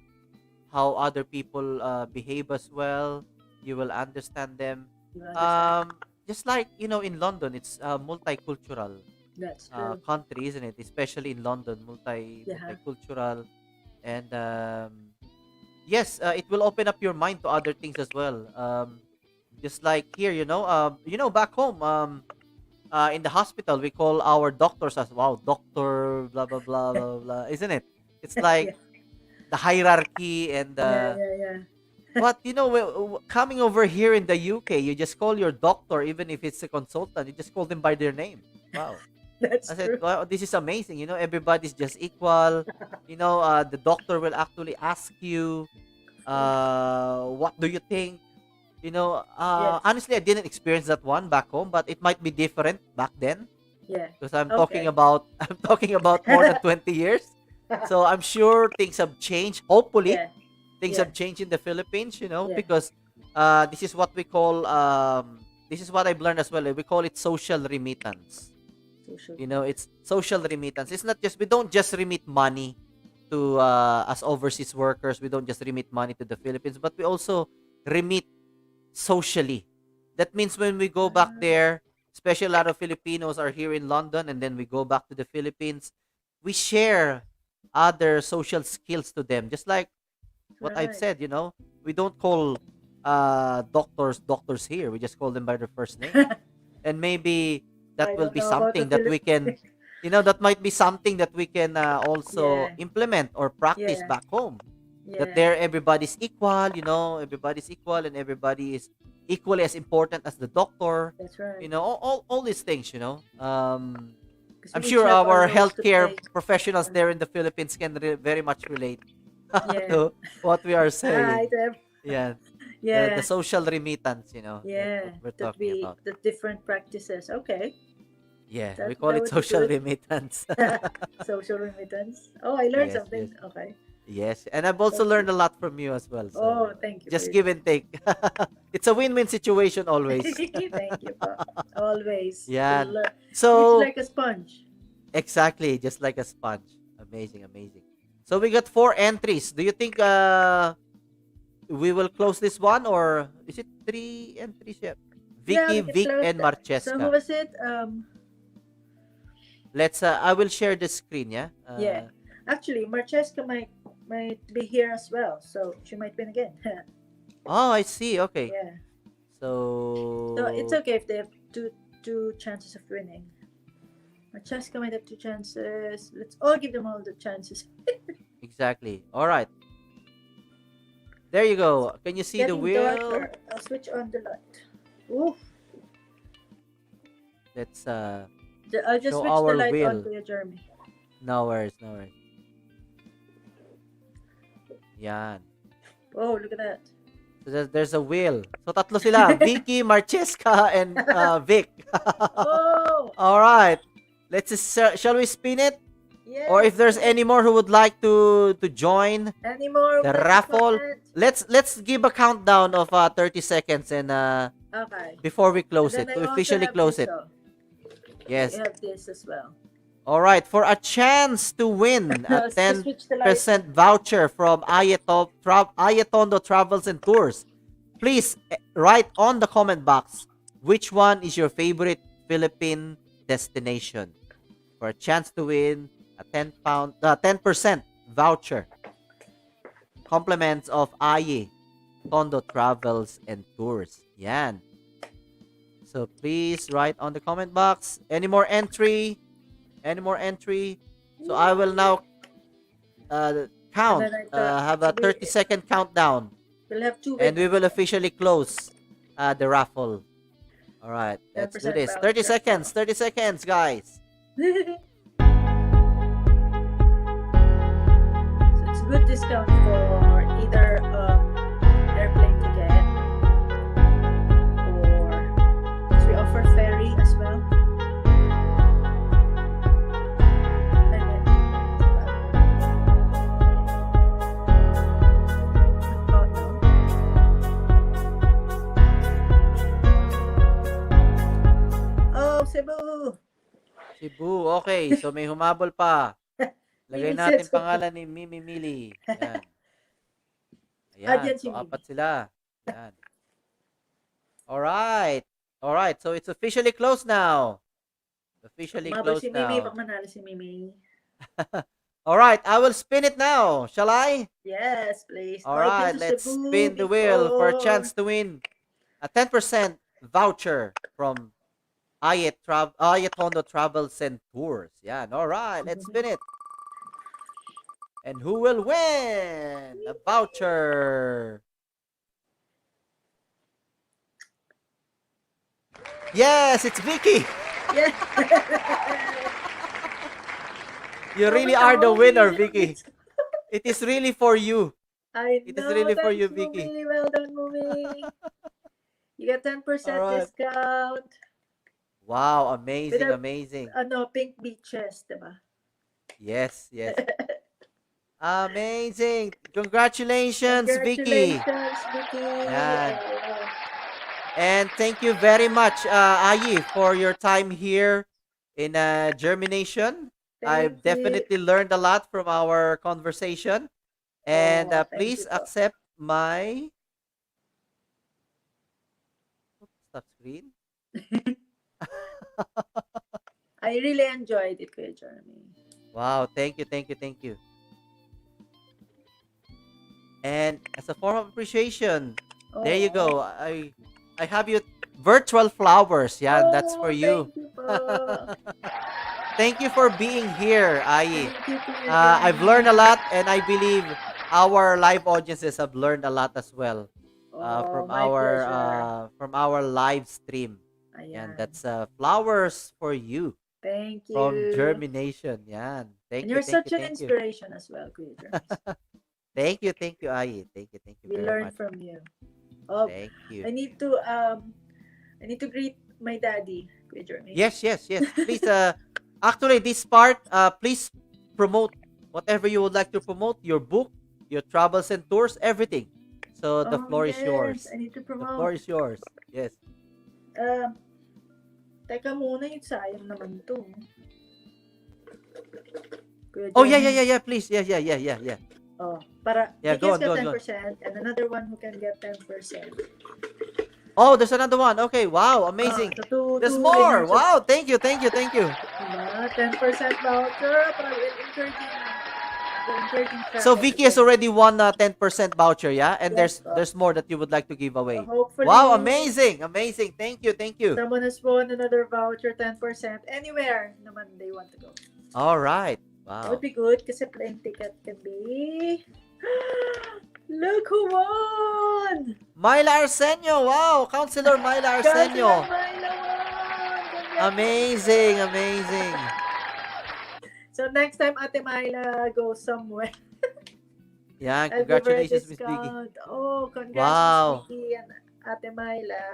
how other people behave as well. You will understand them. You understand? Just like in London, it's a multicultural That's true. country, isn't it? Especially in London, Yeah. multicultural, and yes, it will open up your mind to other things as well. Just like here, back home, in the hospital, we call our doctors as wow, doctor, blah blah blah blah blah, isn't it? It's like Yeah. the hierarchy and Yeah. Yeah. Yeah. but coming over here in the UK, you just call your doctor, even if it's a consultant, you just call them by their name. Wow. That's I said, true. wow, this is amazing. Everybody's just equal. The doctor will actually ask you, what do you think? Yes. Honestly, I didn't experience that one back home, but it might be different back then Yeah. because I'm talking Okay. about I'm talking about more than 20 years. So I'm sure things have changed. Hopefully, Yeah. things Yeah. have changed in the Philippines, Yeah. because this is what we call this is what I've learned as well. We call it social remittance. Social It's social remittance. It's not just we don't just remit money to as overseas workers. We don't just remit money to the Philippines, but we also remit socially. That means when we go back Ah, there, especially a lot of Filipinos are here in London and then we go back to the Philippines, we share other social skills to them. Just like what I've right. said, we don't call doctors here. We just call them by their first name. And maybe that I will don't be know about the something that we can Philippines. that might be something that we can also Yeah. implement or practice Yeah. back home, that Yeah. there everybody's equal, everybody's equal and everybody is equally as important as the doctor, That's right. all these things, Because I'm we each sure have our our roles to healthcare play. professionals Um, there in the Philippines can very much relate yeah. to what we are Hi, saying. Deb. Yeah, the Yeah. social remittance, that Yeah. what we're That talking about. the different practices. Okay. Yeah, we call That it would be social good. remittance. Social remittance. Oh, I learned Yes, yes. something. Okay. Yes, and I've also That's learned good. a lot from you as well. Oh, So thank you for just your give and take. It's a win-win situation always. thank you for always. Yeah. It's So like a sponge. exactly, just like a sponge. Amazing, amazing. So we got 4 entries. Do you think we will close this one or is it 3 entries yet? Yeah, Vicky, we can Vic, close and that. So who Marcheska. was it? Let's. I will share the screen. Yeah. Yeah. Actually, Marcheska might be here as well, so she might win again. Oh, I see. Okay. Yeah. So it's So okay if they have two chances of winning. Marcheska might have two chances. Let's all give them all the chances. exactly. All right. There you go. Can you see the Getting wheel? darker. I'll switch on the light. Ooh. Let's I'll just show switch the our light on wheel. to your Jeremy. No worries, no worries. Yan. Oh, look at that. So there's a wheel. So tatlo sila, Vicky, Marcheska, and Vic. Oh, All right. Let's just, shall we spin it? yes. Or if there's any more who would like to join Any more the with raffle, comment? let's give a countdown of 30 seconds and Okay. before we close And it, then to I also officially have close this, it. oh. Yes. We have this as well. All right, for a chance to win a Just 10% switch the light. voucher from Tondo Travels and Tours, please write on the comment box which one is your favorite Philippine destination for a chance to win a 10% voucher. Compliments of Tondo Travels and Tours. Yan. So please write on the comment box. Any more entry? Any more entry? So I will now count. And then I Have a 30-second countdown. We'll have two And we will officially close the raffle. All right. Let's do 10% this. 30 voucher. seconds. 30 seconds, guys. So it's good discount for either airplane ticket or because we offer ferry as well. And then, oh, no. Oh, Cebu! Cebu. Okay. So may humabol pa. Lagay Mimi natin Setsu. pangalan ni Mimi Mili. Yan. Ah, Ayan. dyan si So Mimi. apat sila. Yan. Alright. Alright. So it's officially closed now. Officially Mabal closed si Mimi, now. pag manalo si Mimi. Alright. I will spin it now. Shall I? Yes, please. Alright. I've been to Let's Cebu spin the wheel for a before. chance to win a 10% voucher from Tondo Travels and Tours. Yan. Alright. Let's spin it. And who will win a voucher? Yes, it's Vicky. Yeah. You really are the winner, Vicky. It is really for you. I It know. is really for Thanks, you, Vicky. Mumi. Well done, Mumi. You get 10% Alright. discount. Wow, amazing, With a- amazing. Pink beaches, diba? Yes, yes. Amazing. Congratulations, Vicky. Congratulations, Vicky. Yan. Oh, And thank you very much, Ayi, for your time here in JhermiNATION. I've thank you. definitely learned a lot from our conversation. And Oh, thank please you po. accept my... Oops, stop screen. I really enjoyed it, Kuya Jeremy. Wow, thank you, thank you, thank you. And as a form of appreciation, there you go. I have you virtual flowers. Yeah, that's for you. Thank you po. Thank you for being here, Ayi. Thank you, Kuya I've Jeremy. learned a lot, and I believe our live audiences have learned a lot as well Oh, my pleasure. from our live stream. Ayan. And that's flowers for you Thank you. from JhermiNATION. Yan. Thank And you, you're thank such you, an thank you. inspiration as well, Kuya Jeremy. Thank you, Ayi. Thank you We very learn much. from you. Oh, Thank you. I need to greet my daddy, Kuya Jeremy. Yes. Please, actually, this part, please promote whatever you would like to promote. Your book, your travels and tours, everything. So the Oh, floor is yes, yours. I need to The floor promote. is yours. Yes. Teka muna, yung sayang naman to. Kuya Oh, Jeremy. yeah. Please. Yeah. Oh, para Yeah, he go gets on, go on. 10% and another one who can get 10%. Oh, there's another one. Okay. Wow. Amazing. So two, There's two more. winners. Wow. Thank you. Diba? 10% voucher para encouraging So Vicky has already won a 10% voucher, yeah? And Yes, there's more that you would like to give away. hopefully, Wow, amazing. Thank you. someone has won another voucher, 10%, anywhere naman they want to go. All right. That Wow. would be good kasi plane ticket can be... Look who won! Myla Arsenio. Wow, Councilor Myla Arsenio. Councilor Myla won! Amazing. So next time Ate Myla goes somewhere, Yeah, I'll give her a congratulations, Miss Biggie. discount. Oh, congrats, Miss Wow. Vicky and Ate Myla.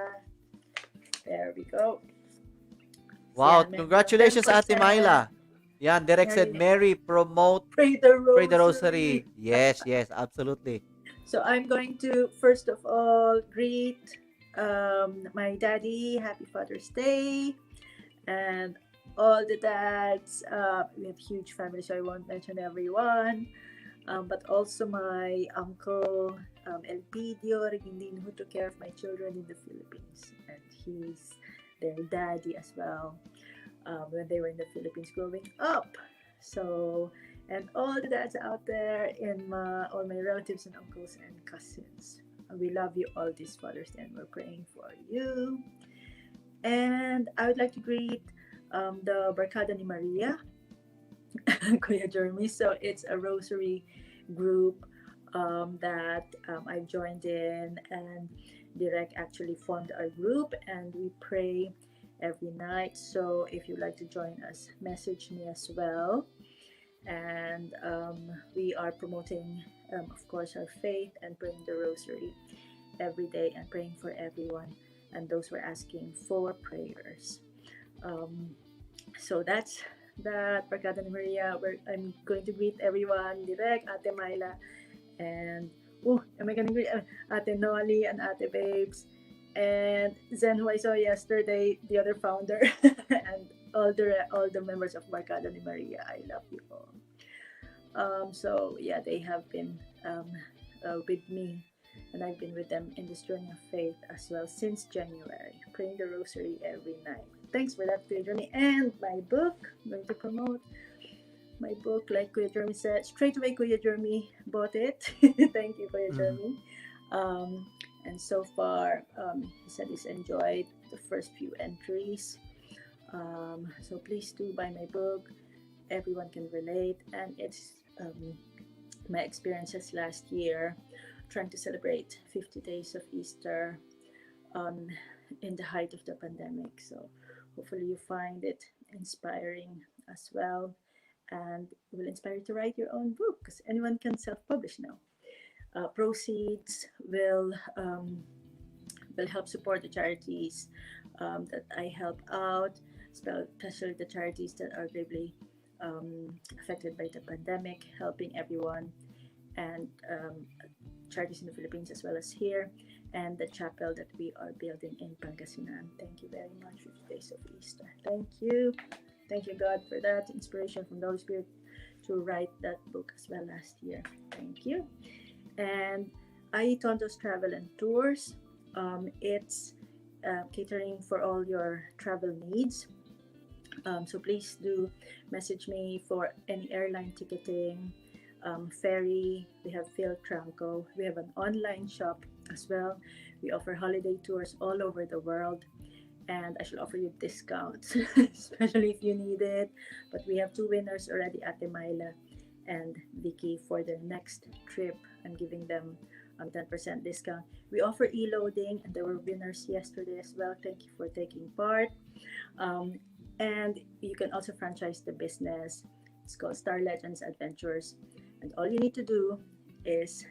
There we go. Wow, Yan, meron congratulations, Ate 10%. Myla. Yeah, Derek said, Mary, Mary, promote, pray the pray the rosary. rosary. Yes, yes, absolutely. So I'm going to first of all greet my daddy. Happy Father's Day, and all the dads. We have huge family, so I won't mention everyone. But also my uncle Elpidio Reguindin, who took care of my children in the Philippines, and he's their daddy as well when they were in the Philippines growing up. So, and all the dads out there, and all my relatives and uncles and cousins. We love you all this Father's Day, and we're praying for you. And I would like to greet the Barkada ni Maria, Kuya Jeremy. So it's a rosary group that I joined in, and Direk actually formed our group, and we pray every night. So if you'd like to join us, message me as well. And we are promoting, of course, our faith and praying the rosary every day and praying for everyone and those who are asking for prayers. So that's that, Barkada ni Maria. I'm going to greet everyone, Direk, Ate Myla, and am I going to greet Ate Noli and Ate Babes, and Zen, who I saw yesterday, the other founder, and all the members of Barkada ni Maria. I love you all. So yeah, they have been with me, and I've been with them in this journey of faith as well since January, praying the rosary every night. Thanks for that, Kuya Jeremy. And my book, I'm going to promote my book, like Kuya Jeremy said. Straight away, Kuya Jeremy bought it. Thank you, Kuya Jeremy. And so far, he said he's enjoyed the first few entries. So please do buy my book. Everyone can relate, and it's my experiences last year trying to celebrate 50 days of Easter in the height of the pandemic. So hopefully you find it inspiring as well, and it will inspire you to write your own book, because anyone can self-publish now. Proceeds will help support the charities that I help out, especially the charities that are gravely affected by the pandemic, helping everyone, and charities in the Philippines as well as here, and the chapel that we are building in Pangasinan. Thank you very much for the days of Easter. Thank you. Thank you, God, for that inspiration from the Holy Spirit to write that book as well last year. Thank you. And Tondo's Travel and Tours. It's catering for all your travel needs. So please do message me for any airline ticketing, ferry. We have Phil Tranco. We have an online shop as well. We offer holiday tours all over the world, and I shall offer you discounts, especially if you need it. But we have two winners already, Ate Myla and Vicky, for the next trip. I'm giving them 10% discount. We offer e-loading, and there were winners yesterday as well. Thank you for taking part. And you can also franchise the business. It's called Star Legends Adventures. And all you need to do is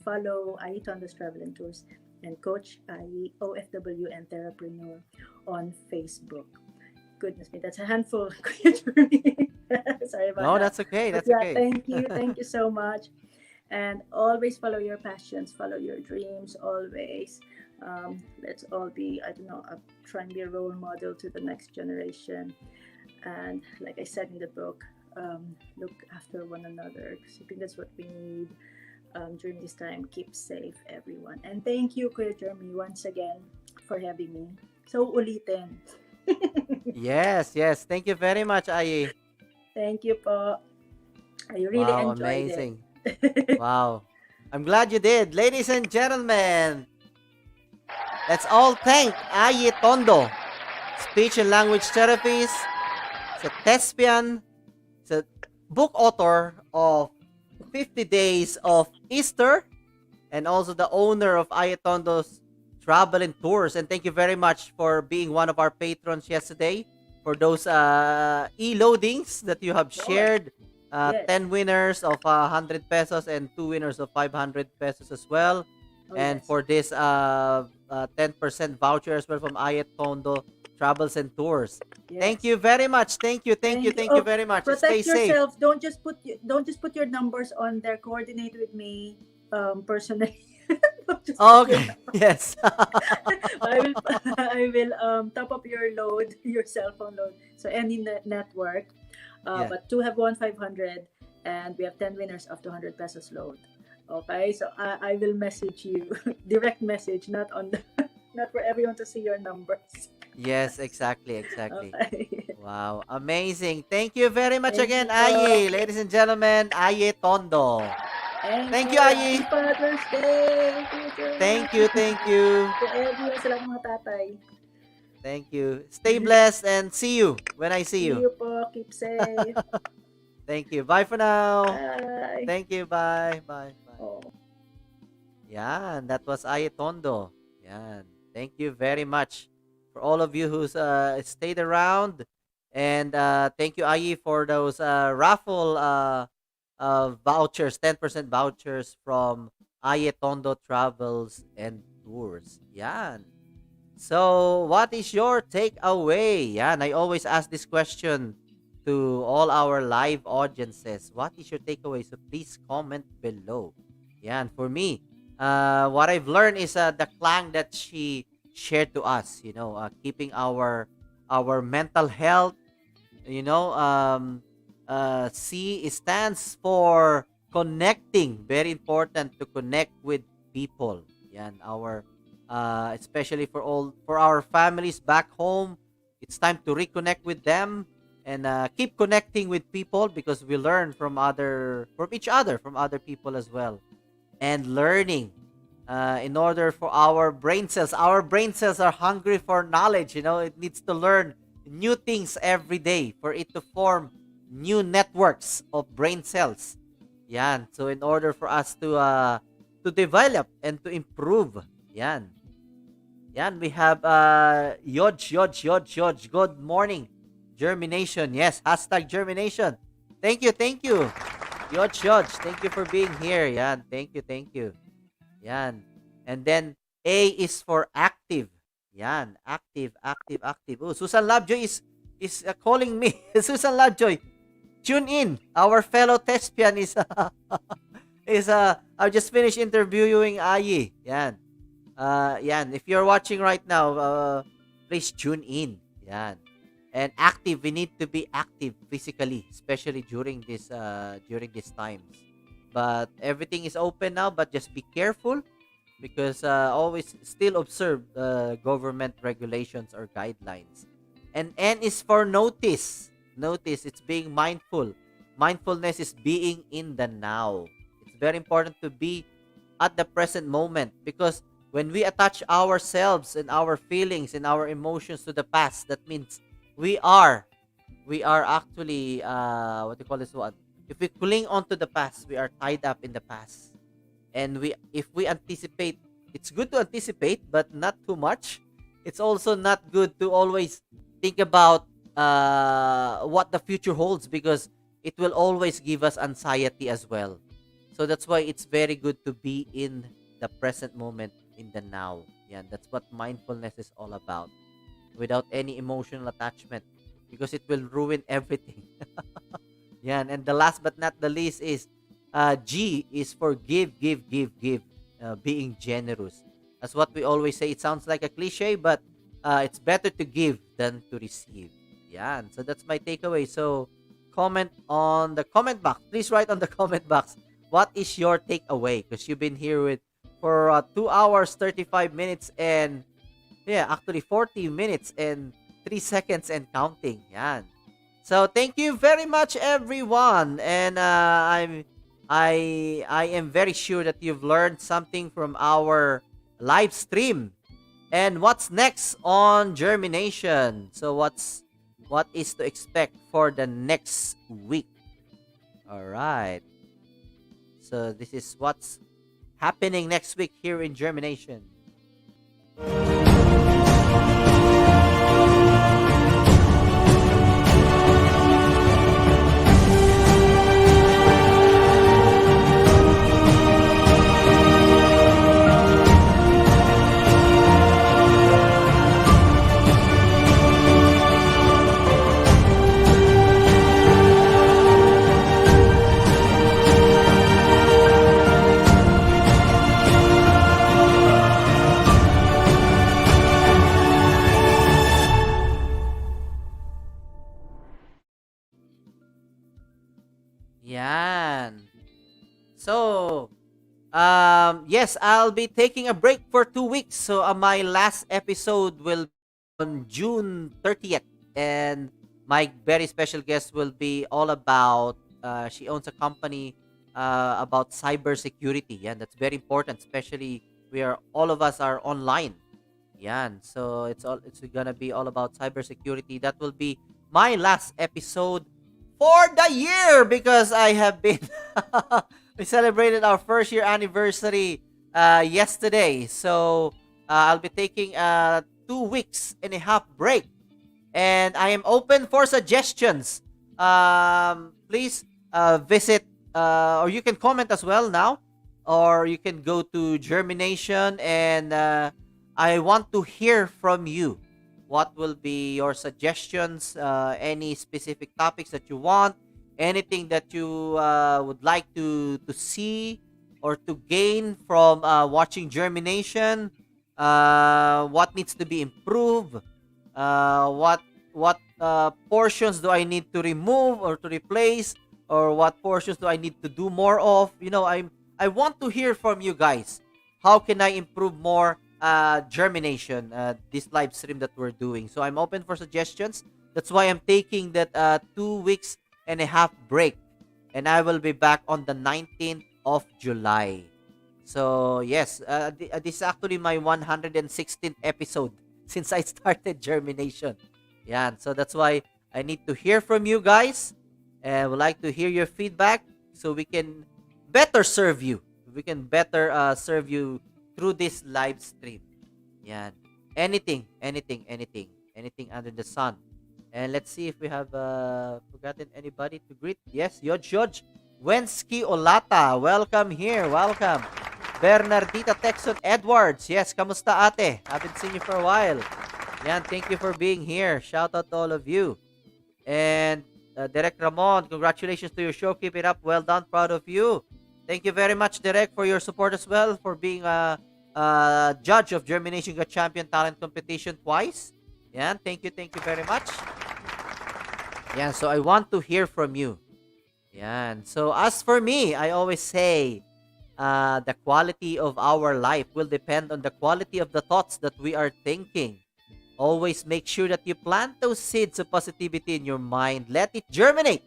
follow Tondo's Travel and Tours and Coach IE, OFW and Therapreneur on Facebook. Goodness me, that's a handful. Sorry about that. No, that's okay. That's okay. Thank you. Thank you so much. And always follow your passions, follow your dreams, always. Let's all be, try and be a role model to the next generation. And like I said in the book, look after one another, because I think that's what we need during this time. Keep safe, everyone. And thank you, Kuya Jeremy, once again for having me. So ulitin. Yes. Thank you very much, Ayi. Thank you po. I really enjoyed amazing. it. Wow. I'm glad you did. Ladies and gentlemen, let's all thank Ayi Tondo, speech and language therapist, is a thespian, is a book author of 50 Days of Easter, and also the owner of Ayi Tondo's Travel and Tours. And thank you very much for being one of our patrons yesterday for those e-loadings that you have shared Yes. 10 winners of 100 pesos and 2 winners of 500 pesos as well. Oh, And yes. for this 10% voucher as well from Ayet Tondo Travels and Tours. Thank Yes. you very much. Thank you Oh, very much. Stay protect safe. yourself. Don't just put your numbers on there. Coordinate with me personally. Don't just put your Okay. Yes. I will top up your load, your cell phone load. So any network. Yeah. But two have won 500, and we have 10 winners of 200 pesos load. Okay, so I will message you, direct message, not on the, not for everyone to see your numbers. Yes, exactly. Okay. Wow, amazing. Thank you very much Thank again, you po. Ayi. Ladies and gentlemen, Ayi Tondo. Thank you, Ayi. Happy Father's Day. Thank you. To everyone, sa lahat ng mga tatay. Thank you. Stay blessed and see you when I see See you. you po. Keep safe. Thank you. Bye for now. Bye. Thank you. Bye. Oh. Yan, that was Ayi Tondo. Yan. Thank you very much for all of you who's stayed around. And thank you, Ayi, for those raffle vouchers, 10% vouchers from Ayi Tondo Travels and Tours. Yan. So, what is your takeaway? Yan, I always ask this question to all our live audiences. What is your takeaway? So, please comment below. Yan, for me, what I've learned is the clang that she shared to us. Keeping our mental health. C stands for connecting. Very important to connect with people. Yan, especially for our families back home, it's time to reconnect with them and keep connecting with people because we learn from each other, from other people as well, and learning in order for our brain cells are hungry for knowledge. It needs to learn new things every day for it to form new networks of brain cells. Yan, so in order for us to develop and to improve. Yan, we have Yodge. Good morning, JhermiNATION. Yes, hashtag JhermiNATION. Thank you. Yodge. Thank you for being here. Yan, thank you. Yan. And then A is for active. Yan, active. Oh, Susan Lovejoy is calling me. Susan Lovejoy, tune in. Our fellow thespian is I just finished interviewing Ayi. Yan. If you're watching right now, please tune in. Yan. And active, we need to be active physically, especially during these times. But everything is open now, but just be careful because always still observe government regulations or guidelines. And N is for notice. Notice, it's being mindful. Mindfulness is being in the now. It's very important to be at the present moment because when we attach ourselves and our feelings and our emotions to the past, that means we are actually what do you call this one? If we cling on to the past, we are tied up in the past. And if we anticipate, it's good to anticipate, but not too much. It's also not good to always think about what the future holds because it will always give us anxiety as well. So that's why it's very good to be in the present moment, in the now. Yeah, that's what mindfulness is all about. Without any emotional attachment because it will ruin everything. Yeah, and the last but not the least is G is for give. Being generous. That's what we always say. It sounds like a cliche, but it's better to give than to receive. Yeah, so that's my takeaway. So comment on the comment box. Please write on the comment box what is your takeaway because you've been here for 2 hours 35 minutes and actually 40 minutes and 3 seconds and counting. Yan. So thank you very much everyone and I am very sure that you've learned something from our live stream. And what's next on JhermiNATION? So what is to expect for the next week? All right. So this is what's happening next week here in JhermiNATION. So, yes, I'll be taking a break for 2 weeks. So, my last episode will be on June 30th. And my very special guest will be all about, she owns a company about cybersecurity. Yeah, that's very important, especially all of us are online. Yeah, so it's gonna be all about cybersecurity. That will be my last episode for the year because I have been we celebrated our first year anniversary yesterday. So I'll be taking a 2 weeks and a half break, and I am open for suggestions. Please visit, or you can comment as well now, or you can go to Germination, and I want to hear from you. What will be your suggestions? Any specific topics that you want? Anything that you would like to see or to gain from watching Germination? What needs to be improved? What portions do I need to remove or to replace, or what portions do I need to do more of? I want to hear from you guys. How can I improve more Germination, this live stream that we're doing? So I'm open for suggestions. That's why I'm taking that 2 weeks and a half break, and I will be back on the 19th of July. So yes, this is actually my 116th episode since I started Germination. Yeah, so that's why I need to hear from you guys, and I would like to hear your feedback so we can better serve you. We can better serve you through this live stream. Yeah, anything under the sun. And let's see if we have forgotten anybody to greet. Yes, Yodge Wensky Olata, welcome here, welcome. Bernardita Texon Edwards, yes, kamusta ate? Haven't seen you for a while. Yan, thank you for being here. Shout out to all of you. And Derek Ramon, congratulations to your show. Keep it up. Well done. Proud of you. Thank you very much, Derek, for your support as well, for being a judge of Germination Got Champion Talent Competition twice. Yan, thank you very much. Yan, so I want to hear from you. Yan, so as for me, I always say, the quality of our life will depend on the quality of the thoughts that we are thinking. Always make sure that you plant those seeds of positivity in your mind. Let it germinate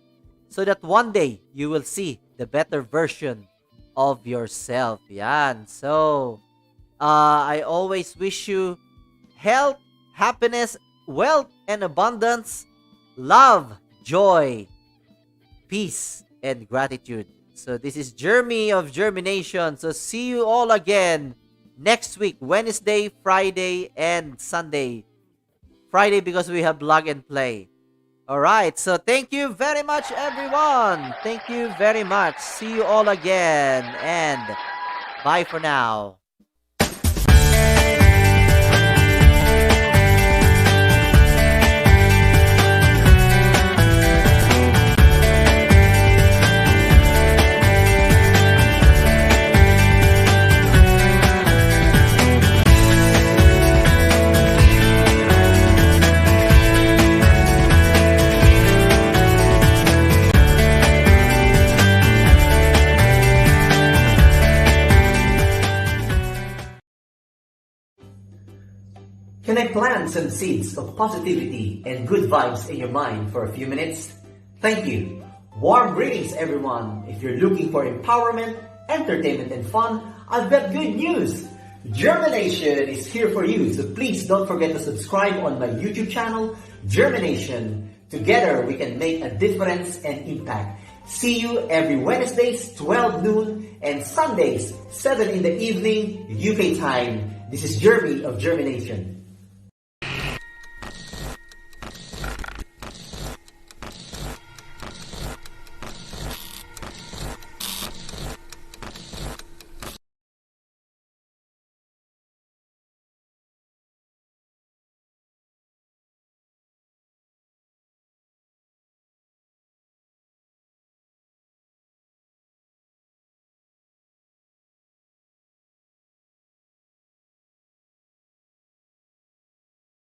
so that one day you will see the better version of yourself. Yan. So, I always wish you health, happiness, wealth, and abundance, love, joy, peace, and gratitude. So this is Jeremy of Germination. So see you all again next week, Wednesday, Friday, and Sunday. Friday because we have Blog and Play. All right. So thank you very much, everyone. Thank you very much. See you all again. And bye for now. Can I plant some seeds of positivity and good vibes in your mind for a few minutes? Thank you. Warm greetings, everyone. If you're looking for empowerment, entertainment, and fun, I've got good news. Germination is here for you, so please don't forget to subscribe on my YouTube channel, Germination. Together, we can make a difference and impact. See you every Wednesdays, 12 noon, and Sundays, 7 in the evening, UK time. This is Jeremy of Germination.